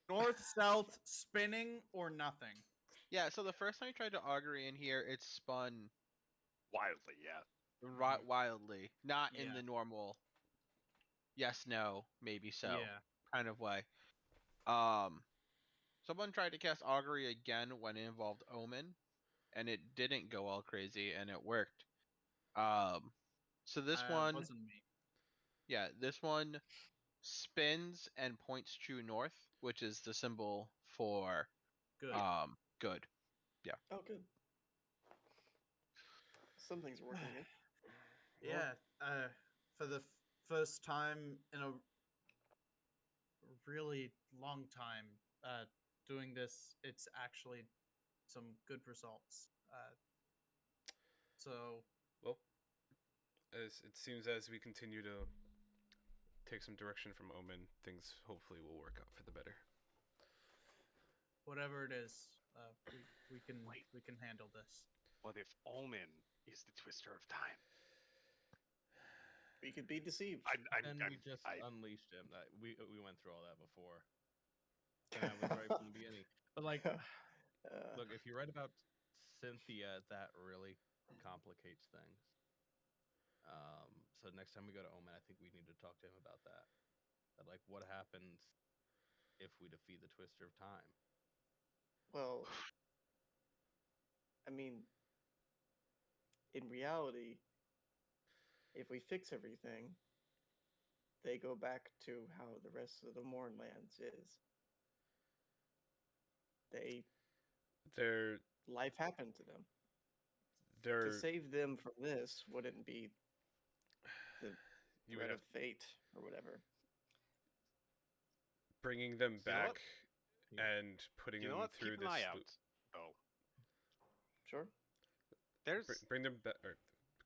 North, south, spinning, or nothing. Yeah. So the first time I tried to augury in here, it spun Wildly, yeah. wildly, not in Yeah. the normal yes, no, maybe so Yeah. kind of way. Someone tried to cast augury again when it involved omen, and it didn't go all crazy, and it worked. So this one, wasn't me. yeah, this one spins and points true north, which is the symbol for Good. good. Oh, good. Some things are working good. Yeah. For the first time in a really long time, doing this, it's actually some good results. So well, as it seems as we continue to take some direction from Omen, things hopefully will work out for the better. whatever it is, we can handle this. What if Omen is the twister of time? We could be deceived. And we just unleashed him. We went through all that before. And that was right from the beginning. But like, look, if you're right about Cynthia, that really complicates things. So next time we go to Omen, I think we need to talk to him about that. That like, what happens if we defeat the Twister of Time? Well, I mean, in reality, if we fix everything, they go back to how the rest of the Mournlands is. They're Life happened to them. they're To save them from this wouldn't be You would thread have of fate or whatever. bringing them You know what? back and putting You know them what? through Keep an this. eye out, though. Sure. There's Bring them back.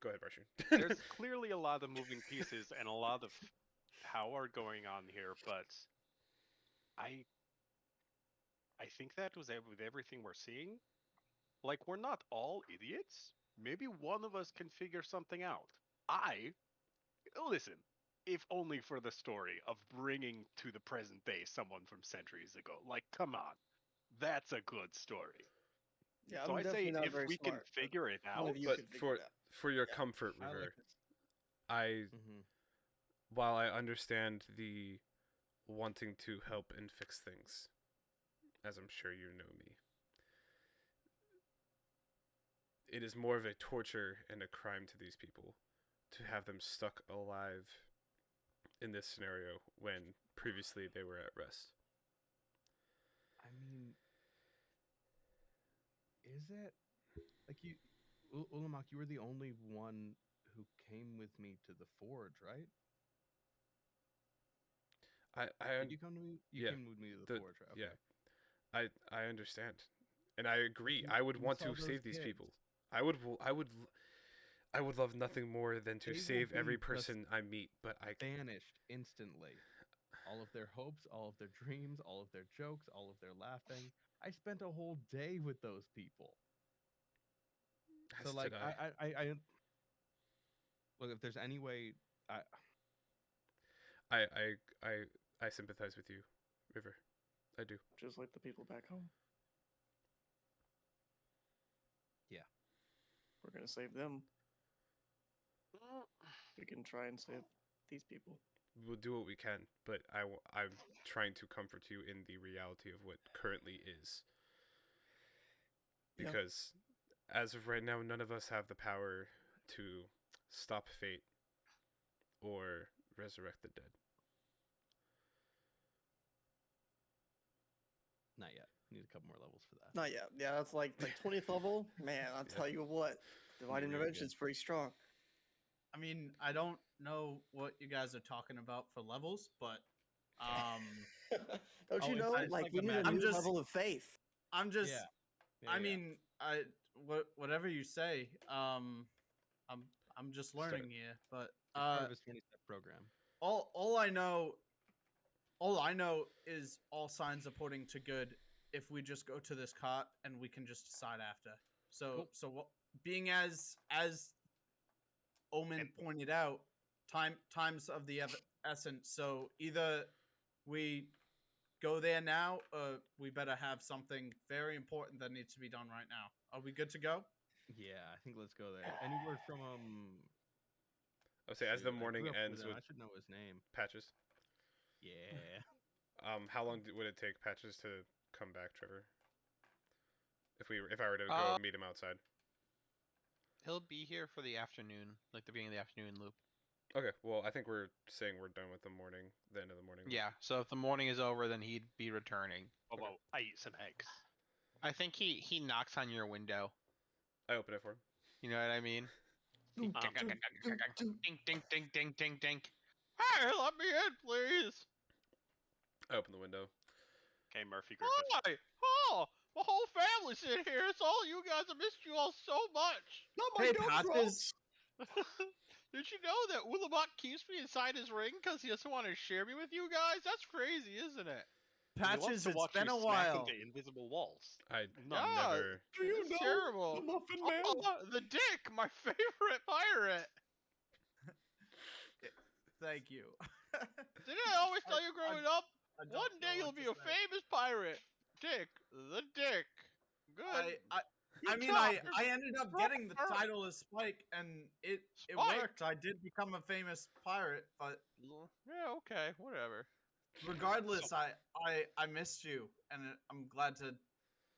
Go ahead, Barshu. there's clearly a lot of moving pieces and a lot of power going on here, but I think that with everything we're seeing, like we're not all idiots. Maybe one of us can figure something out. Listen, if only for the story of bringing to the present day someone from centuries ago. Like, come on, that's a good story. Yeah, So I'm I definitely say not if very we can smart, but figure it one out, of you But can figure it out. for your Yeah. comfort, I like River, this. I Mm-hmm. while I understand the wanting to help and fix things, as I'm sure you know me, it is more of a torture and a crime to these people to have them stuck alive in this scenario when previously they were at rest. I mean, is it like you, Ulamak? You were the only one who came with me to the forge, right? Did you come to me? You yeah, came with me to the, the- forge, right? yeah. I understand, and I agree. You- I would you want saw to those save these kids. people. I would love nothing more than to They will save every be just person I meet, but I Vanished instantly. All of their hopes, all of their dreams, all of their jokes, all of their laughing. I spent a whole day with those people. So as like, did I. I look, if there's any way, I sympathize with you, River. I do. Just like the people back home. Yeah. We're gonna save them. We can try and save these people. We'll do what we can, but I'm trying to comfort you in the reality of what currently is. Yeah. Because as of right now, none of us have the power to stop fate or resurrect the dead. not yet. Need a couple more levels for that. Not yet. Yeah, that's like 20th level. Man, I'll Yeah. tell you what. Divine Really intervention good. is pretty strong. I mean, I don't know what you guys are talking about for levels, but Don't you Oh, know? it's Like like we a need a magic- new I'm just- level of faith. I'm just Yeah. I mean, whatever you say, I'm just Start. learning here, but part of his 20-step program. all I know is all signs are pointing to good if we just go to this cart and we can just decide after. So Cool. so what, being as Omen pointed out, times of the essence. So either we go there now, or we better have something very important that needs to be done right now. Are we good to go? Yeah, I think let's go there. Any word from I'll say as the shoot, I morning grew up ends him. with I should know his name. Patches. Yeah. How long would it take Patches to come back, Trevor? If I were to go meet him outside. He'll be here for the afternoon, like the beginning of the afternoon loop. Okay, well I think we're saying we're done with the end of the morning. Yeah, so if the morning is over, then he'd be returning. although I eat some eggs. I think he knocks on your window. I open it for him. You know what I mean? Doo, Ding, doo, doo, doo. ding, ding, ding, ding, ding. Hey, let me in, please. I open the window. Okay, Murphy Griffith. Hi. Oh, my whole family's in here. It's all you guys. I missed you all so much. Not my Hey, dump Patches. trucks! Did you know that Ulamot keeps me inside his ring because he doesn't want to share me with you guys? That's crazy, isn't it? He wants Patches, to it's watch been you a smack while. into invisible walls. I Yeah. never. Do you It's know terrible. the Muffin Man? Oh, the Dick, my favorite pirate. Thank you. Didn't I always tell you growing up? I don't One day know you'll what be to a say. famous pirate. Dick, the Dick. Good. I Good mean, job. I ended up getting the title as Spike, and it Spike? worked. I did become a famous pirate, but Yeah, okay, whatever. regardless, I missed you, and I'm glad to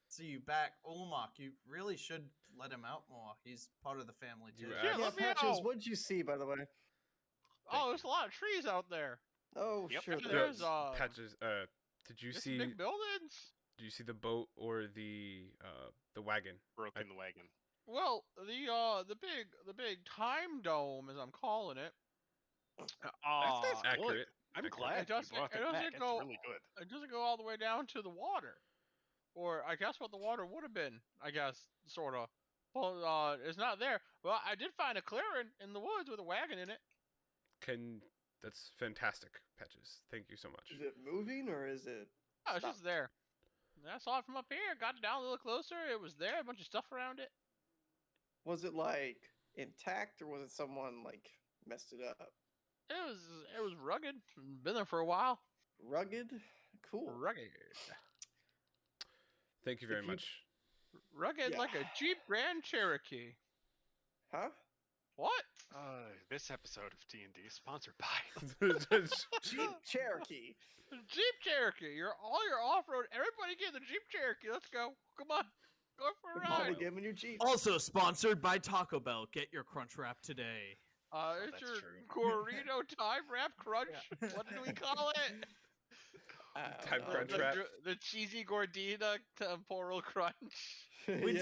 see you back. Ulmark, you really should let him out more. He's part of the family too. You Yeah, asked- let me Patches, out. what'd you see, by the way? Oh, there's a lot of trees out there. Oh, Yep. sure. And there there's is. Patches. Did you there's some see? big buildings. Do you see the boat or the wagon? Broken the wagon. Well, the big time dome, as I'm calling it, That's Accurate. I'm Accurate. glad It doesn't- you brought it that doesn't back. It's go- really good. It doesn't go all the way down to the water, or I guess what the water would have been. I guess sort of. Well, it's not there. Well, I did find a clearing in the woods with a wagon in it. That's fantastic, Patches. Thank you so much. Is it moving or is it? Oh, it's just stopped? there. And I saw it from up here. Got down a little closer. It was there. A bunch of stuff around it. Was it like intact or was it someone like messed it up? It was rugged. Been there for a while. Rugged? Cool. Rugged. Thank you very If you- much. Rugged Yeah. like a Jeep Grand Cherokee. Huh? What? This episode of D&D is sponsored by. Jeep Cherokee. Jeep Cherokee. All your off-road. Everybody get the Jeep Cherokee. Let's go. Come on. Go for a Probably ride. give him your Jeep. Also sponsored by Taco Bell. Get your crunch wrap today. It's that's your true. Corrito Time Wrap Crunch. What do we call it? I don't Time know. crunch the, wrap. the cheesy Gordita Temporal Crunch. We Yeah.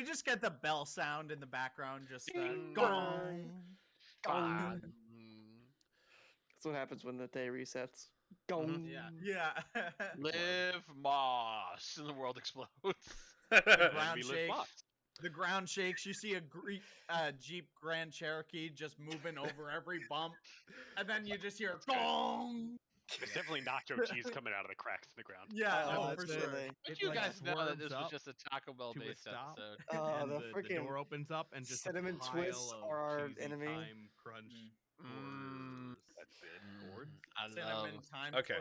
just get the bell sound in the background, just Ding gong. Gong. Mm. That's what happens when the day resets. Gong. Yeah. Live Moss, and the world explodes. Ground we live shake. lost. The ground shakes. You see a Jeep Grand Cherokee just moving over every bump, and then you just hear good. gong. There's definitely nacho cheese coming out of the cracks in the ground. Yeah, Oh, for that's sure. really- But It, you like, guys know that swerves this was up just a Taco Bell to a based stop. episode. Oh, and the the freaking door opens up and just cinnamon a pile twists of are our cheesy enemy. Time crunch. Mm. That's it. Gourds. I Cinnamon love time Okay.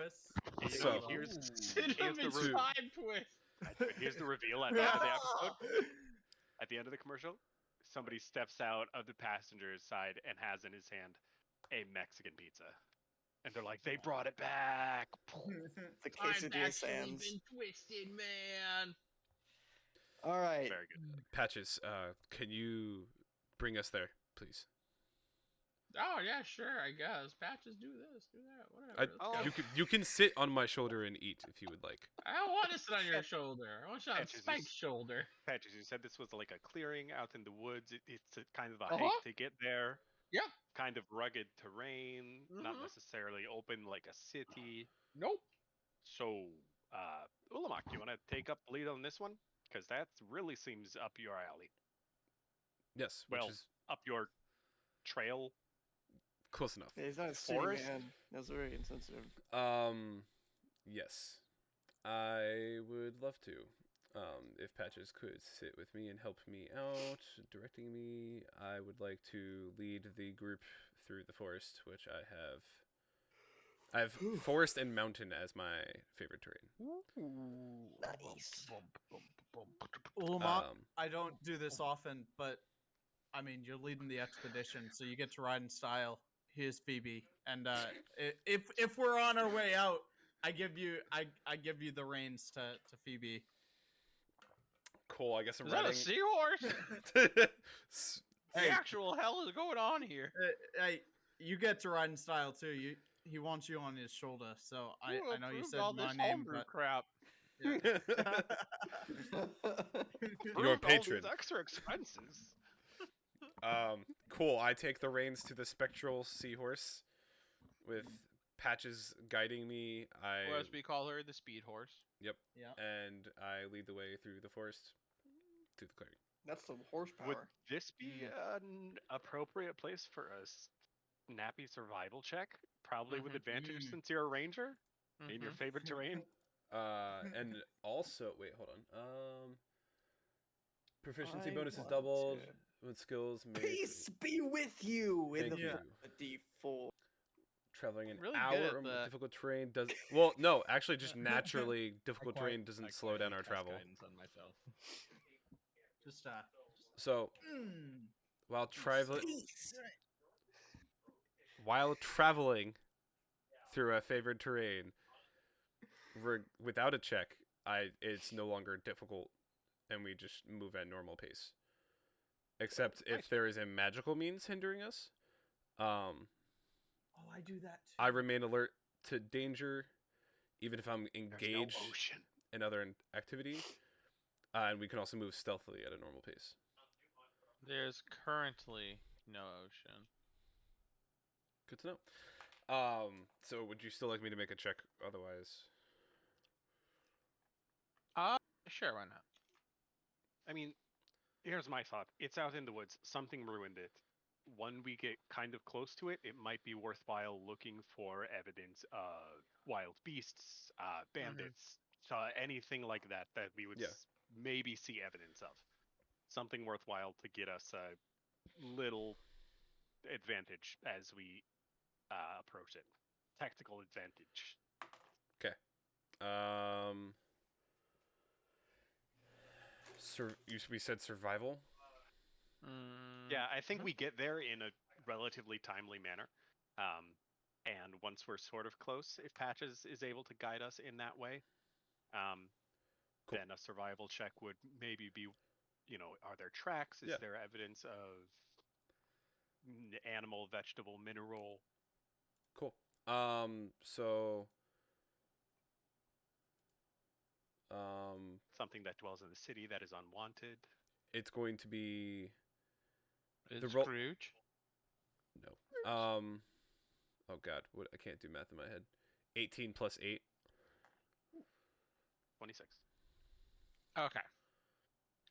twist. So- here's cinnamon the- time twist. here's the reveal at the end of the episode. At the end of the commercial, somebody steps out of the passenger's side and has in his hand a Mexican pizza. And they're like, they brought it back. The Time's quesadilla actually sands. been twisted, man. All right. Very good. Patches, can you bring us there, please? Oh yeah, sure. I guess patches do this, do that, whatever. Let's go. You can sit on my shoulder and eat if you would like. I don't want to sit on your shoulder. I want to sit on Patches is- Spike's shoulder. Patches, you said this was like a clearing out in the woods. It's a kind of a Uh-huh. hike to get there. Yep. Kind of rugged terrain, not Mhm. necessarily open like a city. Nope. So, Ulamog, do you want to take up the lead on this one? Because that really seems up your alley. Yes, Well, which is up your trail. close enough. Yeah, he's not a city Forest? man. That's very insensitive. Yes, I would love to. If Patches could sit with me and help me out, directing me, I would like to lead the group through the forest, which I have forest and mountain as my favorite terrain. Nice. Ulamog, Um, I don't do this often, but I mean, you're leading the expedition, so you get to ride in style. Here's Phoebe, and if we're on our way out, I give you the reins to Phoebe. cool. I guess I'm Is that a riding. seahorse? S- The Hey. actual hell is going on here? Hey, you get to ride in style too. He wants you on his shoulder, so I know you approved said all my this name, homebrew but crap. Your Approved all patron. these extra expenses. Cool. I take the reins to the spectral seahorse, with Patches guiding me. Or as we call her, the speed horse. yeah. And I lead the way through the forest to the clearing. That's some horsepower. Would this be an appropriate place for a snappy survival check? Probably with Mhm. advantage since you're a ranger in your Mhm. favorite terrain. And also, wait, hold on. Proficiency I bonus is want doubled to- with skills. Peace be with you in Thank the you. default. Traveling an Really good at hour that. difficult terrain does well. No, actually, just naturally difficult terrain I doesn't slow down our cast travel. guidance on myself. Just So while traveling, Peace. while traveling through a favored terrain, without a check, it's no longer difficult, and we just move at normal pace. Except if there is a magical means hindering us, Oh, I do that too. I remain alert to danger, even if I'm There's engaged no ocean. in other activity. And we can also move stealthily at a normal pace. There's currently no ocean. Good to know. So would you still like me to make a check otherwise? Sure, why not? I mean, here's my thought. It's out in the woods. Something ruined it. When we get kind of close to it, it might be worthwhile looking for evidence of wild beasts, bandits, anything like that that we would Yeah. maybe see evidence of. Something worthwhile to get us a little advantage as we approach it. Tactical advantage. We said survival. Yeah, I think we get there in a relatively timely manner. And once we're sort of close, if Patches is able to guide us in that way, Cool. then a survival check would maybe be, are there tracks? Is Yeah. there evidence of animal, vegetable, mineral? Cool. So. Something that dwells in the city that is unwanted. It's going to be Is The roll- Scrooge? no. Oh God, what? I can't do math in my head. 18 plus 8. 26. Okay.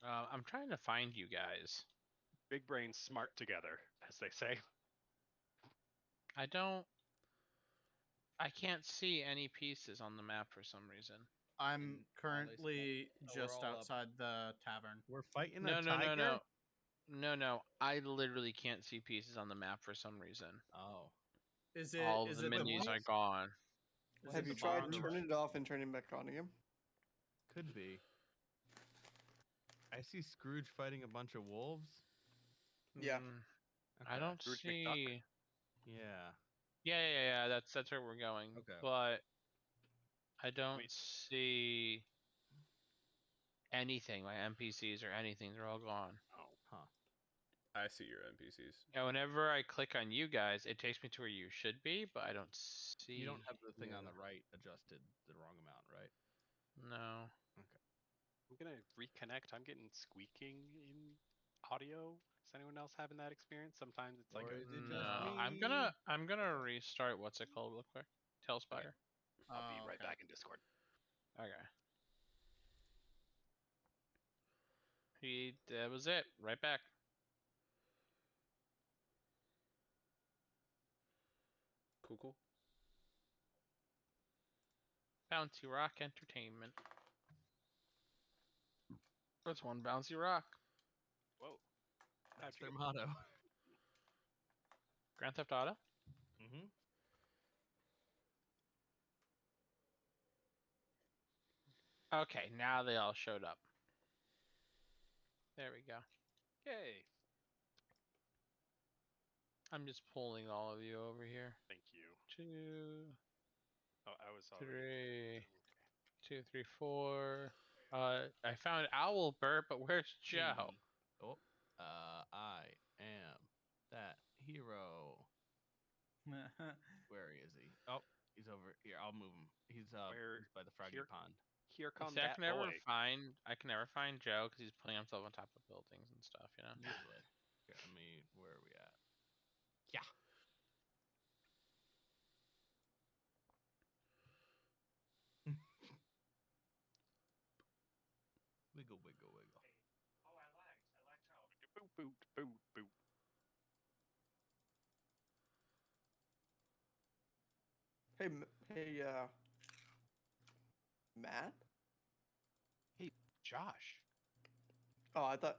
I'm trying to find you guys. Big brains smart together, as they say. I can't see any pieces on the map for some reason. I'm In all these currently spots. We're just all up. outside the tavern. We're fighting No, a no, tiger. no, no. No. I literally can't see pieces on the map for some reason. Oh, Is it? All of is the it menus the, are gone. is Have it you the tried barn? turning it off and turning back on again? could be. I see Scrooge fighting a bunch of wolves. Yeah. I don't Scrooge McDuck. see. Yeah. Yeah. That's where we're going. Okay. But I don't Wait. see anything. My NPCs or anything. They're all gone. Oh, I see your NPCs. Yeah, whenever I click on you guys, it takes me to where you should be, but I don't see. You don't have the thing on you. the right adjusted the wrong amount, right? No. I'm gonna reconnect. I'm getting squeaking in audio. Is anyone else having that experience? Sometimes it's like Or a is it just No. me? I'm gonna restart. What's it called, real quick? Tailspire. I'll be right okay. back in Discord. Okay. That was it. Right back. Cool. Bouncy Rock Entertainment. That's one Bouncy Rock. Whoa. That's their motto. Grand Theft Auto. Mm-hmm. Okay, now they all showed up. There we go. Yay. I'm just pulling all of you over here. Thank you. 2, Oh, I was already. 3, 2, 3, 4. I found Owlbert, but where's Joe? Oh, I am that hero. Where is he? Oh, he's over here. I'll move him. He's Where- he's by the froggy here? pond. Here comes See, I that can never boy. find Joe because he's putting himself on top of buildings and stuff, you know. Usually. Here, where are we at? Yeah. Wiggle, wiggle, wiggle. Oh, I lagged. Boot, boot, boot, boot. Hey, Matt? Josh. Oh, I thought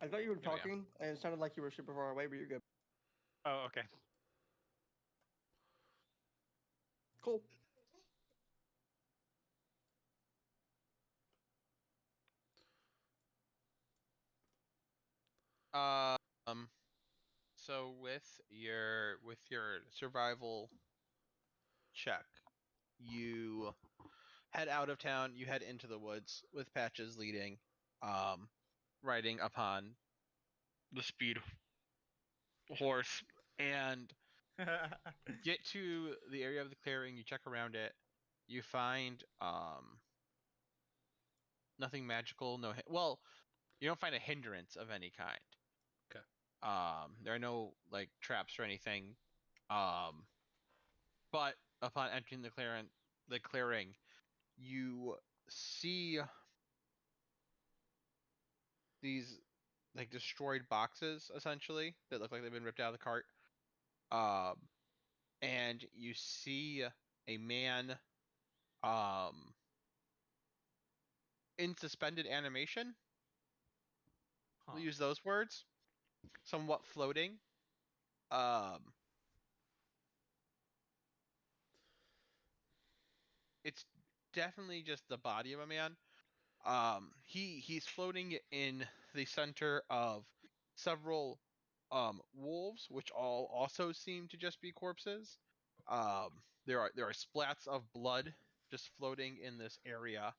you were Here we go. talking, and it sounded like you were super far away, but you're good. Oh, okay. Cool. So with your survival check, you head out of town. You head into the woods with Patches leading, riding upon the speed horse, and get to the area of the clearing. You check around it. You find nothing magical. Well, you don't find a hindrance of any kind. Okay. There are no like traps or anything But upon entering the clearing, you see these like destroyed boxes essentially that look like they've been ripped out of the cart. And you see a man in suspended animation. Huh. We'll use those words. Somewhat floating. It's definitely just the body of a man. He's floating in the center of several wolves, which all also seem to just be corpses. There are splats of blood just floating in this area.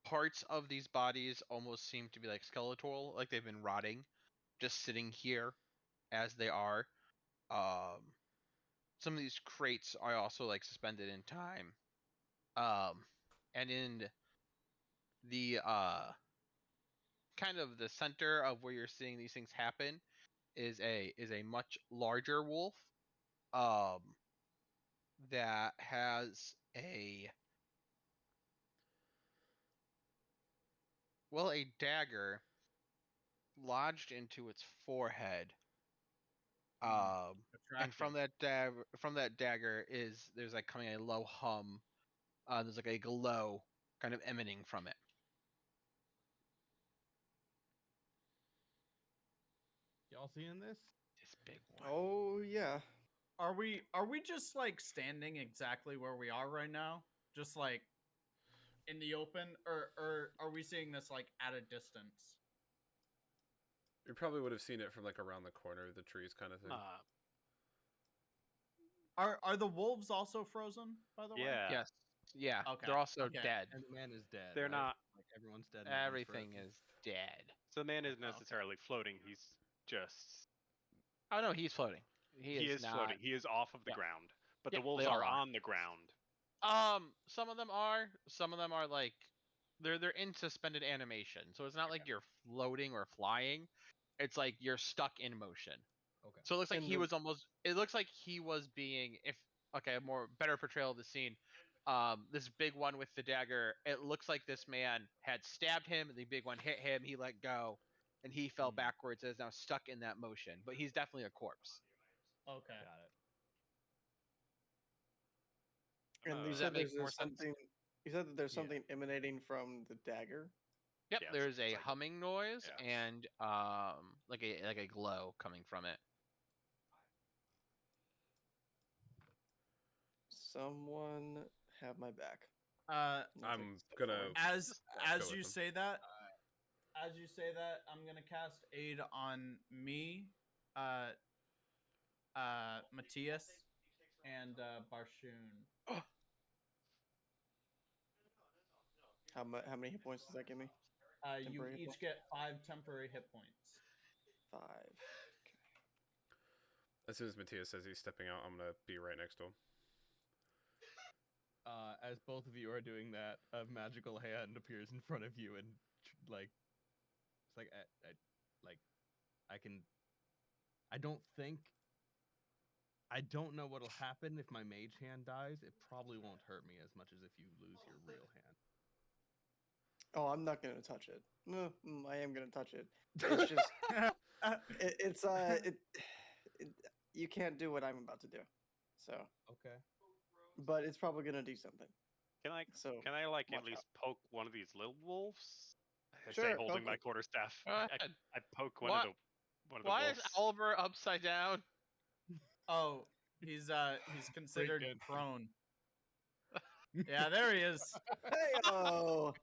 Parts of these bodies almost seem to be like skeletal, like they've been rotting, just sitting here as they are. Some of these crates are also like suspended in time. And in the kind of the center of where you're seeing these things happen is a much larger wolf that has a dagger lodged into its forehead. And from that dagger there's like coming a low hum. There's like a glow kind of emanating from it. Y'all seeing this? This big one. Oh yeah. Are we just like standing exactly where we are right now? Just like in the open, or are we seeing this like at a distance? You probably would have seen it from like around the corner of the trees, kind of thing. Are the wolves also frozen, by the way? Yeah. Yes. Yeah. Okay, They're also okay. dead. And the man is dead. They're right? not- Like everyone's dead. and the man's Everything frozen. is dead. So the man isn't Okay. necessarily floating. He's just Oh no, he's floating. he is is not. floating. He is off of the Yeah. ground. But Yeah, the wolves they all are are. on the ground. Some of them are. Some of them are like they're in suspended animation. So it's not like you're floating or flying. It's like you're stuck in motion. Okay. So it looks like And he the- was almost. It looks like he was being a more better portrayal of the scene. This big one with the dagger. It looks like this man had stabbed him, and the big one hit him. He let go, and he fell backwards. And is now stuck in that motion. But he's definitely a corpse. Okay. Got it. And you Does said that make there's more sense? something. You said that there's Yeah. something emanating from the dagger. Yep, Yes, there's a it's like- humming noise yeah. and like a glow coming from it. Someone have my back. Uh, I'll take I'm a step gonna- forward. as go with you them. say that, I'm gonna cast aid on me, Matthias, and Barshoon. How many hit points does that give me? You Temporary hit each points? get 5 temporary hit points. 5. As soon as Matthias says he's stepping out, I'm gonna be right next to him. As both of you are doing that, a magical hand appears in front of you, and like, it's like I don't know what'll happen if my mage hand dies. It probably won't hurt me as much as if you lose your real hand. Oh, I'm not gonna touch it. No, I am gonna touch it. It's just you can't do what I'm about to do. So, Okay. but it's probably gonna do something. Can I So like watch at least poke one of these little wolves? I say Sure, holding poke my 'em. quarterstaff. Go I ahead. poke Why- one of the Why wolves. is Oliver upside down? Oh, he's considered good. prone. Yeah, there he is. Hey oh,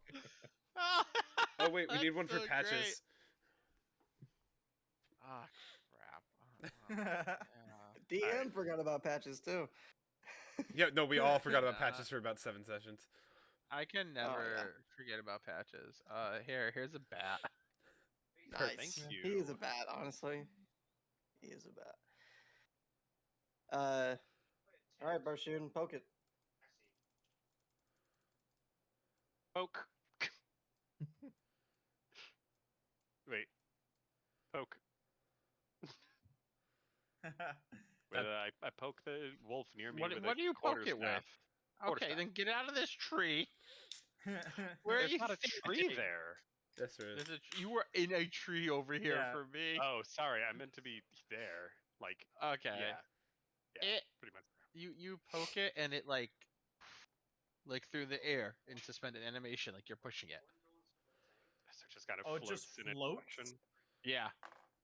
Oh wait, we need one for That's so Patches. great. Ah, crap. DM forgot about Patches too. Yeah, no, we all forgot about Nah. Patches for about 7 sessions. I can Oh, yeah. never forget about Patches. Here's a bat. Nice. Thank He is you. a bat, honestly. He is a bat. All right, Barshoon, poke it. Poke. Wait. Poke. I poke the wolf near me with What a do you poke it quarterstaff. with? Okay, then get out of this tree. Where are There's you not a tree standing? there. Yes, there is. There's you were in a tree over here Yeah. for me. Oh, sorry. I meant to be there. Like, Okay. yeah, It pretty much. you poke it and it like through the air in suspended animation, like you're pushing it. So it just kind of Oh, it floats just in a floats? direction. Yeah,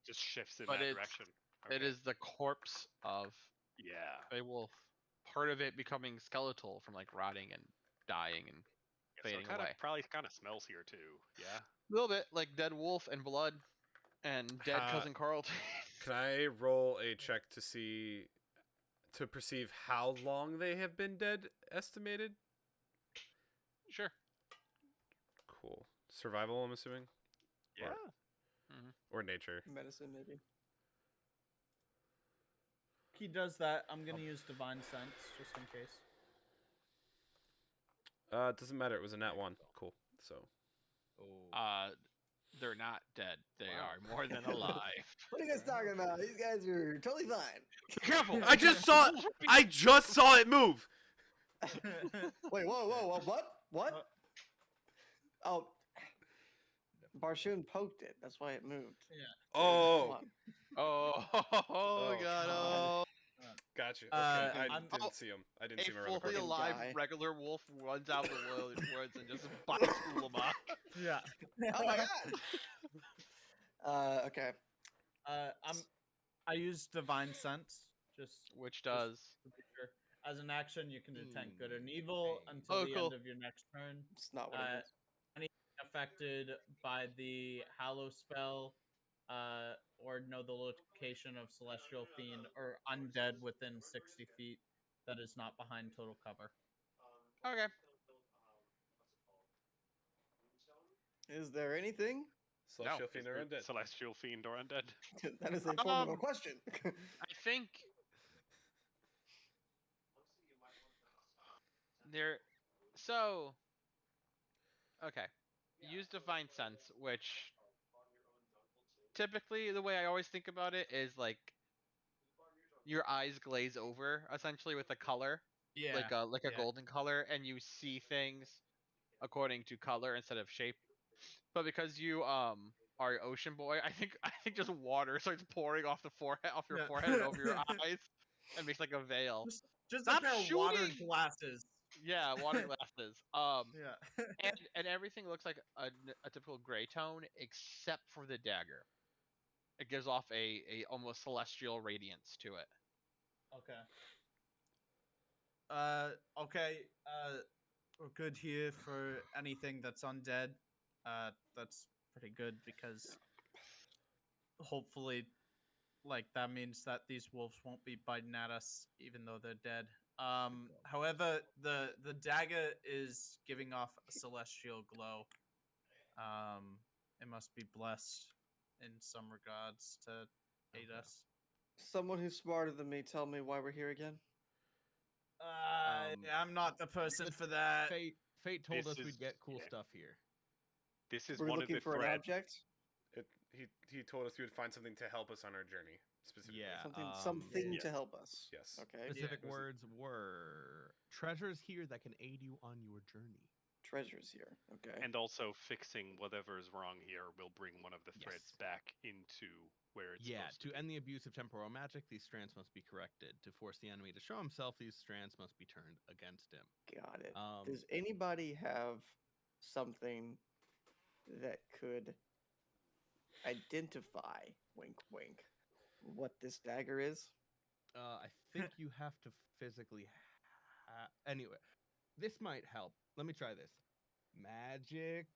Just shifts in but that it's direction. it Okay. is the corpse of Yeah. a wolf. Part of it becoming skeletal from like rotting and dying and Yeah, so fading it kind away. of probably kind of smells here too. Yeah. A little bit like dead wolf and blood and dead cousin Carlton. Can I roll a check to perceive how long they have been dead estimated? Sure. Cool. Survival, I'm assuming? Yeah. Or nature. Medicine, maybe. He does that. I'm gonna use Divine Sense just in case. It doesn't matter. It was a nat 1. Cool. So. They're not dead. They Wow. are more than alive. What are you guys talking about? These guys are totally fine. Careful! I just saw it move. Wait, whoa, what? What? Oh, Barshoon poked it. That's why it moved. Oh, Come on. God! God. Oh. gotcha. Okay, I I'm- didn't see him. I didn't see him A around the fully corner. alive guy. regular wolf runs out of the woods and just bites Ulama. Yeah. Oh my god. Okay. I use Divine Sense just Which does. to be sure. As an action, you can detect good and Mm, evil dang. until Oh, the cool. end of your next turn. It's not what it is. Affected by the Hallow spell, or know the location of Celestial Fiend or undead within 60 feet that is not behind total cover. Okay. Is there anything? Celestial No, Fiend Is or there undead? Celestial fiend or undead. That is a form of a Um, question. I think there. So. Okay. Use Divine Sense, which typically the way I always think about it is like your eyes glaze over essentially with a color, Yeah. like a yeah. golden color, and you see things according to color instead of shape. But because you are an ocean boy, I think just water starts pouring off your Yeah. forehead and over your eyes, and makes like a veil. Just Stop a pair of water shooting! glasses. Yeah, water glasses. Yeah. And everything looks like a typical gray tone except for the dagger. It gives off a almost celestial radiance to it. Okay. Okay. We're good here for anything that's undead. That's pretty good because hopefully, like, that means that these wolves won't be biting at us even though they're dead. However, the dagger is giving off a celestial glow. It must be blessed in some regards to aid us. Someone who's smarter than me, tell me why we're here again. I'm not the person for that. Fate told This us we'd is- get cool yeah. stuff here. This is We're one of looking the for an threads. object. He told us we would find something to help us on our journey. Specifically. Yeah. Something yeah. to help us. Yes. Okay. Specific Yeah. words were treasures here that can aid you on your journey. Treasures here. Okay. And also fixing whatever is wrong here will bring one of the threads Yes. back into where it's Yeah, supposed to end the abuse of temporal magic, these strands must be corrected. To force the enemy to show himself, these strands must be turned against him. Got it. Um, Does anybody have something that could identify, wink, wink, what this dagger is? I think you have to physically. Anyway, this might help. Let me try this. Magic,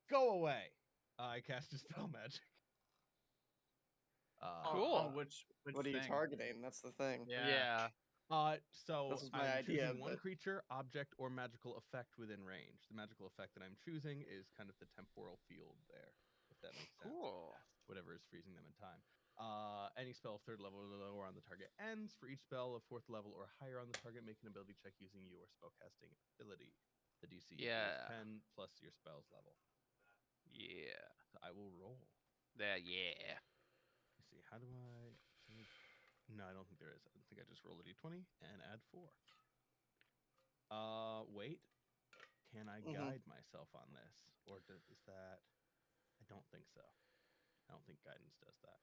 go away. I cast a spell magic. Cool. Which What are you thing? targeting? That's the thing. Yeah. So This was my I'm idea, choosing one but- creature, object, or magical effect within range. The magical effect that I'm choosing is kind of the temporal field there, if that makes sense. Cool. Whatever is freezing them in time. Any spell of 3rd level or lower on the target ends. For each spell of 4th level or higher on the target, make an ability check using your spellcasting ability. The DC Yeah. is 10 plus your spell's level. Yeah. So I will roll. Yeah. how do I? No, I don't think there is. I think I just roll a d20 and add 4. Wait. Can I Mhm. guide myself on this, or is that? I don't think so. I don't think guidance does that.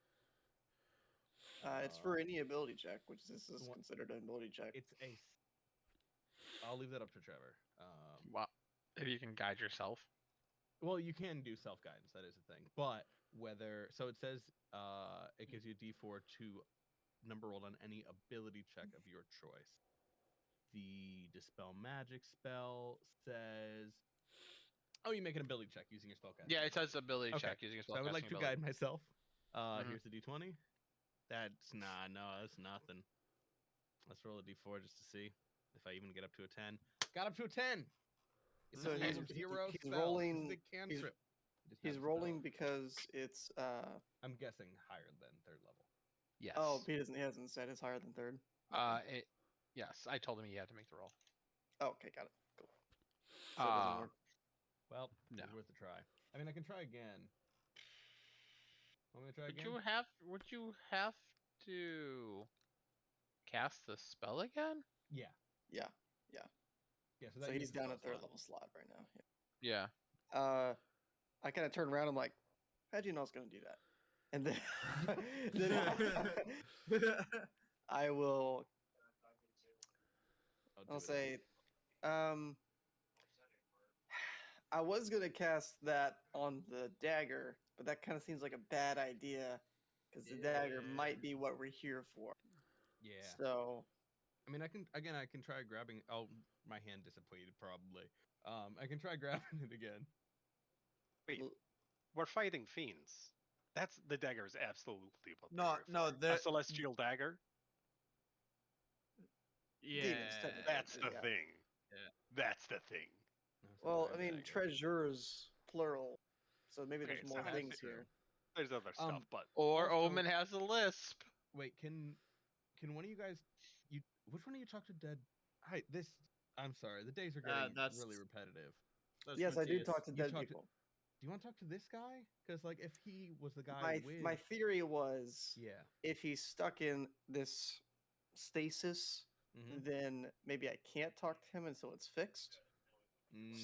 It's for any ability check, which this is What- considered an ability check. It's a. I'll leave that up to Trevor. Well, if you can guide yourself. Well, you can do self guidance. That is a thing, but whether so it says it gives you a d4 to number rolled on any ability check of your choice. The dispel magic spell says, "Oh, you make an ability check using your spell guidance." Yeah, it says ability Okay, check using a So I would like to spellcasting guide ability. myself. Mhm. Here's the d20. That's that's nothing. Let's roll a d4 just to see if I even get up to a 10. Got up to a 10. It's So a he's- zero he's spell. rolling- This is a cantrip. It is not He's a rolling spell. because it's I'm guessing higher than 3rd level. Yes. oh, he hasn't said it's higher than 3rd. Yes, I told him he had to make the roll. Oh, okay, got it. Cool. So it doesn't work. Well, No. it's worth a try. I mean, I can try again. Want me to try Would again? you have to cast the spell again? Yeah. Yeah. Yeah. So, So that he's uses a down spell at 3rd slot. level slot right now. Yeah. Yeah. I kind of turn around. I'm like, how'd you know I was going to do that? And then, I will. do I'll it say, again. I was gonna cast that on the dagger, but that kind of seems like a bad idea because the dagger Yeah. might be what we're here for. Yeah. So I mean, I can try grabbing. Oh, my hand disappointed probably. I can try grabbing it again. Wait, l- we're fighting fiends. That's the dagger is absolutely what No, they're here no, for. A celestial dagger. demons, technically. That's the yeah. thing. Yeah. That's the thing. No, it's a Well, I iron mean, dagger. treasures plural, so maybe Okay, there's so more that's things true. here. There's other stuff, but Or Also- Omen has a lisp. Wait, can one of you guys? Which one of you talk to dead? I'm sorry. The days are getting that's- really repetitive. That's Yes, I did Matthias. talk to You dead talked to- people. Do you want to talk to this guy? Because like, if he was the guy with My theory was yeah. if he's stuck in this stasis, Mhm. then maybe I can't talk to him until it's fixed.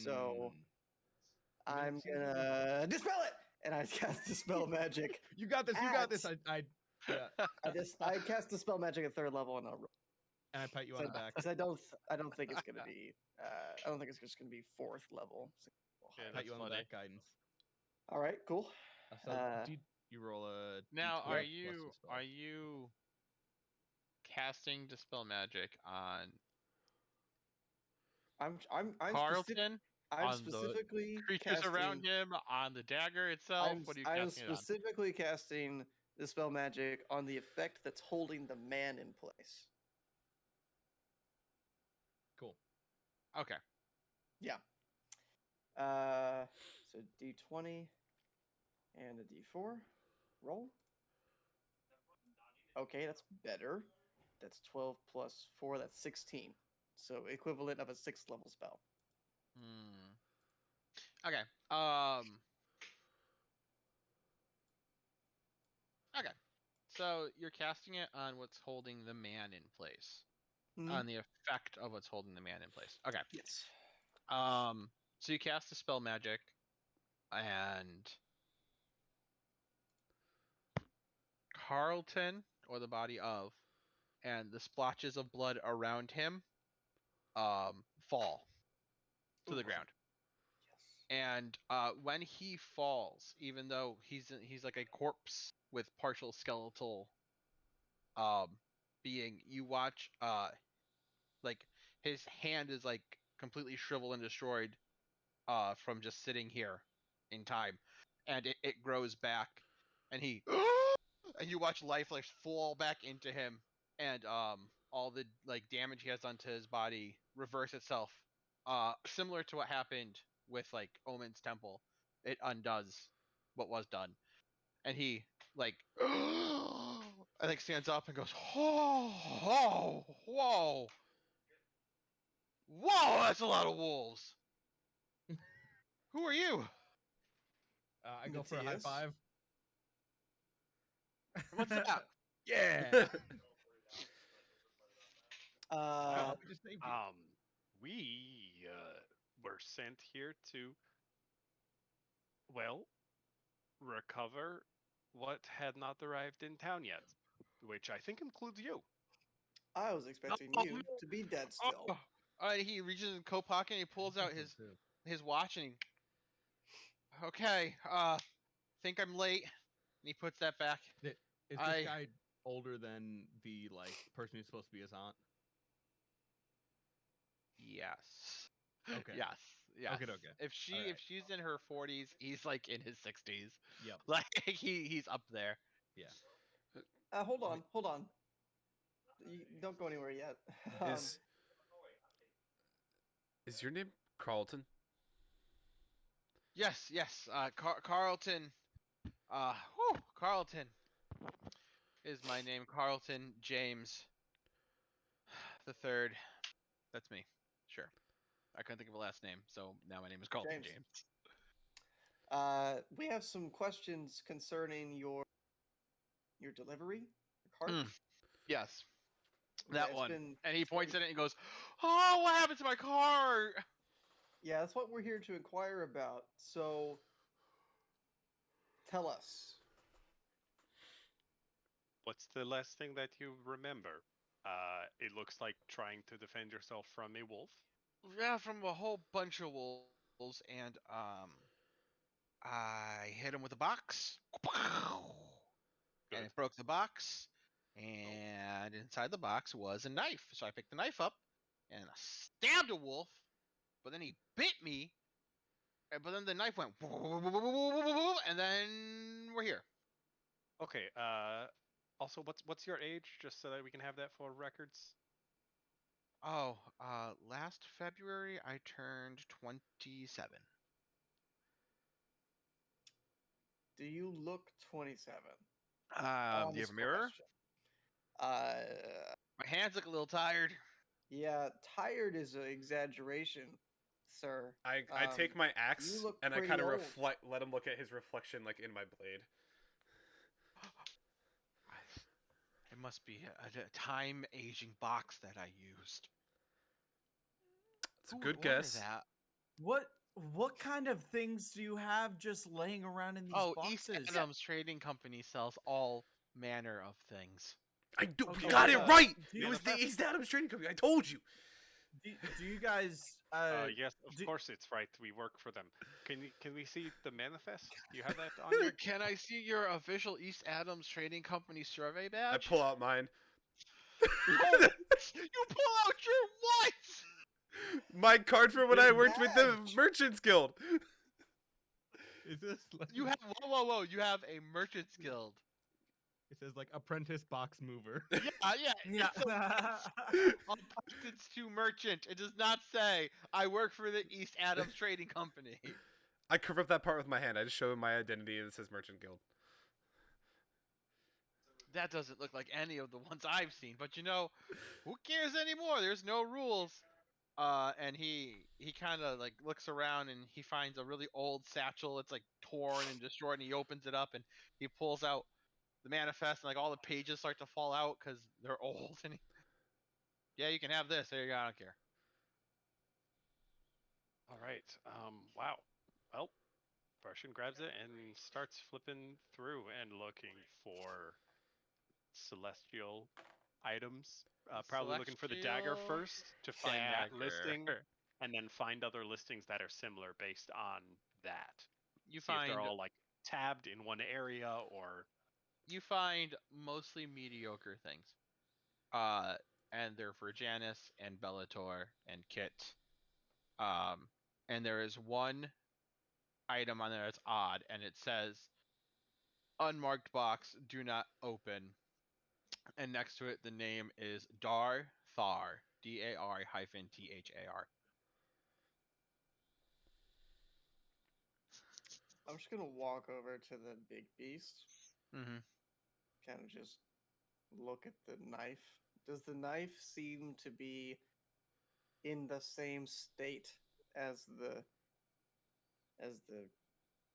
So Mm. I mean, it I'm seems like gonna dispel it, and I cast dispel magic. you got this. You got this. at- Yeah. I cast dispel magic at 3rd level, and I'll roll. And I pat you on the back. Because I don't think it's gonna be. I don't think it's just gonna be 4th level. So we'll Yeah, hide Pat it. you on funny. the back guidance. All right, cool. So Uh, you roll a Now, D12 are plus you the spell. are you casting dispel magic on I'm Carlton, I'm on the specifically creatures casting, around him, on the dagger itself? What are you I'm casting it on? specifically casting dispel magic on the effect that's holding the man in place. Cool. Okay. Yeah. So D20 and a D4. Roll. Okay, that's better. That's 12 plus 4, that's 16. So equivalent of a 6th level spell. Okay. Okay. So you're casting it on what's holding the man in place. Mhm. On the effect of what's holding the man in place. Okay. Yes. So you cast the spell magic, and Carlton, or the body of, and the splotches of blood around him, fall to the Ooh. ground. Yes. And when he falls, even though he's like a corpse with partial skeletal being, you watch like his hand is like completely shriveled and destroyed from just sitting here in time, and it grows back, and he and you watch life like fall back into him, and all the like damage he has done to his body reverse itself, similar to what happened with like Omen's temple. It undoes what was done, and he like I think stands up and goes, whoa, that's a lot of wolves. Who are you? I go for a high Matthias? five. What's that? Yeah. Uh, we just saved you. We were sent here to, well, recover what had not arrived in town yet, which I think includes you. I was expecting Oh, you man. to be dead still. Oh. He reaches in his coat pocket and he pulls out Think so, too. his watch and he. Okay. Think I'm late. And he puts that back. Is this I- guy older than the person who's supposed to be his aunt? Yes. Okay. Yes. Yes. Okay. If Alright. she's in her 40s, he's like in his 60s. Yep. Like he's up there. Hold on. You don't go anywhere yet. Is your name Carlton? Yes. Carlton. Carlton is my name. Carlton James the third. That's me. Sure. I couldn't think of a last name, so now my name is Carlton James. James. We have some questions concerning your delivery, your cart. Yes. Yeah, That it's one. been- And he it's points been- at it and goes, "Oh, what happened to my car?" Yeah, that's what we're here to inquire about. So, tell us. What's the last thing that you remember? It looks like trying to defend yourself from a wolf. Yeah, from a whole bunch of wolves, and I hit him with a box, and Good. it broke the box. And inside the box was a knife, so I picked the knife up and I stabbed a wolf. But then he bit me, but then the knife went, and then we're here. Okay. Also, what's your age, just so that we can have that for records? Oh, last February I turned 27. Do you look 27? Do you have Honest a mirror? question. My hands look a little tired. Yeah, tired is an exaggeration, sir. I Um, take my axe look and I pretty kind of old. let him look at his reflection like in my blade. It must be a time aging box that I used. It's a Who good would order guess. That? What kind of things do you have just laying around in these East boxes? Adams Trading Company sells all manner of things. I do. Okay, You got it so right. do It you- was the East Adams Trading Company. I told you. Do you guys? Yes, of do- course it's right. We work for them. Can we see the manifest? Do you have that on you? Can I see your official East Adams Trading Company survey I badge? pull out mine. You pull out your what? My card from when I Your worked with the badge. Merchants Guild. Is this like You have whoa! You have a Merchant's Guild. It says like apprentice box mover. Yeah. Yeah. It's to merchant. It does not say I work for the East Adams Trading Company. I cover up that part with my hand. I just show him my identity and it says Merchant Guild. That doesn't look like any of the ones I've seen, but who cares anymore? There's no rules. And he kind of like looks around and he finds a really old satchel. It's like torn and destroyed, and he opens it up and he pulls out the manifest, and like all the pages start to fall out because they're old. And yeah, you can have this. There you go. I don't care. All right. Wow. Well, Prussian grabs it and starts flipping through and looking for celestial items. Probably looking for the dagger Celestial first to find that listing, dagger. and then find other listings that are similar based on that. You See if find they're all like tabbed in one area or. mostly mediocre things. And they're for Janice and Bellator and Kit. And there is one item on there that's odd, and it says unmarked box, do not open. And next to it, the name is Dar Thar, DAR-THAR. I'm just gonna walk over to the big beast, Mm-hmm. kind of just look at the knife. Does the knife seem to be in the same state as the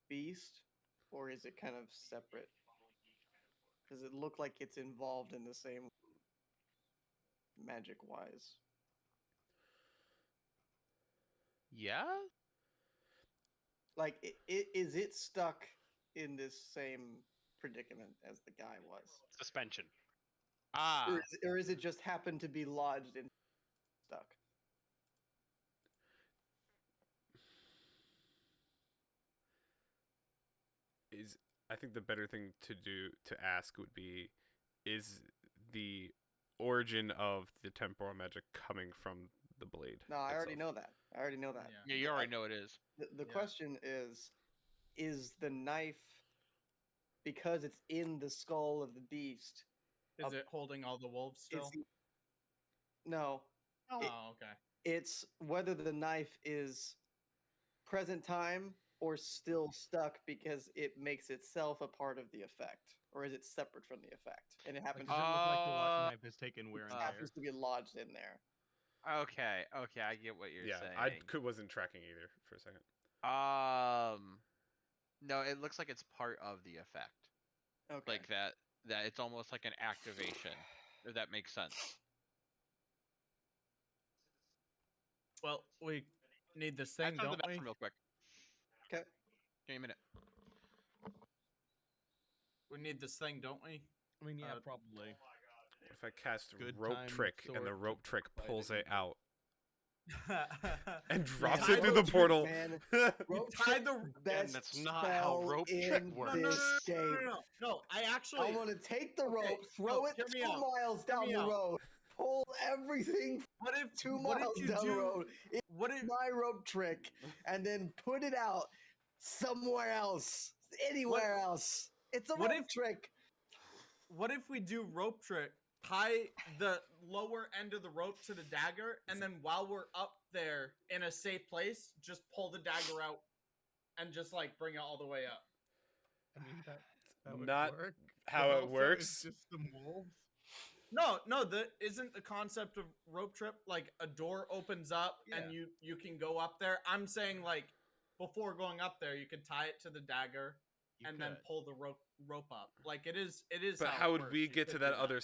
beast, or is it kind of separate? Does it look like it's involved in the same magic wise? Yeah. Like, is it stuck in this same predicament as the guy was? Suspension. Ah. Or is it just happened to be lodged in stuck? I think the better thing to ask would be, is the origin of the temporal magic coming from the blade? No, I already itself? know that. I already know that. Yeah, you already know it is. The Yeah. question is the knife, because it's in the skull of the beast, Is it holding all the wolves still? is the- no, Oh, okay. it's whether the knife is present time or still stuck because it makes itself a part of the effect, or is it separate from the effect? And it Like, happens does it look like the Uh, knife is taken wear and it tear? happens to be lodged in there. Okay, I get what you're Yeah, saying. wasn't tracking either for a second. No, it looks like it's part of the effect. Okay. Like that it's almost like an activation. If that makes sense. Well, we need this I thing, found the don't we? bathroom real quick. 'Kay. Give me a minute. We need this thing, don't we? I mean, yeah, Uh, probably. What if I cast Good rope time trick and the sword rope to trick fight pulls it. it out and You drops tie it through the the portal? Man, You rope tie trick, the best that's not how spell rope trick in works. no, no, no, this no, no, game. no, no, no. I actually I want to take the Okay, rope, throw no, it hear 2 me out. miles Hear down me the out. road, pull everything what if 2 what miles if you down the do road. It's what if my rope trick, and then put it out somewhere else, anywhere else. It's a what rope if- trick. what if we do rope trick, tie the lower end of the rope to the dagger, and then while we're up there in a safe place, just pull the dagger out and just like bring it all the way up. I mean, that would Not work. how but it also it's works. just some wolves. No, isn't the concept of rope trip like a door opens up and you can go up there? I'm saying like before going up there, you could tie it to the dagger You and then could. pull the rope up. Like it is. But how how it would works. we You get to could do that other?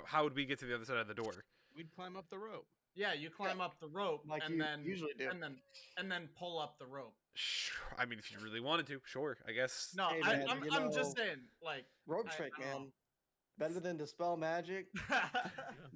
How would we get to the other side of the door? We'd climb up the rope. Yeah, you climb up the rope Like and you then usually do. and then pull up the rope. Sure. I mean, if you really wanted to, sure. I guess. No, Hey, I, man, I'm you I'm just know, saying like Rope I trick, don't know. man. Better than Dispel Magic.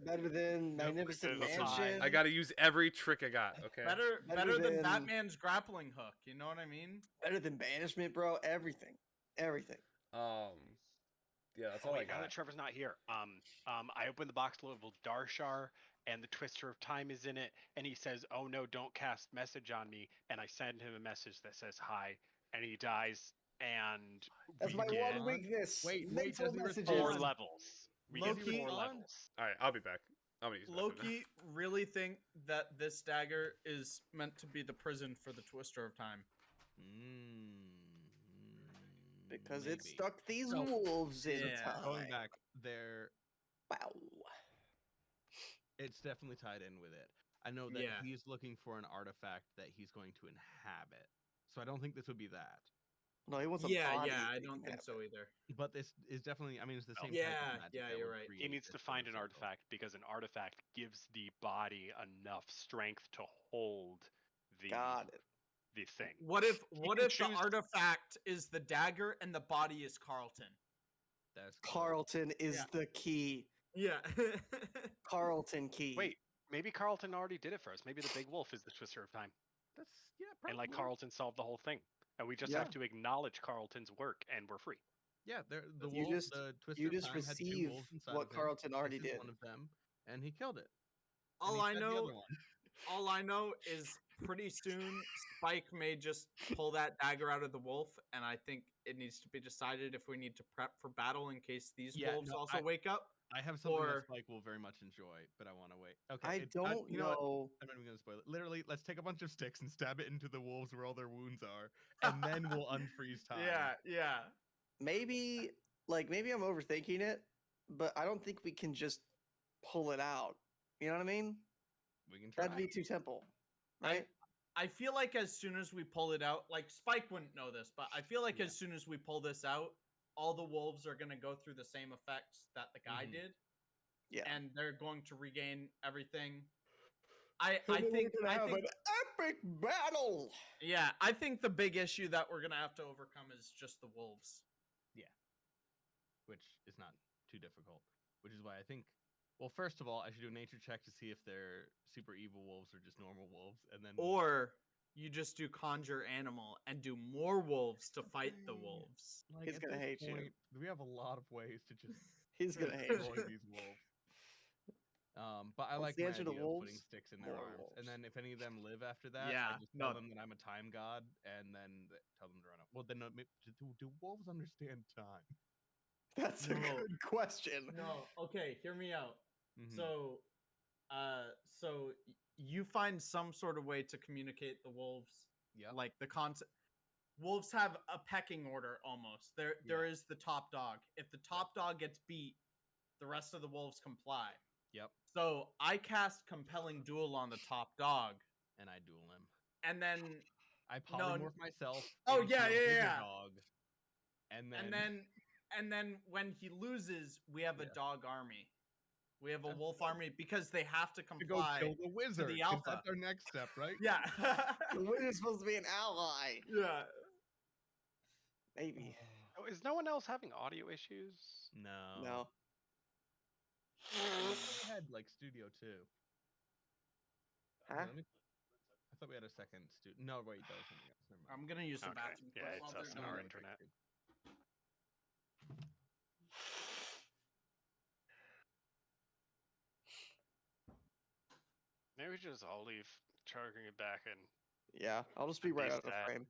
Better than Yep. Magnificent Listen, Mansion. I got to use every trick I got. Okay. better Better than than- Batman's grappling hook. You know what I mean? Better than Banishment, bro. Everything. Everything. Yeah, that's Oh, all I wait, now that got. Trevor's not here, I opened the box level Darshar, and the Twister of Time is in it, and he says, "Oh no, don't cast message on me," and I send him a message that says hi, and he dies, and That's we my get one weakness. Wait, Mental does he messages. respond? 4 levels. We get Low-key- 4 on? levels. All right, I'll be back. I'm gonna use the bathroom now. Loki really think that this dagger is meant to be the prison for the Twister of Time. Because it Maybe. stuck these So- wolves in Yeah. time. Going back, there, Wow. it's definitely tied in with it. I know that Yeah. he's looking for an artifact that he's going to inhabit. So I don't think this would be that. No, he wants a Yeah, body. yeah, I that don't can think have so it. either. But this is definitely, I mean, it's the Oh. same type Yeah, of magic. yeah, that you're would right. He create needs this to sort find of an cycle. artifact because an artifact gives the body enough strength to hold Got it. the thing. What if He what can if the choose- artifact is the dagger and the body is Carlton? That's good. Carlton is Yeah. the key. Yeah. Carlton key. Wait, maybe Carlton already did it for us. Maybe the big wolf is the Twister of Time, That's, yeah, probably. and like Carlton solved the whole thing, and we just Yeah. have to acknowledge Carlton's work, and we're free. Yeah, the You wolf, just- the Twister you of just Time had 2 receive wolves inside what of him. Carlton already This is did. one of them, and he killed it. And all he I fed the know other one. all I know is pretty soon Spike may just pull that dagger out of the wolf, and I think it needs to be decided if we need to prep for battle in case these Yeah, wolves no, also wake up. I have something Or- that Spike will very much enjoy, but I want to wait. Okay, I don't you know what? know. I'm not even gonna spoil it. Literally, let's take a bunch of sticks and stab it into the wolves where all their wounds are, and then we'll unfreeze time. Yeah. Maybe I'm overthinking it, but I don't think we can just pull it out. You know what I mean? We can try. That'd be too simple, I- right? I feel like as soon as we pull it out, like Spike wouldn't know this, but I feel like Yeah. as soon as we pull this out, all the wolves are going to go through the same effects that the guy Mhm. did, Yeah. and they're going to regain everything. I And then think we're gonna I have think an epic battle. yeah, I think the big issue that we're gonna have to overcome is just the wolves. which is not too difficult. Which is why I think. Well, first of all, I should do a nature check to see if they're super evil wolves or just normal wolves, and then Or you just do conjure animal and do more wolves to fight the wolves. like, He's at gonna this hate you. point, we have a lot of ways to just He's gonna hate destroy you. these wolves. But I What's like the my answer to idea of putting wolves? sticks in their More arms, wolves. and then if any of them live after that, Yeah, I just tell no. them that I'm a time god, and then tell them to run up. Well, then do wolves understand time? That's a No. good question. No, okay, hear me out. Mhm. So, you find some sort of way to communicate the wolves, Yep. like the concept. Wolves have a pecking order almost. There is the top dog. If the top dog gets beat, the rest of the wolves comply. Yep. So I cast compelling duel on the top dog, And I duel him. and then I No, polymorph myself. oh, into yeah, a yeah, bigger yeah. dog, and then and then when he loses, we have a Yeah. dog army. We have a That's wolf good. army because they have to to go comply. kill the wizard. 'Cause alpha. That's our next step, right? Yeah. The wizard's supposed to be an ally. Yeah. Maybe. Oh, is no one else having audio issues? No. No. I had like Studio 2. Huh? I thought we had a second studio. No, wait, that was something else. Never mind. I'm gonna use the Okay, bathroom. yeah, quick it's while they're us and doing our it. internet. Maybe we should just all leave charging it back and Yeah, I'll just be And right base out of that. frame.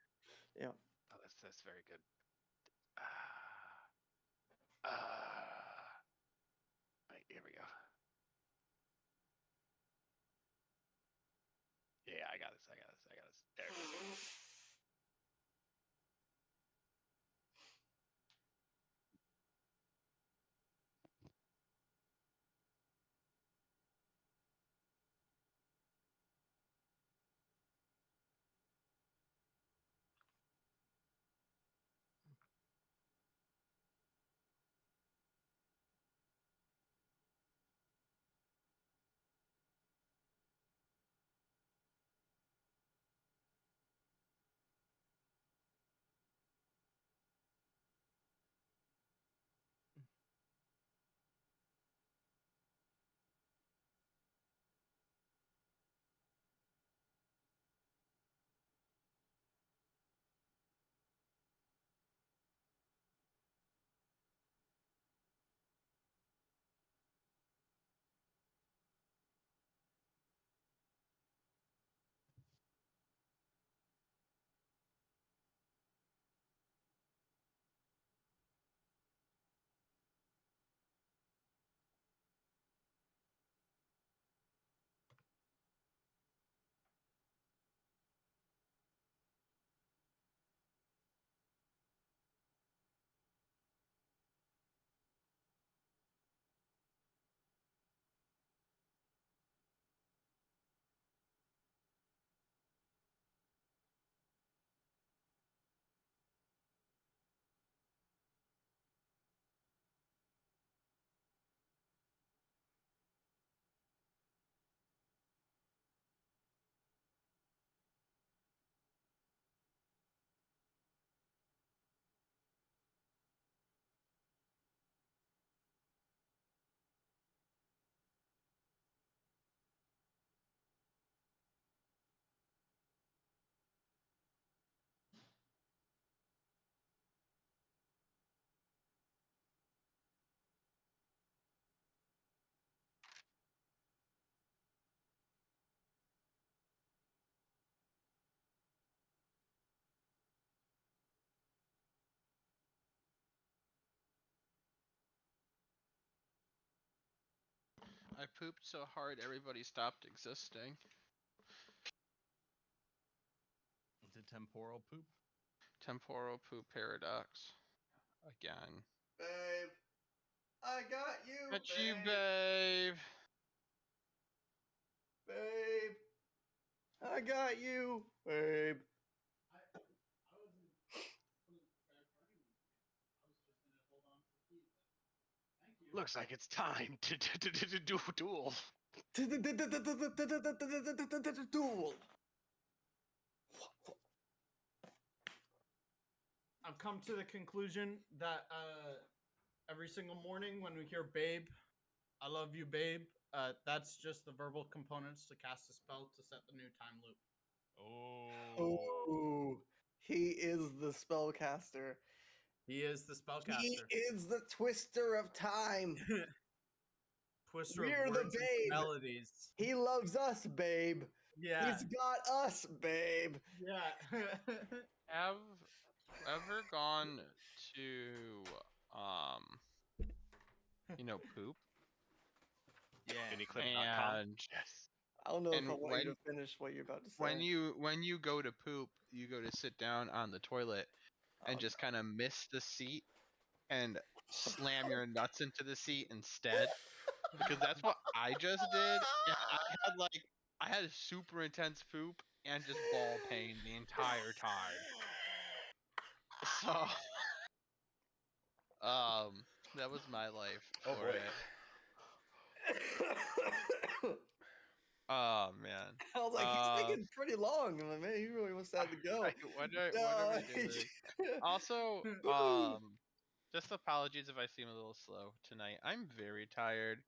Yeah. oh, that's very good. Right, here we go. Yeah, I got this. There it is. I pooped so hard everybody stopped existing. It's a temporal poop. Temporal poop paradox. Again. Babe, I got you. Got you, babe. Babe, I got you. Babe. looks like it's time to do a duel. Duel. I've come to the conclusion that every single morning when we hear "Babe," I love you, babe. That's just the verbal components to cast a spell to set the new time loop. Oh, he is the spellcaster. He is the He spellcaster. is the twister of time. Twister We're of the words and babe. melodies. He loves us, babe. Yeah. He's got us, babe. Yeah. Have ever gone to poop? Yeah. And Yes. I don't know if And I want you to finish what you're about to say. when you go to poop, you go to sit down on the toilet and Oh, just kind of miss the seat and slam your nuts into the seat instead, because that's what I just did. And I had super intense poop and just ball pain the entire time. So that was my life Oh for boy. it. Oh man. I was like, he's thinking pretty long. I'm like, man, he really wants that to go. What are we doing? Also, just apologies if I seem a little slow tonight. I'm very tired.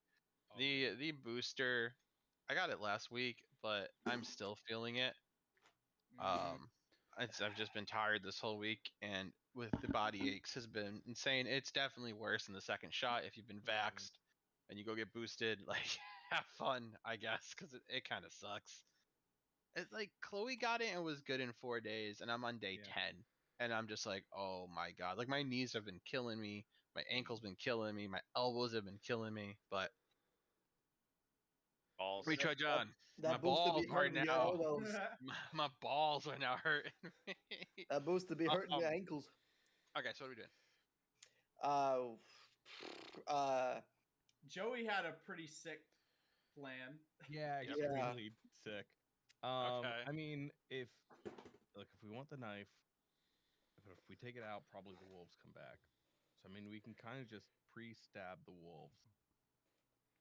The booster, I got it last week, but I'm still feeling it. I've just been tired this whole week, and with the body aches has been insane. It's definitely worse than the second shot if you've been vaxxed and you go get boosted. Like, have fun, I guess, because it kind of sucks. It's like Chloe got it and was good in 4 days, and I'm on day 10, and I'm just like, oh my god, like my knees have been killing me, my ankles been killing me, my elbows have been killing me, but Balls. we trudge on. That My boost to balls be are hurting your now. elbows. My balls are now hurting me. That boost to be hurting your ankles. Okay, so what are we doing? Joey had a pretty sick plan. Yeah, Yep. extremely sick. Okay. I mean, if we want the knife, but if we take it out, probably the wolves come back. So I mean, we can kind of just pre-stab the wolves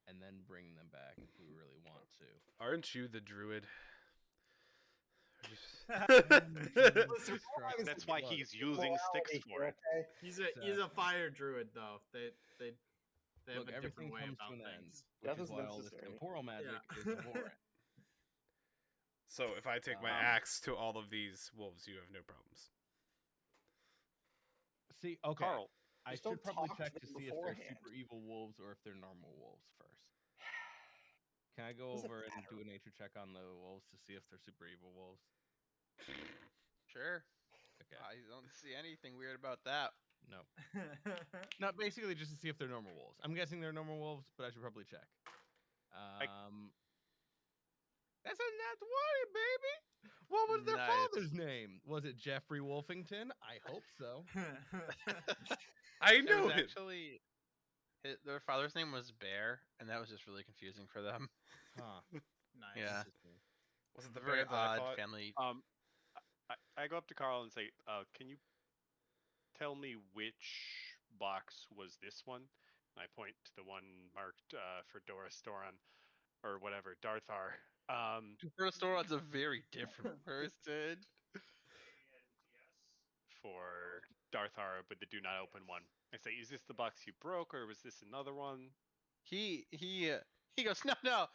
and then bring them back if we really want to. Aren't you the druid? That's why he's using sticks for it. Okay? He's a fire druid though. They have Look, a everything different way comes to about an end, things. which Death is is why all this necessary. temporal magic Yeah. is abhorrent. So if I take my axe to all of these wolves, you have no problems. See, okay, Carl, I just don't should probably talk to check to them see if they're beforehand. super evil wolves or if they're normal wolves first. Can I go Doesn't over and matter. do a nature check on the wolves to see if they're super evil wolves? Sure. Okay. I don't see anything weird about that. No. Not basically just to see if they're normal wolves. I'm guessing they're normal wolves, but I should probably check. That's a nat 20, baby. What was their Nice. father's name? Was it Jeffrey Wolfington? I hope so. I It know was it. actually their father's name was Bear, and that was just really confusing for them. Huh. Nice. Yeah. Interesting. Was it the Very bear that I odd fought? family. I go up to Carl and say, "Can you tell me which box was this one?" And I point to the one marked for Doris Doran or whatever, Darthar. First Doran's a very different person. For Darthar, but the do not open one. I say, "Is this the box you broke, or was this another one?" He goes, no,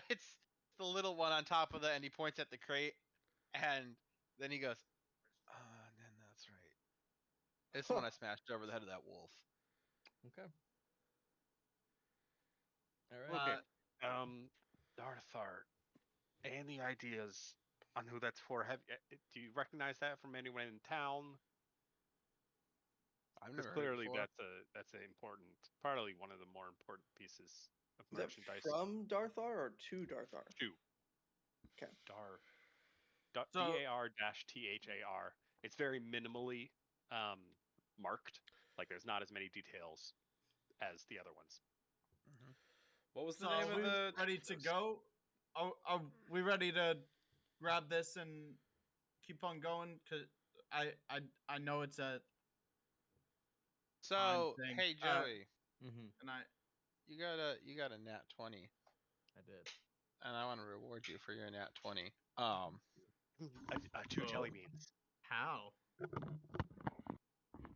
it's the little one on top of that, and he points at the crate, and then he goes, then that's right. It's the one I smashed over the head of that wolf. Okay. All right. Okay. Darthar. Any ideas on who that's for? Do you recognize that from anyone in town? I've Because never heard it clearly before. that's an important, probably one of the more important pieces of Is that merchandise. from Darthar or to Darthar? Two. Okay. So- DAR-THAR. It's very minimally marked. Like there's not as many details as the other ones. What was the So name are of we the? ready to go? Are we ready to grab this and keep on going? Cause I know it's a So, thing. hey Joey, Mm-hmm. and you got a nat 20, I did. and I want to reward you for your nat 20. Two jelly Oh. beans. How?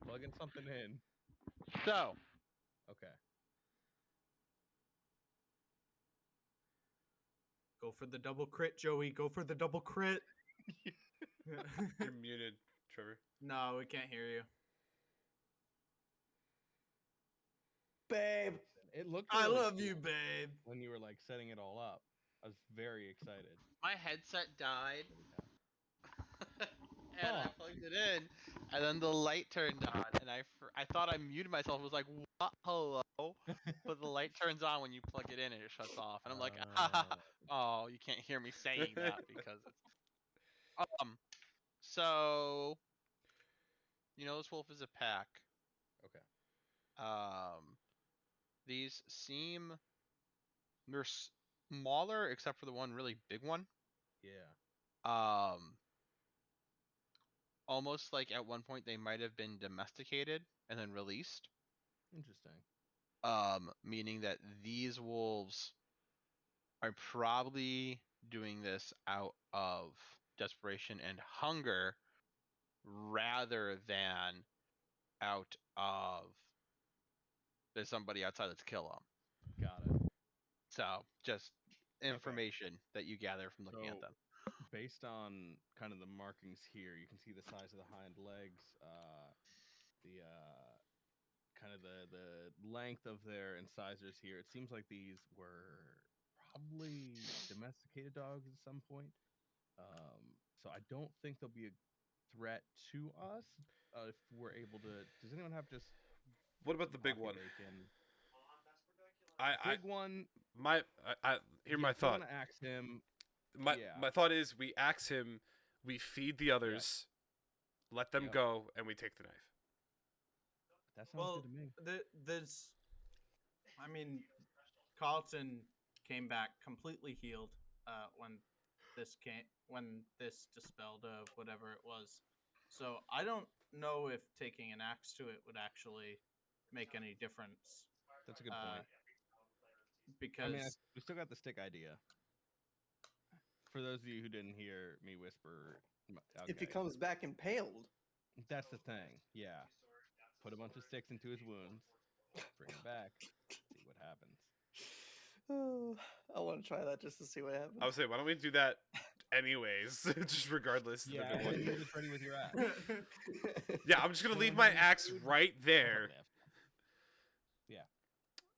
Plugging something in. So Okay. Go for the double crit, Joey. Go for the double crit. You're muted, Trevor. No, we can't hear you. Babe. It looked. I really love cool you, babe. when you were like setting it all up. I was very excited. my headset died, and I Huh. plugged it in, and then the light turned on, and I thought I muted myself. I was like, "What? Hello?" But the light turns on when you plug it in, and it shuts off. And I'm like, "Oh, you can't hear me saying that because it's." So this wolf is a pack. Okay. These seem they're smaller except for the one really big one. Yeah. Almost like at one point they might have been domesticated and then released. Interesting. Meaning that these wolves are probably doing this out of desperation and hunger rather than out of there's somebody outside that's kill them. Got it. So just information that you gather from looking at So, them. Based on kind of the markings here, you can see the size of the hind legs, the kind of the length of their incisors here. It seems like these were probably domesticated dogs at some point. So I don't think they'll be a threat to us if we're able to. Does anyone have just What about the big pocket one? bacon? I Big one. hear yeah, my if you thought. wanna axe him. My yeah. my thought is we axe him, we feed the others, let them Yep. go, and we take the knife. That sounds Well, good to me. there's, I mean, Carlton came back completely healed when this dispelled whatever it was. So I don't know if taking an axe to it would actually make any difference. That's a good point. Because I mean, we still got the stick idea. For those of you who didn't hear me whisper, If he okay, comes back impaled. that's the thing. Yeah, put a bunch of sticks into his wounds, bring him back, see what happens. Oh, I want to try that just to see what happens. I would say, why don't we do that anyways, just regardless. of the Yeah, big and one. you're just ready with your axe. Yeah, I'm just gonna leave my axe right there. Yeah.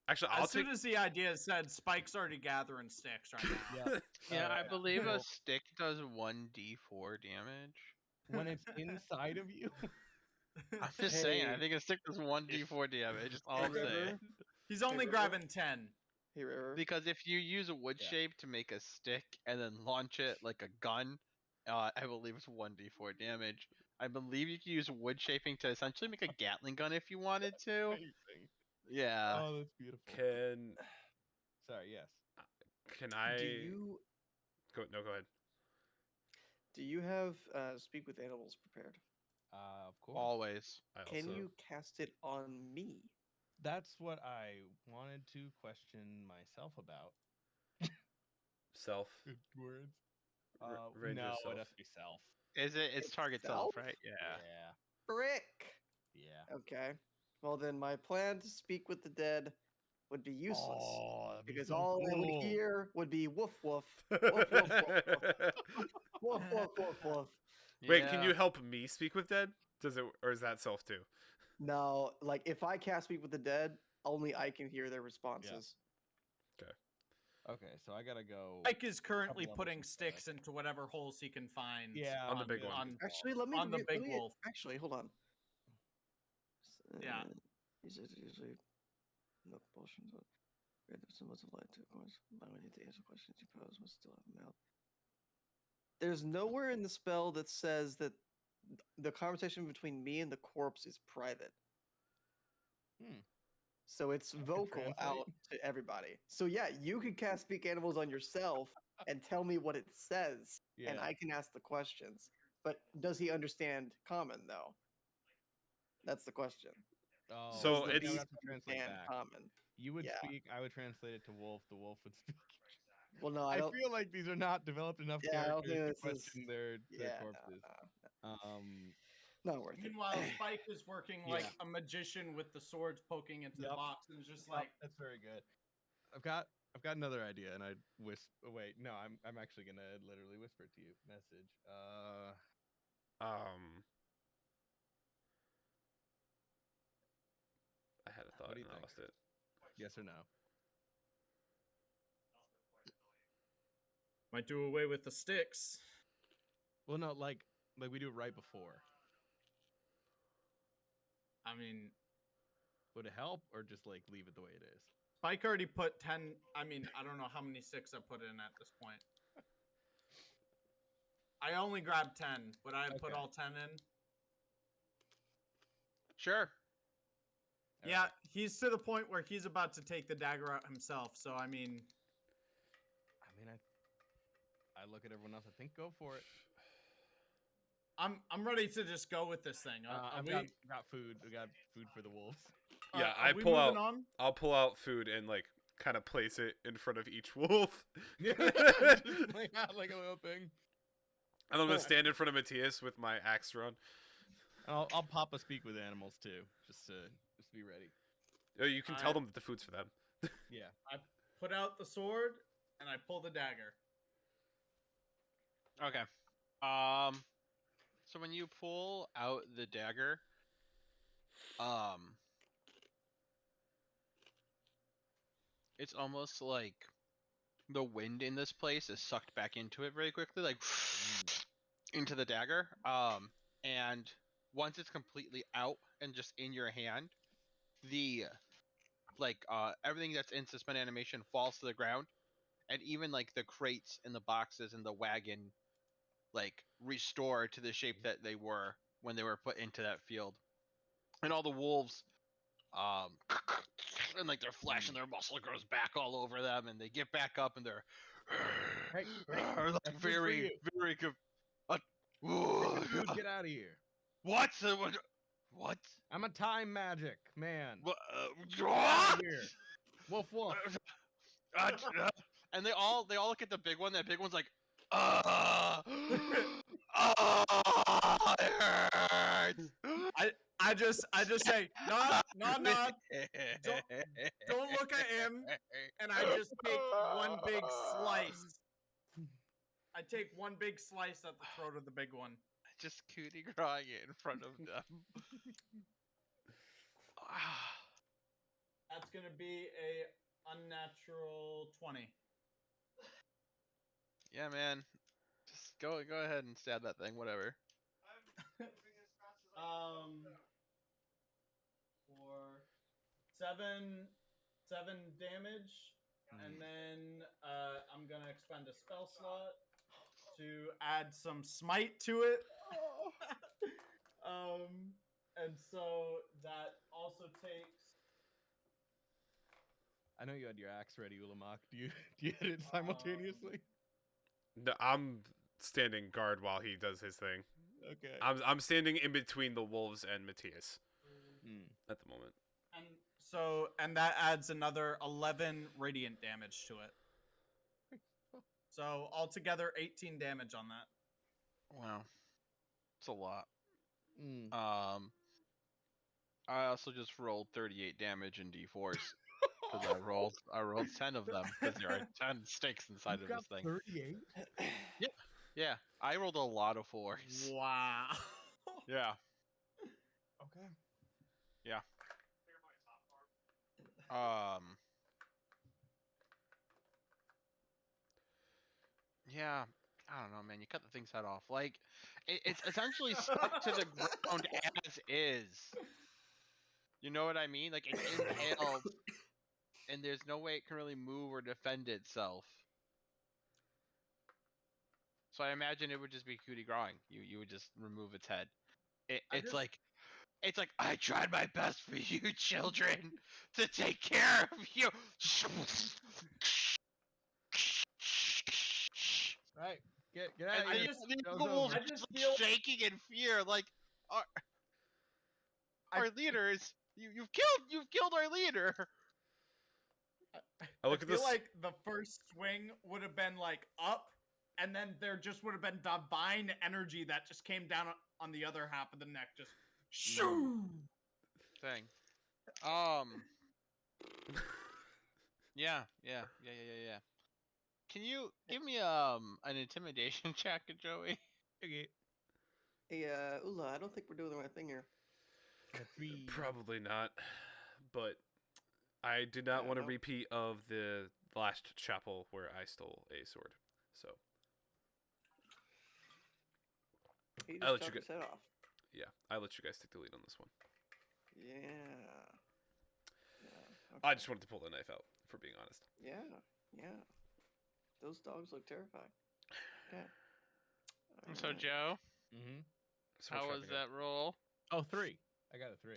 Actually, I'll as take. soon as the idea said, Spike's already gathering sticks right now. Yeah. Yeah, I believe so a stick does 1d4 damage. when it's inside of you, I'm just saying, I Hey. think a stick does 1d4 damage. Just all I'm saying. River? He's only River? grabbing 10. Hey, River. Because if you use a wood Yeah. shape to make a stick and then launch it like a gun, I believe it's 1d4 damage. I believe you can use wood shaping to essentially make a Gatling gun if you wanted to. amazing. Yeah. Oh, that's beautiful. Sorry. Yes. Can I Do you go? No, go ahead. do you have speak with animals prepared? Of course. Always. I Can also- you cast it on me? That's what I wanted to question myself about. self? Good words. Ranger No, self. it has to be self. Is it? It's target self, Itself? right? Yeah. Frick. Yeah. Okay. Well, then my plan to speak with the dead would be useless Oh, that'd be because so all I would cool. hear would be woof woof, woof woof woof woof woof woof woof. Wait, can Yeah. you help me speak with dead? Does it, or is that self too? No, like if I cast speak with the dead, only I can hear their responses. Okay, so I gotta go. Spike is currently levels putting instead. sticks into whatever holes he can find. Yeah, On the big one. Actually, let me On the let big me- wolf. Actually, hold on. Yeah. Usually no compulsions. Random symbols of light to course. Allowing you to answer questions you pose must still have a mouth. There's nowhere in the spell that says that the conversation between me and the corpse is private. Hmm. So it's vocal translate. out to everybody. So yeah, you could cast Speak Animals on yourself and tell me what it says, and I can ask the questions. But does he understand common though? That's the question. Oh, So Does the it's- beast have to translate understand back. common. You would Yeah. speak. I would translate it to wolf. The wolf would speak. Well, no, I I don't. feel like these are not developed enough Yeah, I don't characters to think this is. question their Yeah, corpses. not worth it. Meanwhile, Spike is working like Yeah. a magician with the swords poking into the Yep. box, and is just Yep, like, that's very good. I've got another idea, and I wait, no, I'm actually gonna literally whisper it to you. Message. I had a thought do you and I think? lost it. Yes or no? might do away with the sticks. Well, no, like we do it right before. I mean, Would it help, or just like leave it the way it is? Spike already put 10. I mean, I don't know how many sticks I put in at this point. I only grabbed 10. Would I have put Okay. all 10 in? Sure. Yeah, Alright. he's to the point where he's about to take the dagger out himself. So I mean, I look at everyone else. I think go for it. I'm ready to just go with this thing. I've got food. We got food for the wolves. Yeah, are I we pull moving out. on? I'll pull out food and like kind of place it in front of each wolf. Just like a little thing. And I'm gonna stand in front of Matthias with my axe drawn. I'll pop a speak with animals too, just to be ready. Oh, you can tell them that the food's for them. Yeah. I put out the sword and I pull the dagger. Okay. So when you pull out the dagger, it's almost like the wind in this place is sucked back into it very quickly, like into the dagger. And once it's completely out and just in your hand, the everything that's in suspend animation falls to the ground, and even like the crates and the boxes and the wagon like restore to the shape that they were when they were put into that field. And all the wolves and like their flesh and their muscle grows back all over them, and they get back up and they're Hey, like that's food for very you. very good. Dude, get out of here. What? What? I'm a time magic man. What? Get out of here. Wolf, wolf. And they all look at the big one. That big one's like, it hurts. I just say, no. Don't look at him. And I just take one big slice. I take one big slice at the throat of the big one. Just cootie crying it in front of them. That's gonna be a unnatural 20. Yeah, man. Just go ahead and stab that thing. Whatever. For 7 damage, and then I'm gonna expend a spell slot to add some smite to it. And so that also takes. I know you had your axe ready, Ulamog. Do you hit it simultaneously? No, I'm standing guard while he does his thing. Okay. I'm standing in between the wolves and Matthias at the moment. And that adds another 11 radiant damage to it. So altogether 18 damage on that. Wow. It's a lot. Mm. I also just rolled 38 damage in d4s. Because I rolled 10 of them, because there are 10 stakes inside of this thing. 38? Yeah, I rolled a lot of 4s. Wow. Yeah. Okay. Yeah. Yeah, I don't know, man. You cut the thing's head off. Like, it's essentially stuck to the ground as is. You know what I mean? Like, it's impaled, and there's no way it can really move or defend itself. So I imagine it would just be cootie growing. You would just remove its head. It's like I tried my best for you children to take care of you. Right. Get out And of here. the Show's wolves over. are just shaking in fear, like our leaders. You've killed our leader. I look at feel this. like the first swing would have been like up, and then there just would have been divine energy that just came down on the other half of the neck, just shoo. Thing. Yeah. Can you give me an intimidation check, Joey? Okay. Hey, Ula, I don't think we're doing the right thing here. A 3. Probably not, but I do not Yeah, want a no. repeat of the last chapel where I stole a sword. So He I'll just let you chopped his head off. yeah, I let you guys take the lead on this one. Yeah. I okay. just wanted to pull the knife out, for being honest. Yeah. Those dogs look terrifying. Okay. So Alright. Joe, Mm-hmm. So how much was traffic. that roll? Oh, 3. I got a 3.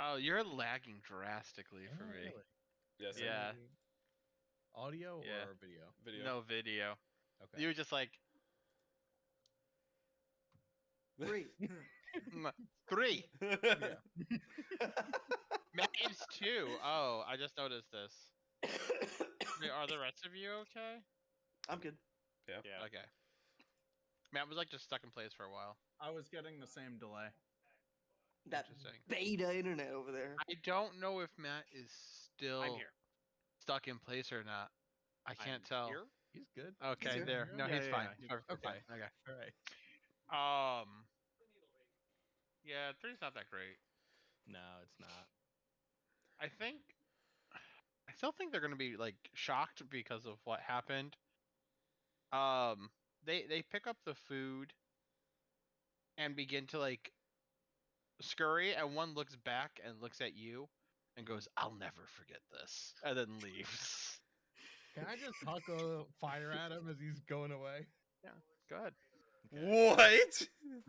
Oh, you're lagging drastically for Oh, me. really? Yes. Yeah. Audio Yeah. or video? Video. No video. Okay. You were just like 3. 3. Yeah. Matt is 2. Oh, I just noticed this. Wait, are the rest of you okay? I'm good. Yeah. Okay. Matt was like just stuck in place for a while. I was getting the same delay. That Interesting. beta internet over there. I don't know if Matt is I'm still here. stuck in place or not. I can't I'm tell. Here? He's good. Okay, here. there. No, Yeah, he's yeah, fine. yeah, he's Perfectly okay. fine. Okay. All right. Yeah, 3's not that great. No, it's not. I still think they're gonna be like shocked because of what happened. They pick up the food and begin to like scurry, and one looks back and looks at you and goes, "I'll never forget this," and then leaves. Can I just huck a fire at him as he's going away? Go ahead. What?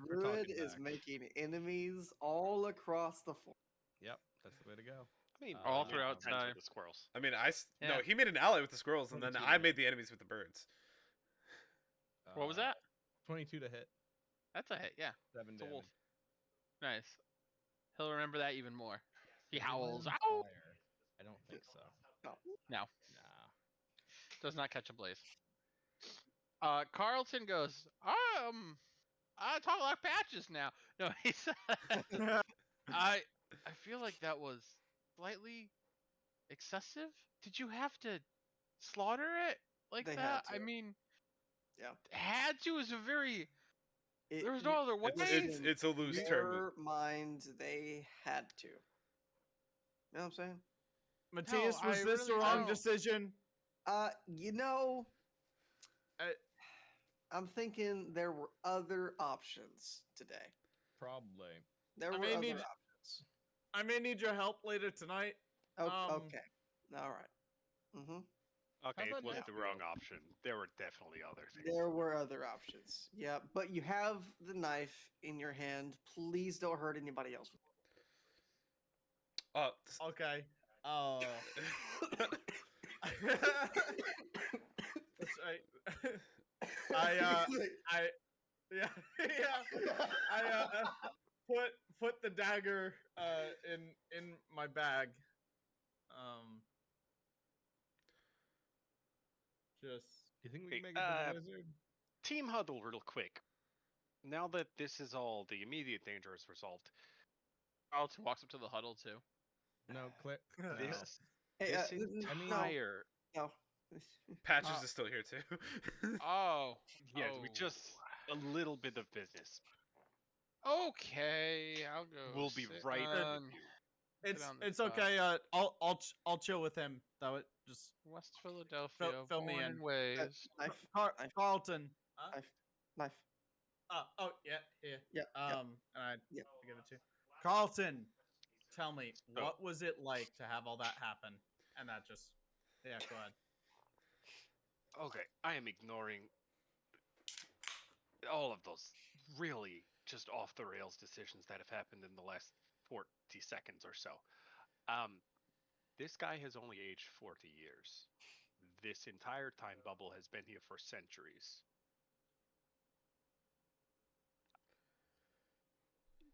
We're Druid talking is back. making enemies all across the floor. Yep, that's the way to go. I mean, All we made throughout friends with time. the squirrels. I mean, no, Yeah. he made an ally with the squirrels, and then 22 I to made the enemies with the birds. What was that? 22 to hit. That's a hit. Yeah, 7 it's a damage. wolf. Nice. He'll remember that even more. He Is he howls. on Ow! fire? I don't think so. No, Nah. does not catch a blaze. Carlton goes, I talk like Patches now. No, he said, I feel like that was slightly excessive. Did you have to slaughter it like They had that? I to. mean, Yeah. had to is a very. It- There was you- no other way. It's a loose term. Their mind, they had to. You know what I'm saying? Matthias, No, was I this the really wrong don't. decision? You know, I- I'm thinking there were other options today. Probably. There I were may other need- options. I may need your help later tonight. Okay. All right. Mm-hmm. Okay, about it was knife the wrong option. There were definitely other things. There were other options. Yeah, but you have the knife in your hand. Please don't hurt anybody else. Okay. That's right. Yeah. I put the dagger in my bag. Just You think we Hey, can make it to the wizard? Team huddle real quick. Now that this is all, the immediate danger is resolved. Carlton walks up to the huddle too. No, click. This, Hey, this I mean- entire... no. Patches is still here too. Oh. Yes, oh. we just... A little bit of business. Okay, I'll go. We'll be sit right on with you. it's okay. I'll chill with him. That would just West Philadelphia. fill me born in. and ways. Knife. Carlton. Knife. Oh yeah, here. Yeah. And I Yep. give it to you. Carlton, tell me, So- what was it like to have all that happen? And that just, yeah, go ahead. Okay, I am ignoring all of those really just off the rails decisions that have happened in the last 40 seconds or so. This guy has only aged 40 years. This entire time bubble has been here for centuries.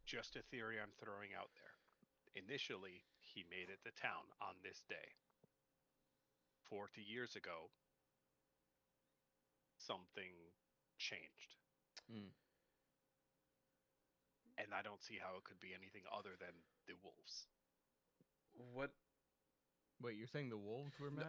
Just a theory I'm throwing out there. Initially, he made it to town on this day. 40 years ago, something changed. Mm. And I don't see how it could be anything other than the wolves. What? Wait, you're saying the wolves were mad?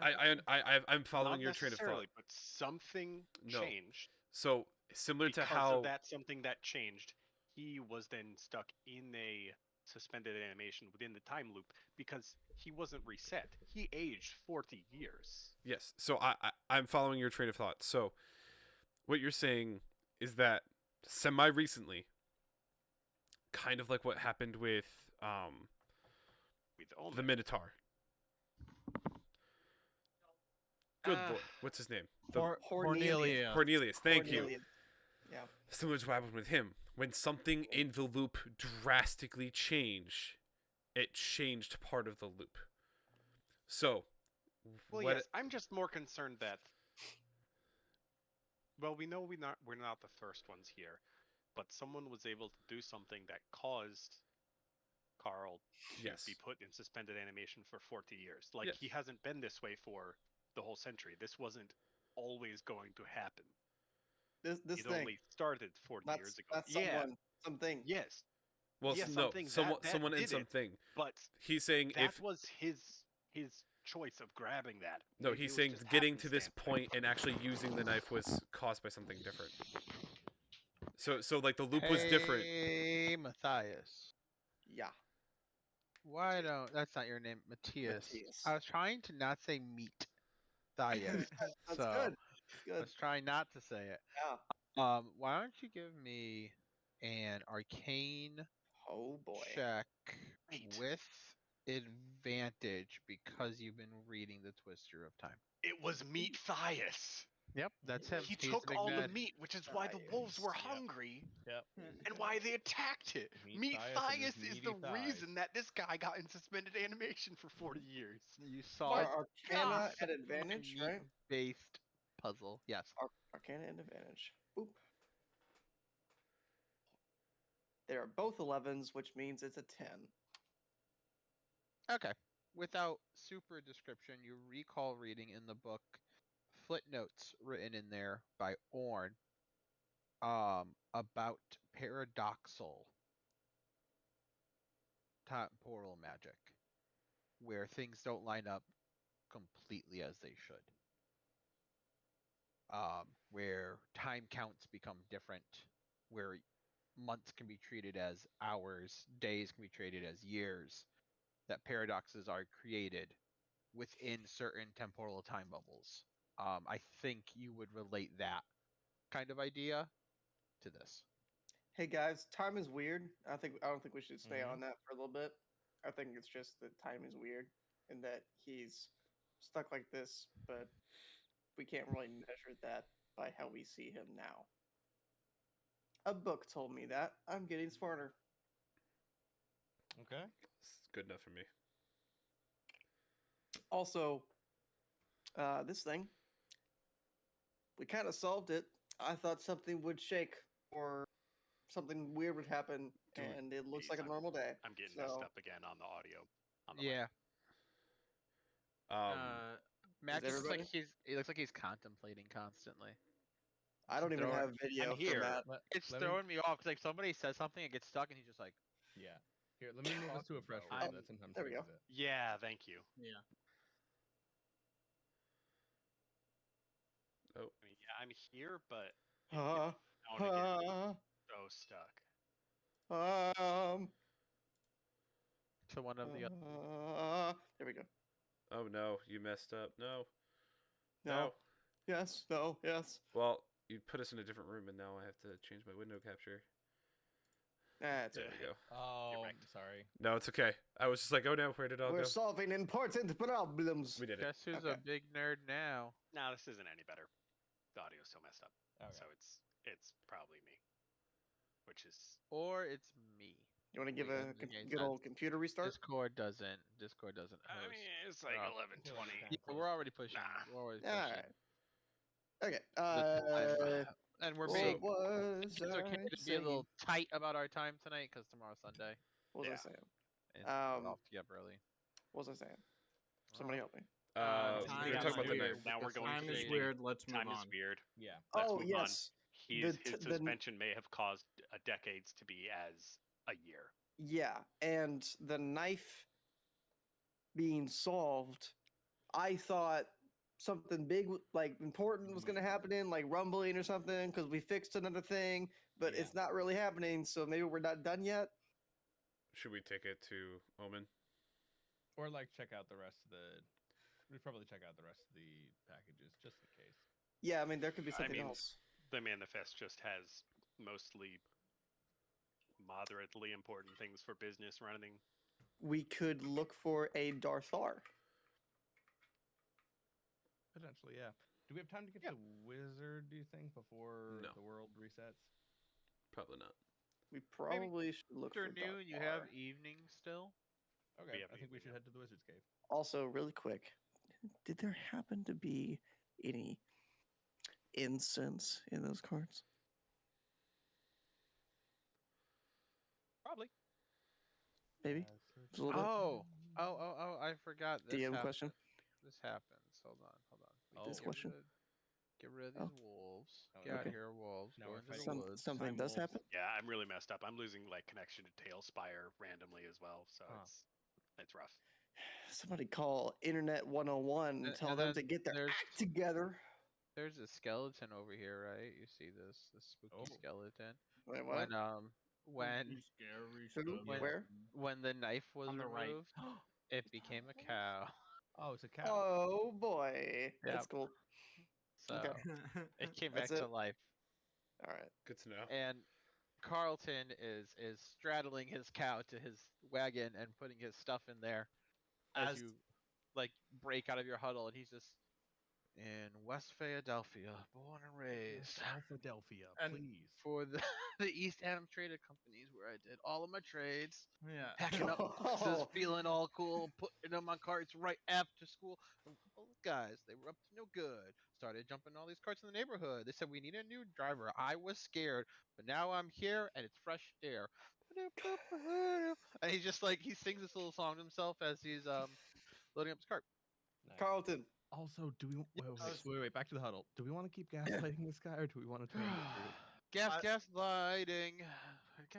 I'm following Not your train of thought. necessarily, but something No. changed. So similar to Because how of that something that changed, he was then stuck in a suspended animation within the time loop because he wasn't reset. He aged 40 years. yes. So I'm following your train of thought. So what you're saying is that semi recently, kind of like what happened with With the Omen. Minotaur. Good Ah. lord, what's his name? Cornelia. Cornelius. Thank you. Cornelius. Yeah. Similar to what happened with him. When something in the loop drastically changed, it changed part of the loop. So, Well, what yes, I'm just more concerned that. Well, we know we're not the first ones here, but someone was able to do something that caused Carl to Yes. be put in suspended animation for 40 years. Like Yes. he hasn't been this way for the whole century. This wasn't always going to happen. This It thing. only started 40 That's years ago. that's Yeah. someone, something. Yes. Well, Yeah, no, something that someone and did it. something. But He's saying that if was his choice of grabbing that. no, It he's was saying just getting to this happenstance. point and actually using the knife was caused by something different. So like the loop was different. Hey, Matthias. Yeah. Why don't? That's not your name, Matthias. Matthias. I was trying to not say meat. Matthias. That's so good. I Good. was trying not to say it. Yeah. Why don't you give me an arcane Oh boy. check Wait. with advantage because you've been reading the Twister of Time? It was Meat Thias. Yep, that's him. He He's took the big all the bad. meat, which is why the wolves were Yep. hungry Yep. and why they attacked it. Meat Meat Thias and Thias his is meaty the thighs. reason that this guy got in suspended animation for 40 years. You saw Our it. Arcana God. at advantage, right? Based puzzle. Yes. Arcana at advantage. Boop. They are both 11s, which means it's a 10. Okay. Without super description, you recall reading in the book footnotes written in there by Orn about paradoxal temporal magic, where things don't line up completely as they should. Where time counts become different, where months can be treated as hours, days can be treated as years, that paradoxes are created within certain temporal time bubbles. I think you would relate that kind of idea to this. Hey guys, time is weird. I don't think we should stay Mhm. on that for a little bit. I think it's just that time is weird and that he's stuck like this, but we can't really measure that by how we see him now. A book told me that. I'm getting smarter. Okay. It's good enough for me. Also, this thing, we kind of solved it. I thought something would shake or something weird would happen, Do it. and it looks Jeez, like a normal day. I'm getting messed So, up again on the audio. On the Yeah. Max looks everybody? like he looks like he's contemplating constantly. I don't even Throw it. have video I'm for here. that. It's Let me- throwing me off because like somebody says something and gets stuck and he's just like, Yeah. Here, let me move this to a fresh about? room. That sometimes There we fixes go. it. Yeah, thank you. Yeah. Oh, I mean, yeah, I'm here, but it Uh, gets down again. So stuck. to one of the there we go. oh no, you messed up. No. No. Yes. No. Yes. Well, you put us in a different room, and now I have to change my window capture. That's There right. we go. Oh, right. sorry. No, it's okay. I was just like, oh no, where did it all We're go? solving important problems. We did it. Guess who's Okay. a big nerd now? No, this isn't any better. The audio's still messed up. Okay. So it's probably me. Which is Or it's me. You want to give Because a it makes good sense. old computer restart? Discord doesn't host. I mean, it's like Oh. 11:20. Yeah. Yeah, we're already pushing. Nah. We're already All pushing. right. Okay. the time. And we're what being was it's okay I to be a little saying? tight about our time tonight because tomorrow's Sunday. What was Yeah. I saying? And we're Um, off to get up early. What was I saying? Somebody help me. We time were is talking about the weird. knife. Now we're because going time to is dating. weird. Let's move Time on. is weird. Yeah. Let's Oh move on. yes, His the suspension may have caused decades to be as a year. yeah, and the knife being solved, I thought something big, like important, was going to happen in like rumbling or something because we fixed another thing, but Yeah. it's not really happening. So maybe we're not done yet. Should we take it to Omen? Or like check out the rest of the. We'd probably check out the rest of the packages just in case. Yeah, I mean there could be I something mean, else. The manifest just has mostly moderately important things for business running. We could look for a Darthar. Potentially, yeah. Do we have time to get to the wizard? Do you think before No. the world resets? Probably not. We probably should look for Afternoon, you have Darthar. evening still. Okay, have I think we evening, should yeah. head to the wizard's cave. Also, really quick, did there happen to be any incense in those cards? Probably. Maybe. Just a little bit. Oh! I forgot this. Do you have a happened. question? This happens. Hold on. Oh. This Get question? Get rid of Oh. these wolves. Oh, Get out okay. of here, wolves. Now Go we're into the fighting woods. Something Time does wolves. happen. Yeah, I'm really messed up. I'm losing like connection to Tailspire randomly as well, so Huh. it's rough. Somebody call Internet 101 and And- tell and them to then get their there's- act together. There's a skeleton over here, right? You see this spooky Oh. skeleton. Wait, what? When Who? when- Where? when the knife was On the right. removed, it became a cow. Oh, it's a cow. Oh boy, that's Yep. cool. So Okay. it came That's back to it? life. All right. Good to know. And Carlton is straddling his cow to his wagon and putting his stuff in there as you like break out of your huddle, and he's just in West Philadelphia, born and raised. Philadelphia, And- please. For the East Adam Trader Companies, where I did all of my trades, Yeah. packing up boxes, Oh. feeling all cool, putting them on carts right after school. And all the guys, they were up to no good. Started jumping all these carts in the neighborhood. They said we need a new driver. I was scared, but now I'm here and it's fresh air. And he just like he sings this little song to himself as he's loading up his cart. Carlton, Also, do we I was- wait, back to the huddle. Do we want to keep gaslighting this guy, or do we want to turn him to Gas lighting.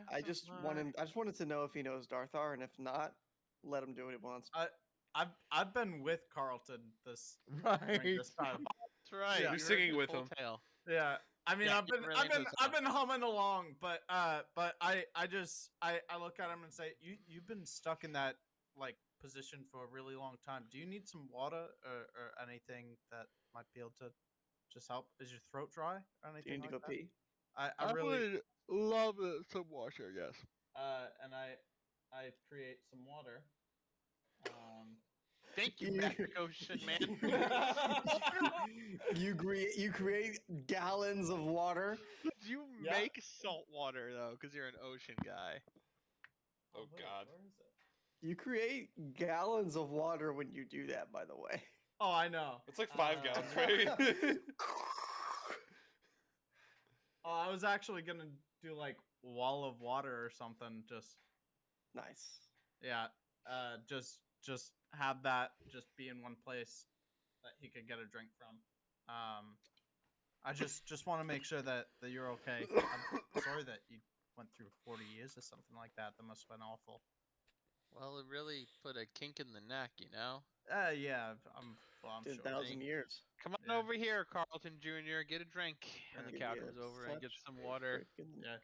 I just wanted to know if he knows Darthar, and if not, let him do what he wants. I've been with Carlton this right? during this time. That's right. Yeah. you You're heard singing his with full him. tale. Yeah. I mean, Yeah, I've been get really into I've been humming along, but I look at him and say, you've been stuck in that like position for a really long time. Do you need some water or anything that might be able to just help? Is your throat dry or Do anything you need to like go that? pee? I really would love some water. Yes. and I create some water. Thank you, You- Patrick Ocean Man. You create gallons of water. You Yeah. make salt water though, because you're an ocean guy. Oh, God. Where is it? You create gallons of water when you do that. By the way. Oh, I know. It's like 5 Uh, gallons, right? Oh, I was actually gonna do like wall of water or something. Just Nice. yeah, just have that just be in one place that he could get a drink from. I just want to make sure that you're okay. I'm sorry that you went through 40 years or something like that. That must have been awful. Well, it really put a kink in the neck, you know. Yeah, I'm 10,000 sure. years. Come on Yeah. over here, Carlton Jr. Get a drink. And the Give cow you comes over and gets such some a water. frickin- Yeah,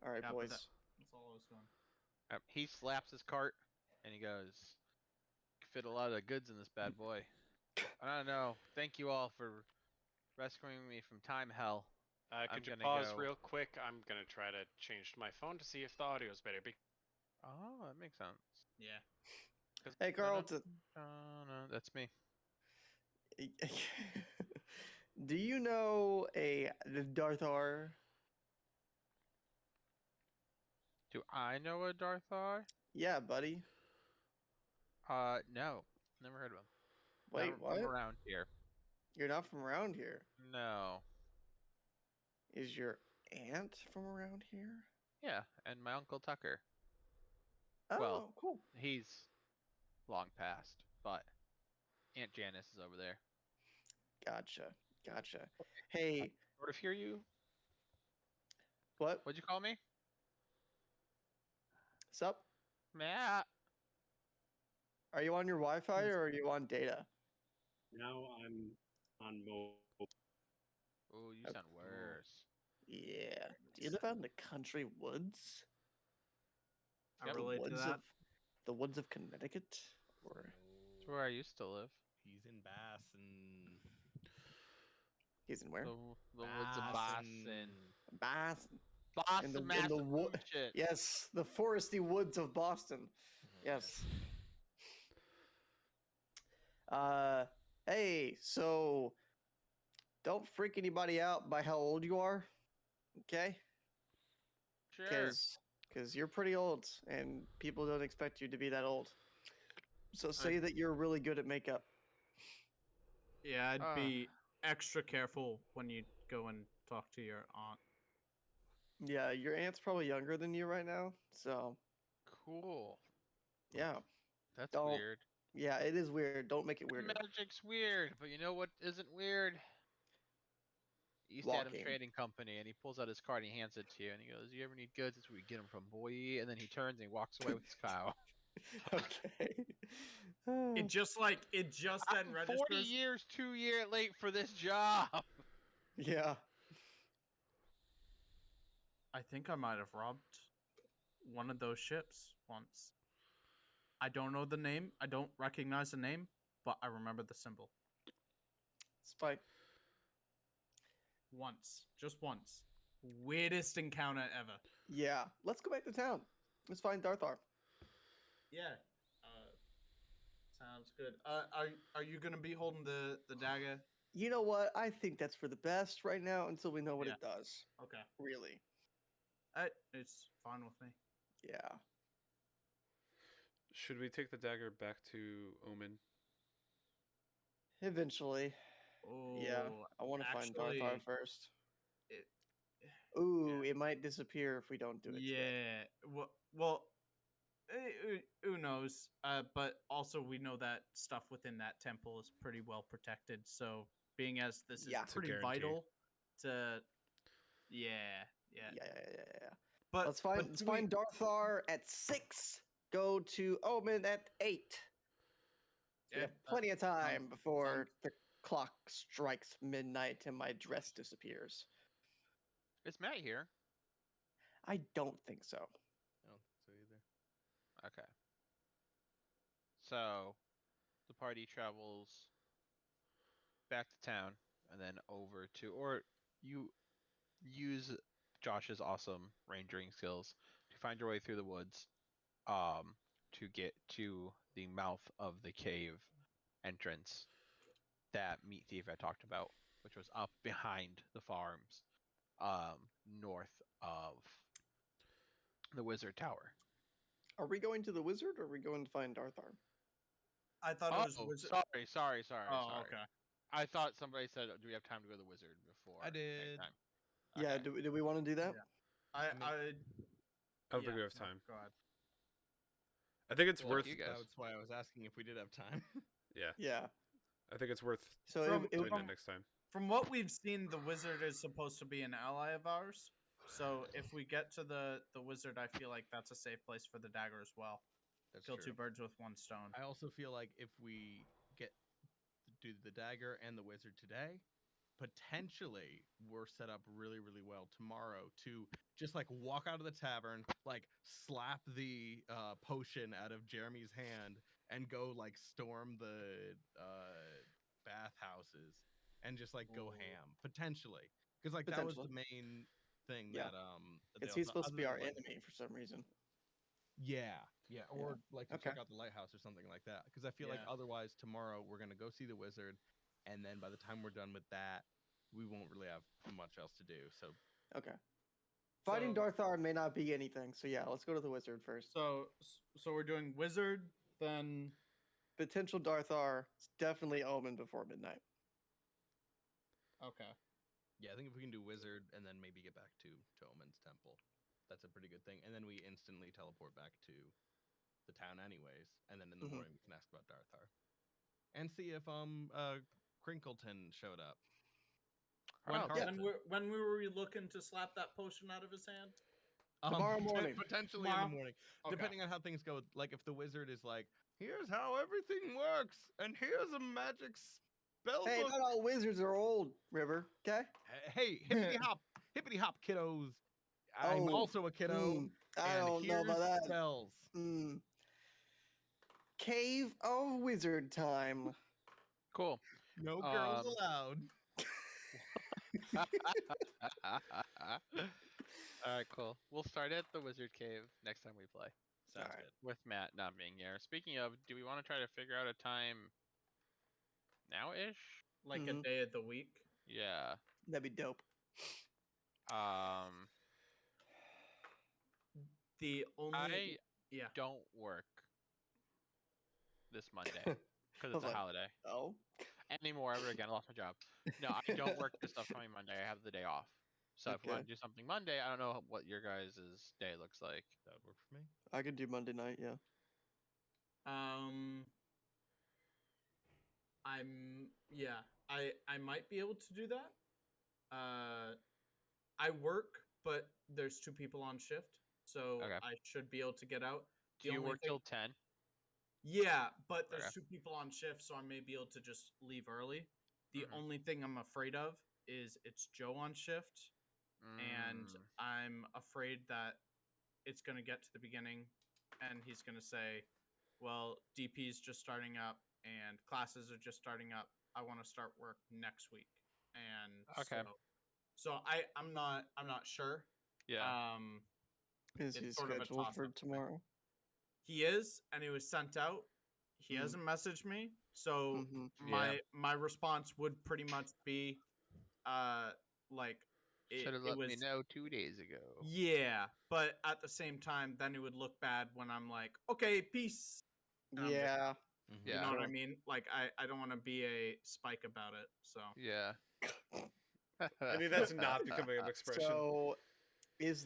All right, yeah, but boys. that's all I was doing. He slaps his cart and he goes, "Fit a lot of goods in this bad boy." I don't know. Thank you all for rescuing me from time hell. I'm Could you gonna pause go. real quick? I'm gonna try to change my phone to see if the audio is better. Oh, that makes sense. Yeah. Hey, Carlton. No, that's me. Do you know the Darthar? Do I know a Darthar? Yeah, buddy. No. Never heard of him. Wait, Never what? from around here. You're not from around here. No. Is your aunt from around here? Yeah, and my uncle Tucker. Oh, Well, cool. He's long past, but Aunt Janice is over there. Gotcha. Hey, Sort of hear you. what? What'd you call me? Sup? Matt. Are you on your Wi-Fi or are you on data? Now I'm on mobile. Oh, you Okay. sound worse. Yeah. Do you live out in the country woods? I Yep. relate to Woods that. of the woods of Connecticut? Or That's where I used to live. He's in Bass and he's in where? The woods of Boston. Boston. Boston. Boston, in the wo- Massachusetts. Yes, the foresty woods of Boston. Yes. Hey, so don't freak anybody out by how old you are, okay? Sure. Because you're pretty old, and people don't expect you to be that old. So say that you're really good at makeup. Yeah, I'd Ah. be extra careful when you go and talk to your aunt. Yeah, your aunt's probably younger than you right now, so Cool. yeah, That's Don't- weird. yeah, it is weird. Don't make it weirder. Magic's weird, but you know what isn't weird? East Adams Walking. Trading Company, and he pulls out his card and he hands it to you, and he goes, "You ever need goods? That's where we get them from, boy." And then he turns and he walks away with his cow. Okay. It just then I'm registers. 40 years, 2 year late for this job. Yeah. I think I might have robbed one of those ships once. I don't know the name. I don't recognize the name, but I remember the symbol. Spike. Once. Just once. Weirdest encounter ever. Yeah. Let's go back to town. Let's find Darthar. Yeah. Sounds good. Are you gonna be holding the dagger? You know what? I think that's for the best right now until we know what Yeah. it does. Okay. Really. It's fine with me. Yeah. Should we take the dagger back to Omen? Eventually. Oh, Yeah. I want to find Darthar actually, first. it- Ooh, yeah. it might disappear if we don't do it today. Yeah. Well, who knows? But also we know that stuff within that temple is pretty well protected. So being as this is Yeah. It's a pretty guarantee. vital to, yeah. Yeah. But Let's but find do we- Darthar at 6. Go to Omen at 8. We Yeah, have plenty of time before sounds- the clock strikes midnight and my dress disappears. Is Matt here? I don't think so. I don't think so either. Okay. So, the party travels back to town and then over to, or you use Josh's awesome rangering skills to find your way through the woods, to get to the mouth of the cave entrance that Meat Thief had talked about, which was up behind the farms, north of the Wizard Tower. Are we going to the wizard or are we going to find Darthar? I thought it was wizard. Sorry. Oh, okay. I thought somebody said, "Do we have time to go to the wizard before?" I did. nighttime?" Yeah, Okay. do we want to do that? Yeah. I I don't think yeah, we have no, time. Go ahead. I think it's Well, worth. you guys. That's why I was asking if we did have time. Yeah, Yeah. I think it's worth So From- it, doing from- that next time. From what we've seen, the wizard is supposed to be an ally of ours. So if we get to the wizard, I feel like that's a safe place for the dagger as well. That's Kill true. two birds with one stone. I also feel like if we do the dagger and the wizard today, potentially we're set up really, really well tomorrow to just like walk out of the tavern, like slap the potion out of Jeremy's hand and go like storm the bathhouses and just like go Ooh. ham potentially, because like that was the Potentially. main thing Yeah. that it's they he's also- supposed to other be than, our like, enemy for some reason. yeah, or like to check Okay. out the lighthouse or something like that. Because I feel like Yeah. otherwise tomorrow we're gonna go see the wizard, and then by the time we're done with that, we won't really have much else to do. So Okay. Fighting So- Darthar may not be anything, so yeah, let's go to the wizard first. So we're doing wizard, then Potential Darthar, it's definitely Omen before midnight. okay. yeah, I think if we can do wizard and then maybe get back to Omen's temple, that's a pretty good thing. And then we instantly teleport back to the town anyways, and then in the Mhm. morning we can ask about Darthar, and see if Crinkleton showed up. When, Oh, Carlton. when were we looking to slap that potion out of his hand? Tomorrow morning. potentially in Tomorrow? the morning, Okay. depending on how things go. Like if the wizard is like, "Here's how everything works, and here's a magic spell Hey, book." not all wizards are old, River. Okay. Hey, hippity hop, kiddos! I'm Oh, also a kiddo. I and don't know here's about that. spells. Cave of Wizard time. Cool. No girls Um, allowed. All right, cool. We'll start at the Wizard Cave next time we play Sounds Alright. good. with Matt not being here. Speaking of, do we want to try to figure out a time now-ish? Like Mhm. a day of the week. Yeah. That'd be dope. The only I yeah. don't work this Monday I because was it's a like, holiday oh. anymore. Ever again, I lost my job. No, I don't work this upcoming Monday. I have the day off. So if we want Okay. to do something Monday, I don't know what your guys' day looks like. That would work for me. I could do Monday night, yeah. I might be able to do that. I work, but there's 2 people on shift, so Okay. I should be able to get out. Do The you only work thing- till 10? Yeah, but there's Okay. 2 people on shift, so I may be able to just leave early. The Mhm. only thing I'm afraid of is it's Joe on shift, and Mm. I'm afraid that it's going to get to the beginning and he's going to say, well, DP's just starting up and classes are just starting up. I want to start work next week. And Okay. so I'm not sure. Yeah. Is It's he sort of a scheduled for toss-up thing. tomorrow? He is, and he was sent out. He Mhm. hasn't messaged me. So Mhm. my response would pretty much be like Should have it let was me know 2 days ago. Yeah, but at the same time, then it would look bad when I'm like, okay, peace. And I'm just- Yeah. Mhm. You Yeah. know what I Sure. mean? Like I don't want to be a spike about it. So Yeah. I mean, that's not becoming an expression. So, is